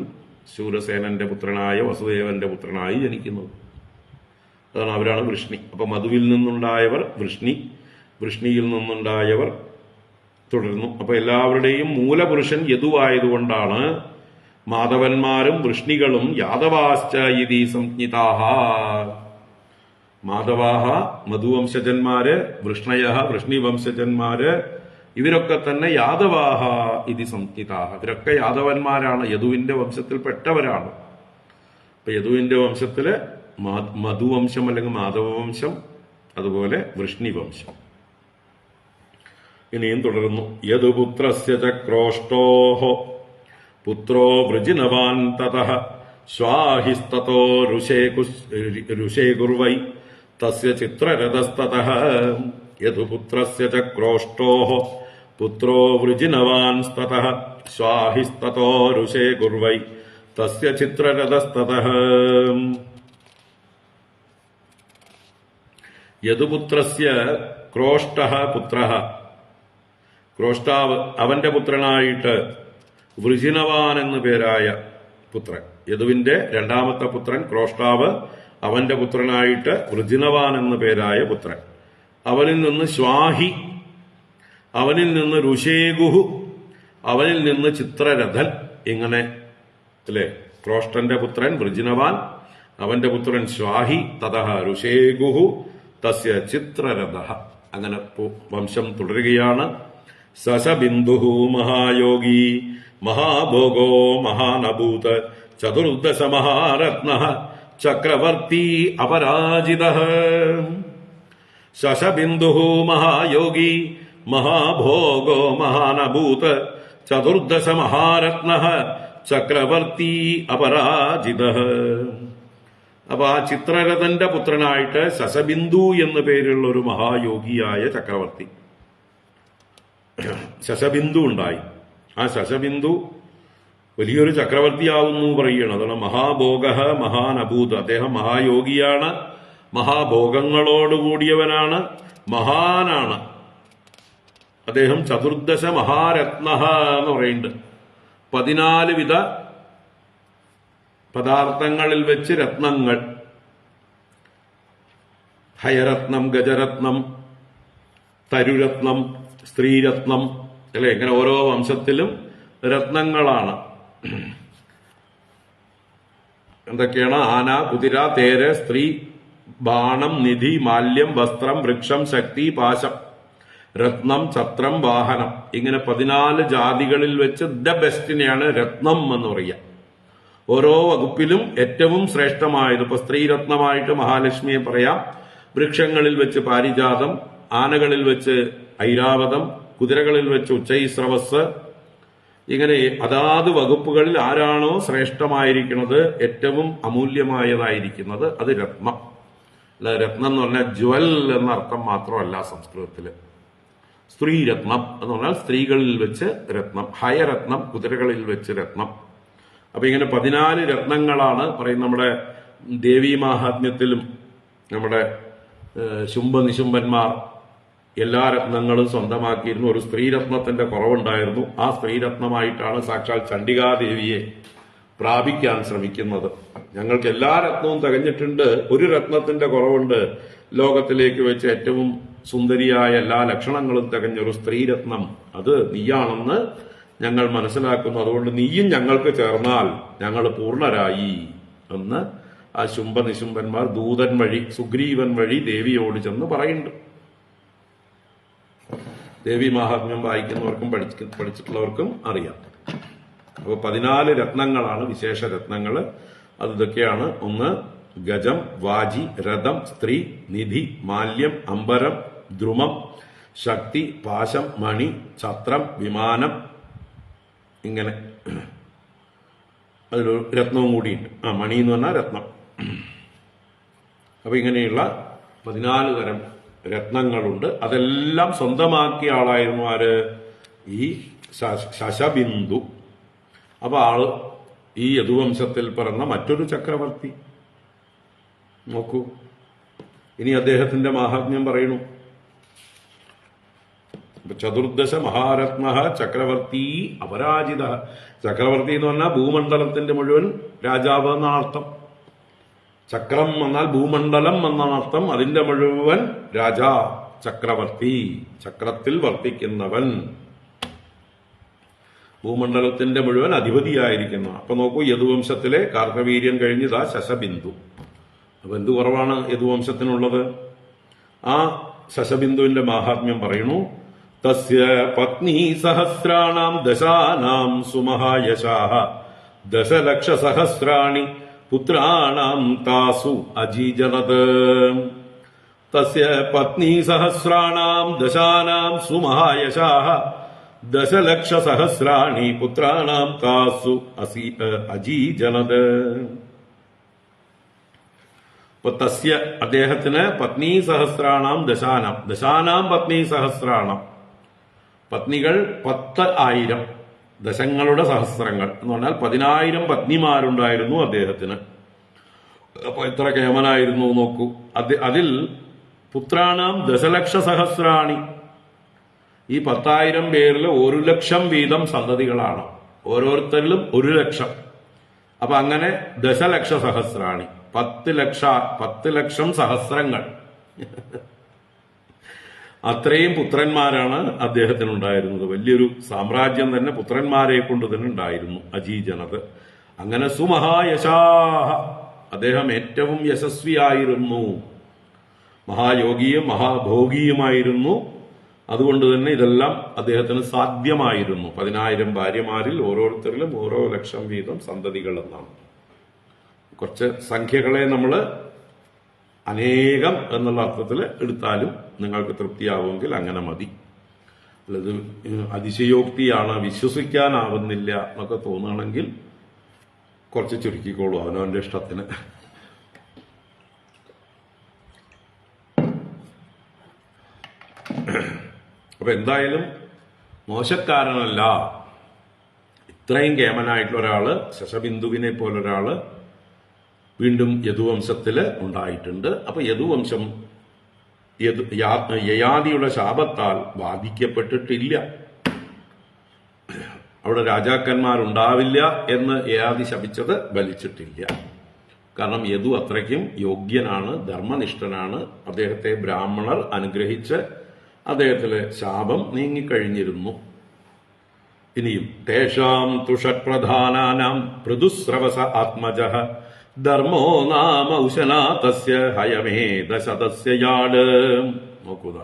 Speaker 1: ശൂരസേനന്റെ പുത്രനായ വസുദേവന്റെ പുത്രനായി ജനിക്കുന്നത്. അതാണ്, അവരാണ് വൃഷ്ണി. അപ്പൊ മധുവിൽ നിന്നുണ്ടായവർ വൃഷ്ണി, വൃഷ്ണിയിൽ നിന്നുണ്ടായവർ തുടർന്നു. അപ്പൊ എല്ലാവരുടെയും മൂലപുരുഷൻ യദുവായതുകൊണ്ടാണ് മാധവന്മാരും വൃഷ്ണികളും യാദവാശ്ച ഇതി സംജ്ഞിതാഃ. മാധവാഹ മധുവംശജന്മാര്, വൃഷ്ണയ വൃഷ്ണിവംശജന്മാര്, ഇവരൊക്കെ തന്നെ യാദവാഹ ഇതി സംജ്ഞിതാഃ. ഇവരൊക്കെ യാദവന്മാരാണ്, യദുവിന്റെ വംശത്തിൽപ്പെട്ടവരാണ്. അപ്പൊ യദുവിന്റെ വംശത്തില് മധുവംശം അല്ലെങ്കിൽ മാധവവംശം, അതുപോലെ വൃഷ്ണിവംശം. ഇനിയും തുടരുന്നു. യദുപുത്രസ്യ ചക്രോഷ്ടോഹോ പുത്രോ വൃജിനവാൻ തതഃ സ്വാഹിസ്തതോ ഋഷേ കുർവൈ തസ്യ ചിത്രരഥസ്തതഃ. യദുപുത്രസ്യ ചക്രോഷ്ടോഹോ പുത്രോ വൃജിനവാൻ തതഃ സ്വാഹിസ്തതോ ഋഷേ കുർവൈ തസ്യ ചിത്രരഥസ്തതഃ. യദുപുത്രസ്യ ക്രോഷ്ടഃ പുത്രഃ. ക്രോഷ്ടാവ് അവന്റെ പുത്രനായിട്ട് വൃജിനവാൻ എന്നു പേരായ പുത്രൻ. യദുവിന്റെ രണ്ടാമത്തെ പുത്രൻ ക്രോഷ്ടാവ്, അവന്റെ പുത്രനായിട്ട് വൃജിനവാൻ എന്നു പേരായ പുത്രൻ. അവനിൽ നിന്ന് ശ്വാഹി, അവനിൽ നിന്ന് ഋഷേഗുഹു, അവനിൽ നിന്ന് ചിത്രരഥൻ. ഇങ്ങനെ അല്ലെ, ക്രോഷ്ടന്റെ പുത്രൻ വൃജിനവാൻ, അവന്റെ പുത്രൻ ശ്വാഹി, തതഃ ഋഷേഗുഹു, തസ്യ ചിത്രരഥ. അങ്ങനെ വംശം തുടരുകയാണ്. സശബിന്ദുഹു മഹായോഗി മഹാഭോഗോ മഹാനഭൂത് ചതുർദശ മഹാരത്നഃ ചക്രവർത്തി അപരാജിതഃ. ശശബിന്ദുഹു മഹായോഗി മഹാഭോഗോ മഹാനഭൂത് ചതുർദശ മഹാരത്നഃ ചക്രവർത്തി അപരാജിതഃ. അപ്പൊ ആ ചിത്രരഥന്റെ പുത്രനായിട്ട് ശശബിന്ദു എന്നു പേരുള്ള ഒരു മഹായോഗിയായ ചക്രവർത്തി ശശബിന്ദു ഉണ്ടായി. ആ ശശബിന്ദു വലിയൊരു ചക്രവർത്തിയാവുന്നു പറയുകയാണ്. അതാണ് മഹാഭോഗ മഹാനഭൂത്. അദ്ദേഹം മഹായോഗിയാണ്, മഹാഭോഗങ്ങളോടുകൂടിയവനാണ്, മഹാനാണ്. അദ്ദേഹം ചതുർദശ മഹാരത്ന എന്ന് പറയുന്നുണ്ട്. 14 വിധ പദാർത്ഥങ്ങളിൽ വെച്ച് രത്നങ്ങൾ, ഹയരത്നം, ഗജരത്നം, തരുരത്നം, സ്ത്രീരത്നം അല്ലെ, ഇങ്ങനെ ഓരോ വംശത്തിലും രത്നങ്ങളാണ്. എന്തൊക്കെയാണ്? ആന, കുതിര, തേര്, സ്ത്രീ, ബാണം, നിധി, മാല്യം, വസ്ത്രം, വൃക്ഷം, ശക്തി, പാശം, രത്നം, ഛത്രം, വാഹനം. ഇങ്ങനെ 14 ജാതികളിൽ വെച്ച് ദ ബെസ്റ്റിനെയാണ് രത്നം എന്ന് പറയുക. ഓരോ വകുപ്പിലും ഏറ്റവും ശ്രേഷ്ഠമായത്. ഇപ്പൊ സ്ത്രീരത്നമായിട്ട് മഹാലക്ഷ്മിയെ പറയാം, വൃക്ഷങ്ങളിൽ വെച്ച് പാരിജാതം, ആനകളിൽ വെച്ച് ഐരാവതം, കുതിരകളിൽ വെച്ച് ഉച്ചൈസ്രവസ്. ഇങ്ങനെ അതാത് വകുപ്പുകളിൽ ആരാണോ ശ്രേഷ്ഠമായിരിക്കുന്നത്, ഏറ്റവും അമൂല്യമായതായിരിക്കുന്നത്, അത് രത്നം. അല്ല, രത്നം എന്ന് പറഞ്ഞാൽ ജ്വൽ എന്ന അർത്ഥം മാത്രമല്ല സംസ്കൃതത്തില്. സ്ത്രീരത്നം എന്ന് പറഞ്ഞാൽ സ്ത്രീകളിൽ വെച്ച് രത്നം, ഹയരത്നം കുതിരകളിൽ വെച്ച് രത്നം. അപ്പൊ ഇങ്ങനെ 14 രത്നങ്ങളാണ് പറയുന്നത്. നമ്മുടെ ദേവീ മാഹാത്മ്യത്തിലും നമ്മുടെ ശുംഭനിശുംഭന്മാർ എല്ലാ രത്നങ്ങളും സ്വന്തമാക്കിയിരുന്നു. ഒരു സ്ത്രീരത്നത്തിന്റെ കുറവുണ്ടായിരുന്നു. ആ സ്ത്രീരത്നമായിട്ടാണ് സാക്ഷാൽ ചണ്ഡികാദേവിയെ പ്രാപിക്കാൻ ശ്രമിക്കുന്നത്. ഞങ്ങൾക്ക് എല്ലാ രത്നവും തികഞ്ഞിട്ടുണ്ട്, ഒരു രത്നത്തിന്റെ കുറവുണ്ട്. ലോകത്തിലേക്ക് വെച്ച് ഏറ്റവും സുന്ദരിയായ എല്ലാ ലക്ഷണങ്ങളും തികഞ്ഞൊരു സ്ത്രീരത്നം, അത് നീയാണെന്ന് ഞങ്ങൾ മനസ്സിലാക്കുന്നു. അതുകൊണ്ട് നീയും ഞങ്ങൾക്ക് ചേർന്നാൽ ഞങ്ങൾ പൂർണ്ണരായി എന്ന് ആ ശുംഭനിശുംഭന്മാർ ദൂതൻ വഴി, സുഗ്രീവൻ വഴി ദേവിയോട് ചെന്ന് പറയുന്നുണ്ട്. ദേവി മാഹാത്മ്യം വായിക്കുന്നവർക്കും പഠിച്ചിട്ടുള്ളവർക്കും അറിയാം. അപ്പോൾ 14 രത്നങ്ങളാണ് വിശേഷ രത്നങ്ങൾ. അത് ഇതൊക്കെയാണ്: ഒന്ന് ഗജം, വാജി, രഥം, സ്ത്രീ, നിധി, മാല്യം, അംബരം, ദ്രുമം, ശക്തി, പാശം, മണി, ഛത്രം, വിമാനം. ഇങ്ങനെ അതിലൊരു രത്നവും കൂടിയുണ്ട്. മണി എന്ന് പറഞ്ഞാൽ രത്നം. അപ്പൊ ഇങ്ങനെയുള്ള 14 തരം രത്നങ്ങളുണ്ട്. അതെല്ലാം സ്വന്തമാക്കിയ ആളായിരുന്നു ആര്? ഈ ശശബിന്ദു. അപ്പൊ ആള് ഈ യദുവംശത്തിൽ പിറന്ന മറ്റൊരു ചക്രവർത്തി. നോക്കൂ, ഇനി അദ്ദേഹത്തിന്റെ മാഹാത്മ്യം പറയുന്നു. ചതുർദശ മഹാരത്ന ചക്രവർത്തി അപരാജിത. ചക്രവർത്തി എന്ന് പറഞ്ഞാൽ ഭൂമണ്ഡലത്തിന്റെ മുഴുവൻ രാജാവ് എന്നാണ് അർത്ഥം. ചക്രം എന്നാൽ ഭൂമണ്ഡലം എന്നാണ് അർത്ഥം. അതിന്റെ മുഴുവൻ രാജാ, ചക്രവർത്തി, ചക്രത്തിൽ വർത്തിക്കുന്നവൻ, ഭൂമണ്ഡലത്തിന്റെ മുഴുവൻ അധിപതിയായിരിക്കുന്ന. അപ്പൊ നോക്കൂ, യദുവംശത്തിലെ കാർത്തവീര്യൻ കഴിഞ്ഞതാ ശശബിന്ദു. അപ്പൊ എന്തു കുറവാണ് യദുവംശത്തിനുള്ളത്? ആ ശശബിന്ദുവിന്റെ മാഹാത്മ്യം പറയുന്നു. തസ്യ പത്നി സഹസ്രാണാം ദശാനാം സുമഹായശാഃ ദശലക്ഷസഹസ്രാണി പുത്രാണാം താസു അജീജനത്. തസ്യ പത്നി സഹസ്രാണാം ദശാനാം സുമഹായശാഃ ദശലക്ഷസഹസ്രാണി പുത്രാണാം താസു അജീജനത്. തസ്യ അദ്ദേഹത്തിന് പത്നി സഹസ്രാണാം ദശാനാം, ദശാനാം പത്നി സഹസ്രാണം, പത്നികൾ 10,000, ദശങ്ങളുടെ സഹസ്രങ്ങൾ എന്ന് പറഞ്ഞാൽ 10,000 പത്നിമാരുണ്ടായിരുന്നു അദ്ദേഹത്തിന്. അപ്പൊ എത്ര കേമനായിരുന്നു നോക്കൂ. അതിൽ പുത്രാണാം ദശലക്ഷ സഹസ്രാണി, ഈ 10,000 പേരിൽ 1,00,000 വീതം സന്തതികളാണ്, ഓരോരുത്തരിലും 1,00,000. അപ്പൊ അങ്ങനെ ദശലക്ഷ സഹസ്രാണി, 10,00,000 സഹസ്രങ്ങൾ. അത്രയും പുത്രന്മാരാണ് അദ്ദേഹത്തിനുണ്ടായിരുന്നത്. വലിയൊരു സാമ്രാജ്യം തന്നെ പുത്രന്മാരെ കൊണ്ട് തന്നെ ഉണ്ടായിരുന്നു അജീജനത്. അങ്ങനെ സുമഹായശാഹ, അദ്ദേഹം ഏറ്റവും യശസ്വിയായിരുന്നു, മഹായോഗിയും മഹാഭോഗിയുമായിരുന്നു. അതുകൊണ്ട് തന്നെ ഇതെല്ലാം അദ്ദേഹത്തിന് സാധ്യമായിരുന്നു. 10,000 ഭാര്യമാരിൽ ഓരോരുത്തരിലും ഓരോ ലക്ഷം വീതം സന്തതികൾ എന്നാണ്. കുറച്ച് സംഖ്യകളെ നമ്മൾ അനേകം എന്നുള്ള അർത്ഥത്തിൽ എടുത്താലും നിങ്ങൾക്ക് തൃപ്തിയാവുമെങ്കിൽ അങ്ങനെ മതി. അല്ലത് അതിശയോക്തിയാണ്, വിശ്വസിക്കാനാവുന്നില്ല എന്നൊക്കെ തോന്നുകയാണെങ്കിൽ കുറച്ച് ചുരുക്കിക്കോളൂ അവനവന്റെ ഇഷ്ടത്തിന്. അപ്പൊ എന്തായാലും മോശക്കാരനല്ല. ഇത്രയും കേമനായിട്ടുള്ള ഒരാള്, ശശബിന്ദുവിനെ പോലൊരാള് വീണ്ടും യദുവംശത്തില് ഉണ്ടായിട്ടുണ്ട്. അപ്പൊ യദുവംശം യയാതിയുടെ ശാപത്താൽ ബാധിക്കപ്പെട്ടിട്ടില്ല. അവിടെ രാജാക്കന്മാരുണ്ടാവില്ല എന്ന് യയാതി ശപിച്ചത് ഫലിച്ചിട്ടില്ല. കാരണം യദു അത്രയ്ക്കും യോഗ്യനാണ്, ധർമ്മനിഷ്ഠനാണ്. അദ്ദേഹത്തെ ബ്രാഹ്മണർ അനുഗ്രഹിച്ച് അദ്ദേഹത്തിലെ ശാപം നീങ്ങിക്കഴിഞ്ഞിരുന്നു. ഇനിയും തേഷാം തുഷപ്രധാനാനാം പൃഥുസ്രവസ ആത്മജഃ ധർമ്മോ നാമ ഉശനാതസ്യ ഹയമേധശതസ്യ യാട്. നോക്കുക,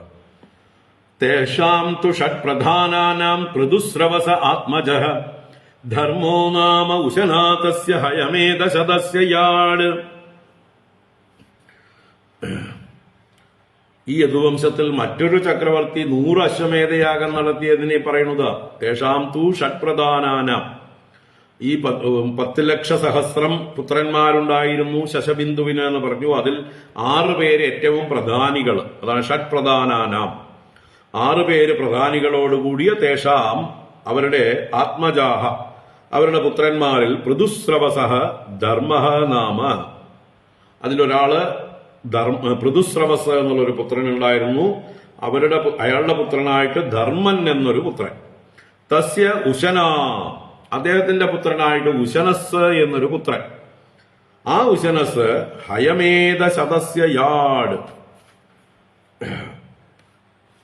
Speaker 1: തേഷാം തുഷപ്രധാനാനാം പൃഥുസ്രവസ ആത്മജഃ ധർമ്മോ നാമ ഉശനാതസ്യ ഹയമേധശതസ്യ യാട്. ഈ യദുവംശത്തിൽ മറ്റൊരു ചക്രവർത്തി 100 അശ്വമേധയാഗം നടത്തിയതിനെ പറയുന്നത് തേഷാം തു ഷഡ്പ്രധാനാനാം. ഈ 10,00,000 പുത്രന്മാരുണ്ടായിരുന്നു ശശബിന്ദുവിന് എന്ന് പറഞ്ഞു. അതിൽ 6 പേര് ഏറ്റവും പ്രധാനികൾ, അതാണ് ഷഡ്പ്രധാനാനാം. 6 പേര് പ്രധാനികളോടുകൂടിയ തേഷാം, അവരുടെ ആത്മജാഹ, അവരുടെ പുത്രന്മാരിൽ പൃഥുസ്രവസഃ ധർമ്മഃ നാമ. അതിലൊരാള് പൃഥുസ്രവസ് എന്നുള്ളൊരു പുത്രനുണ്ടായിരുന്നു. അയാളുടെ പുത്രനായിട്ട് ധർമ്മൻ എന്നൊരു പുത്രൻ. തസ്യ ഉശന, അദ്ദേഹത്തിന്റെ പുത്രനായിട്ട് ഉശനസ് എന്നൊരു പുത്രൻ. ആ ഉശനസ് ഹയമേധശതസ്യ യാട്.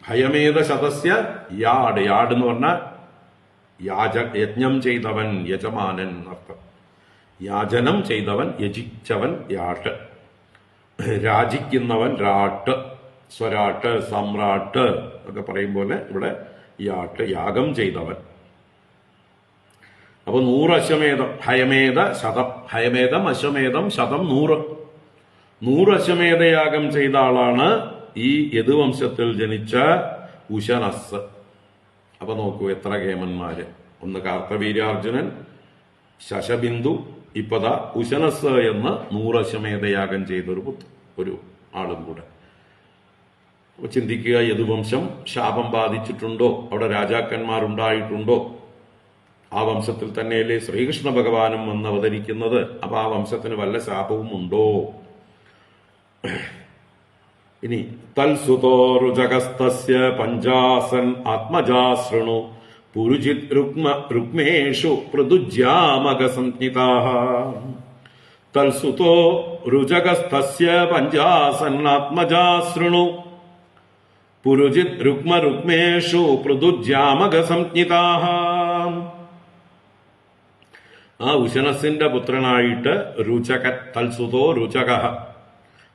Speaker 1: ഹയമേധശതസ്യ യാട്, യാട് എന്ന് പറഞ്ഞാൽ യജ്ഞം ചെയ്തവൻ, യജമാനൻ അർത്ഥം. യാചനം ചെയ്തവൻ, യജിച്ചവൻ യാട്ട്. രാജിക്കുന്നവൻ രാട്ട്, സ്വരാട്ട്, സമ്രാട്ട് ഒക്കെ പറയും പോലെ ഇവിടെ യാട്ട്, യാഗം ചെയ്തവൻ. അപ്പൊ 100 അശ്വമേധം, ഹയമേധ ശതം, ഹയമേധം അശ്വമേധം ശതം 100. 100 അശ്വമേധയാഗം ചെയ്ത ആളാണ് ഈ യദുവംശത്തിൽ ജനിച്ച ഉശനസ്. അപ്പൊ നോക്കൂ എത്ര കേമന്മാര്. ഒന്ന് കാർത്തവീര്യാർജുനൻ, ശശബിന്ദു, ഇപ്പതാ ഉശനസ് എന്ന് 100 അശ്വമേധയാഗം ചെയ്തൊരു ആളും കൂടെ. ചിന്തിക്കുക, യദുവംശം ശാപം ബാധിച്ചിട്ടുണ്ടോ? അവിടെ രാജാക്കന്മാരുണ്ടായിട്ടുണ്ടോ? ആ വംശത്തിൽ തന്നെയല്ലേ ശ്രീകൃഷ്ണ ഭഗവാനും വന്ന് അവതരിക്കുന്നത്? അപ്പൊ ആ വംശത്തിന് വല്ല ശാപവും ഉണ്ടോ? ഇനി തൽസുതോ രുചകസ്തസ്യ പഞ്ചാസൻ ആത്മജാശൃണു പുരുജിത് രുക്മേഷു പൃഥുജ്യാമക സംജ്ഞിതാഃ. തൽസുതോ രുചകസ്തസ്യ പഞ്ചാസൻ ആത്മജാശൃണു പുരുജിത് രുക്മേഷു പൃഥുജ്യാമക സംജ്ഞിതാഃ. ആ ഉശനസിന്റെ പുത്രനായിട്ട് രുചകൻ, തൽസുതോ രുചകഃ,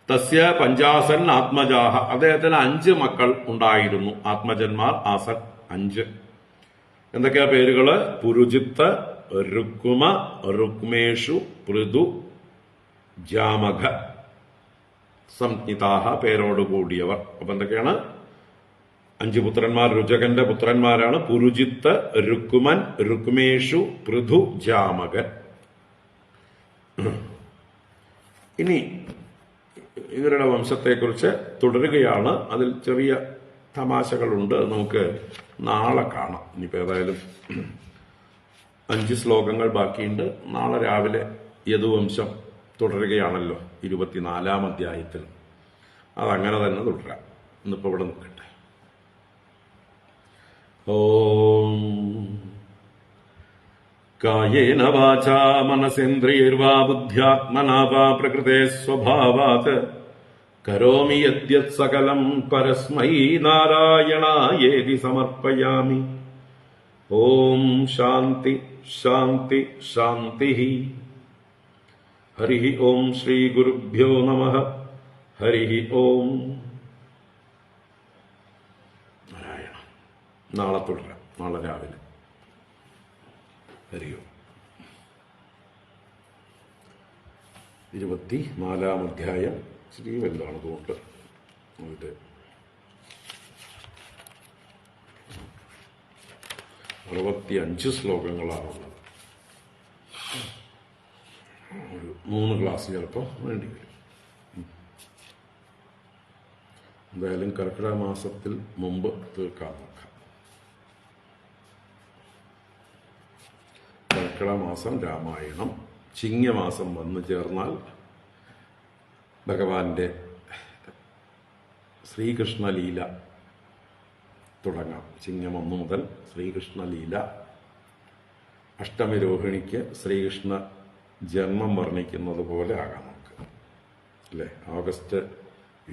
Speaker 1: തസ്യ പഞ്ചാസൻ ആത്മജാഹ, അദ്ദേഹത്തിന് 5 മക്കൾ ഉണ്ടായിരുന്നു. ആത്മജന്മാർ ആസൻ 5. എന്തൊക്കെയാ പേരുകള്? പുരുജിത്ത്, രുക്മ, രുക്മേഷു, പൃഥു, ജാമഘ സംജ്ഞിതാഹ, പേരോടുകൂടിയവർ. അപ്പൊ എന്തൊക്കെയാണ്? 5 പുത്രന്മാർ. രുചകന്റെ പുത്രന്മാരാണ് പുരുജിത്ത്, രുക്മൻ, രുക്മേഷു, പൃഥു, ജാമകൻ. ഇനി ഇവരുടെ വംശത്തെക്കുറിച്ച് തുടരുകയാണ്. അതിൽ ചെറിയ തമാശകളുണ്ട്, നമുക്ക് നാളെ കാണാം. ഇനിയിപ്പോ ഏതായാലും 5 ശ്ലോകങ്ങൾ ബാക്കിയുണ്ട്. നാളെ രാവിലെ യദുവംശം തുടരുകയാണല്ലോ 24-ാം അധ്യായത്തിൽ. അതങ്ങനെ തന്നെ തുടരാം. ഇന്നിപ്പോ ഇവിടെ നിൽക്കട്ടെ. ഓം കായേന വാചാ മനസേന്ദ്രിയൈർവാ ബുദ്ധ്യാത്മനാ വാ പ്രകൃതേ സ്വഭാവാത് കരോമി യദ്യത് സകലം പരസ്മൈ നാരായണായേതി സമർപ്പയാമി. ഓം ശാന്തി ശാന്തി ശാന്തി. ഹരി ഓം ശ്രീ ഗുരുഭ്യോ നമഃ. ഹരി ഓം. നാരായണ. നാളെ തുടരാം, നാളെ രാവിലെ. ഹരി ഓം. 24-ാം അധ്യായം ശ്രീ വലുതാണ് തോന്നുന്നത്. അതിന്റെ 65 ശ്ലോകങ്ങളാണുള്ളത്. ഒരു 3 ക്ലാസ് ചിലപ്പോൾ വേണ്ടി വരും. എന്തായാലും കർക്കിടക മാസത്തിൽ മുമ്പ് തീർക്കാൻ നോക്കാം. കർക്കിടക മാസം രാമായണം, ചിങ്ങമാസം വന്നു ചേർന്നാൽ ഭഗവാന്റെ ശ്രീകൃഷ്ണലീല തുടങ്ങാം. ചിങ്ങം 1 മുതൽ ശ്രീകൃഷ്ണലീല. അഷ്ടമി രോഹിണിക്ക് ശ്രീകൃഷ്ണ ജന്മം വർണ്ണിക്കുന്നത് പോലെ ആകാം നമുക്ക്, അല്ലേ? ഓഗസ്റ്റ്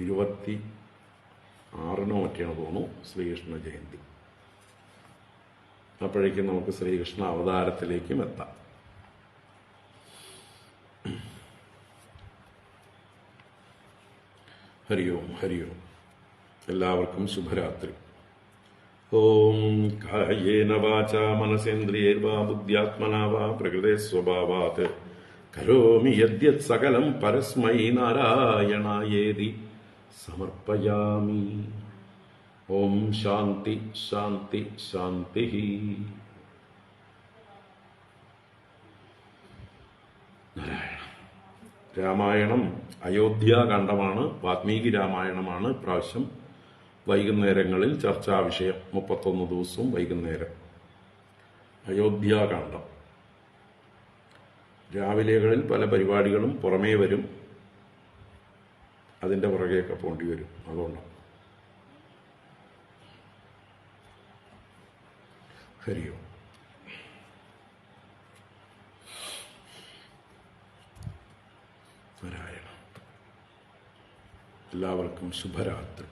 Speaker 1: 26-നോ മറ്റാണ് തോന്നുന്നു ശ്രീകൃഷ്ണ ജയന്തി. അപ്പോഴേക്കും നമുക്ക് ശ്രീകൃഷ്ണ അവതാരത്തിലേക്കും എത്താം. ഹരി ഓം. ഹരി ഓം. എല്ലാവർക്കും ശുഭരാത്രി. ഓം കായേന വാചാ മനസേന്ദ്രിയൈർവാ ബുദ്ധ്യാത്മനാ വാ പ്രകൃതേ സ്വഭാവാത് കരോമി യദ്യത് സകലം പരസ്മൈ നാരായണായേതി സമർപ്പയാമി. ഓം ശാന്തി ശാന്തി ശാന്തി. നാരായണ. രാമായണം അയോധ്യാകാന്ഡമാണ്, വാൽമീകി രാമായണമാണ്. ഇപ്രാവശ്യം വൈകുന്നേരങ്ങളിൽ ചർച്ചാ വിഷയം. 31 ദിവസവും വൈകുന്നേരം അയോധ്യാകാന്ഡം. രാവിലെകളിൽ പല പരിപാടികളും പുറമേ വരും, അതിന്റെ പുറകെയൊക്കെ പോണ്ടി വരും. അതുകൊണ്ട് ഹരിയോ. നാരായണ. എല്ലാവർക്കും ശുഭരാത്രി.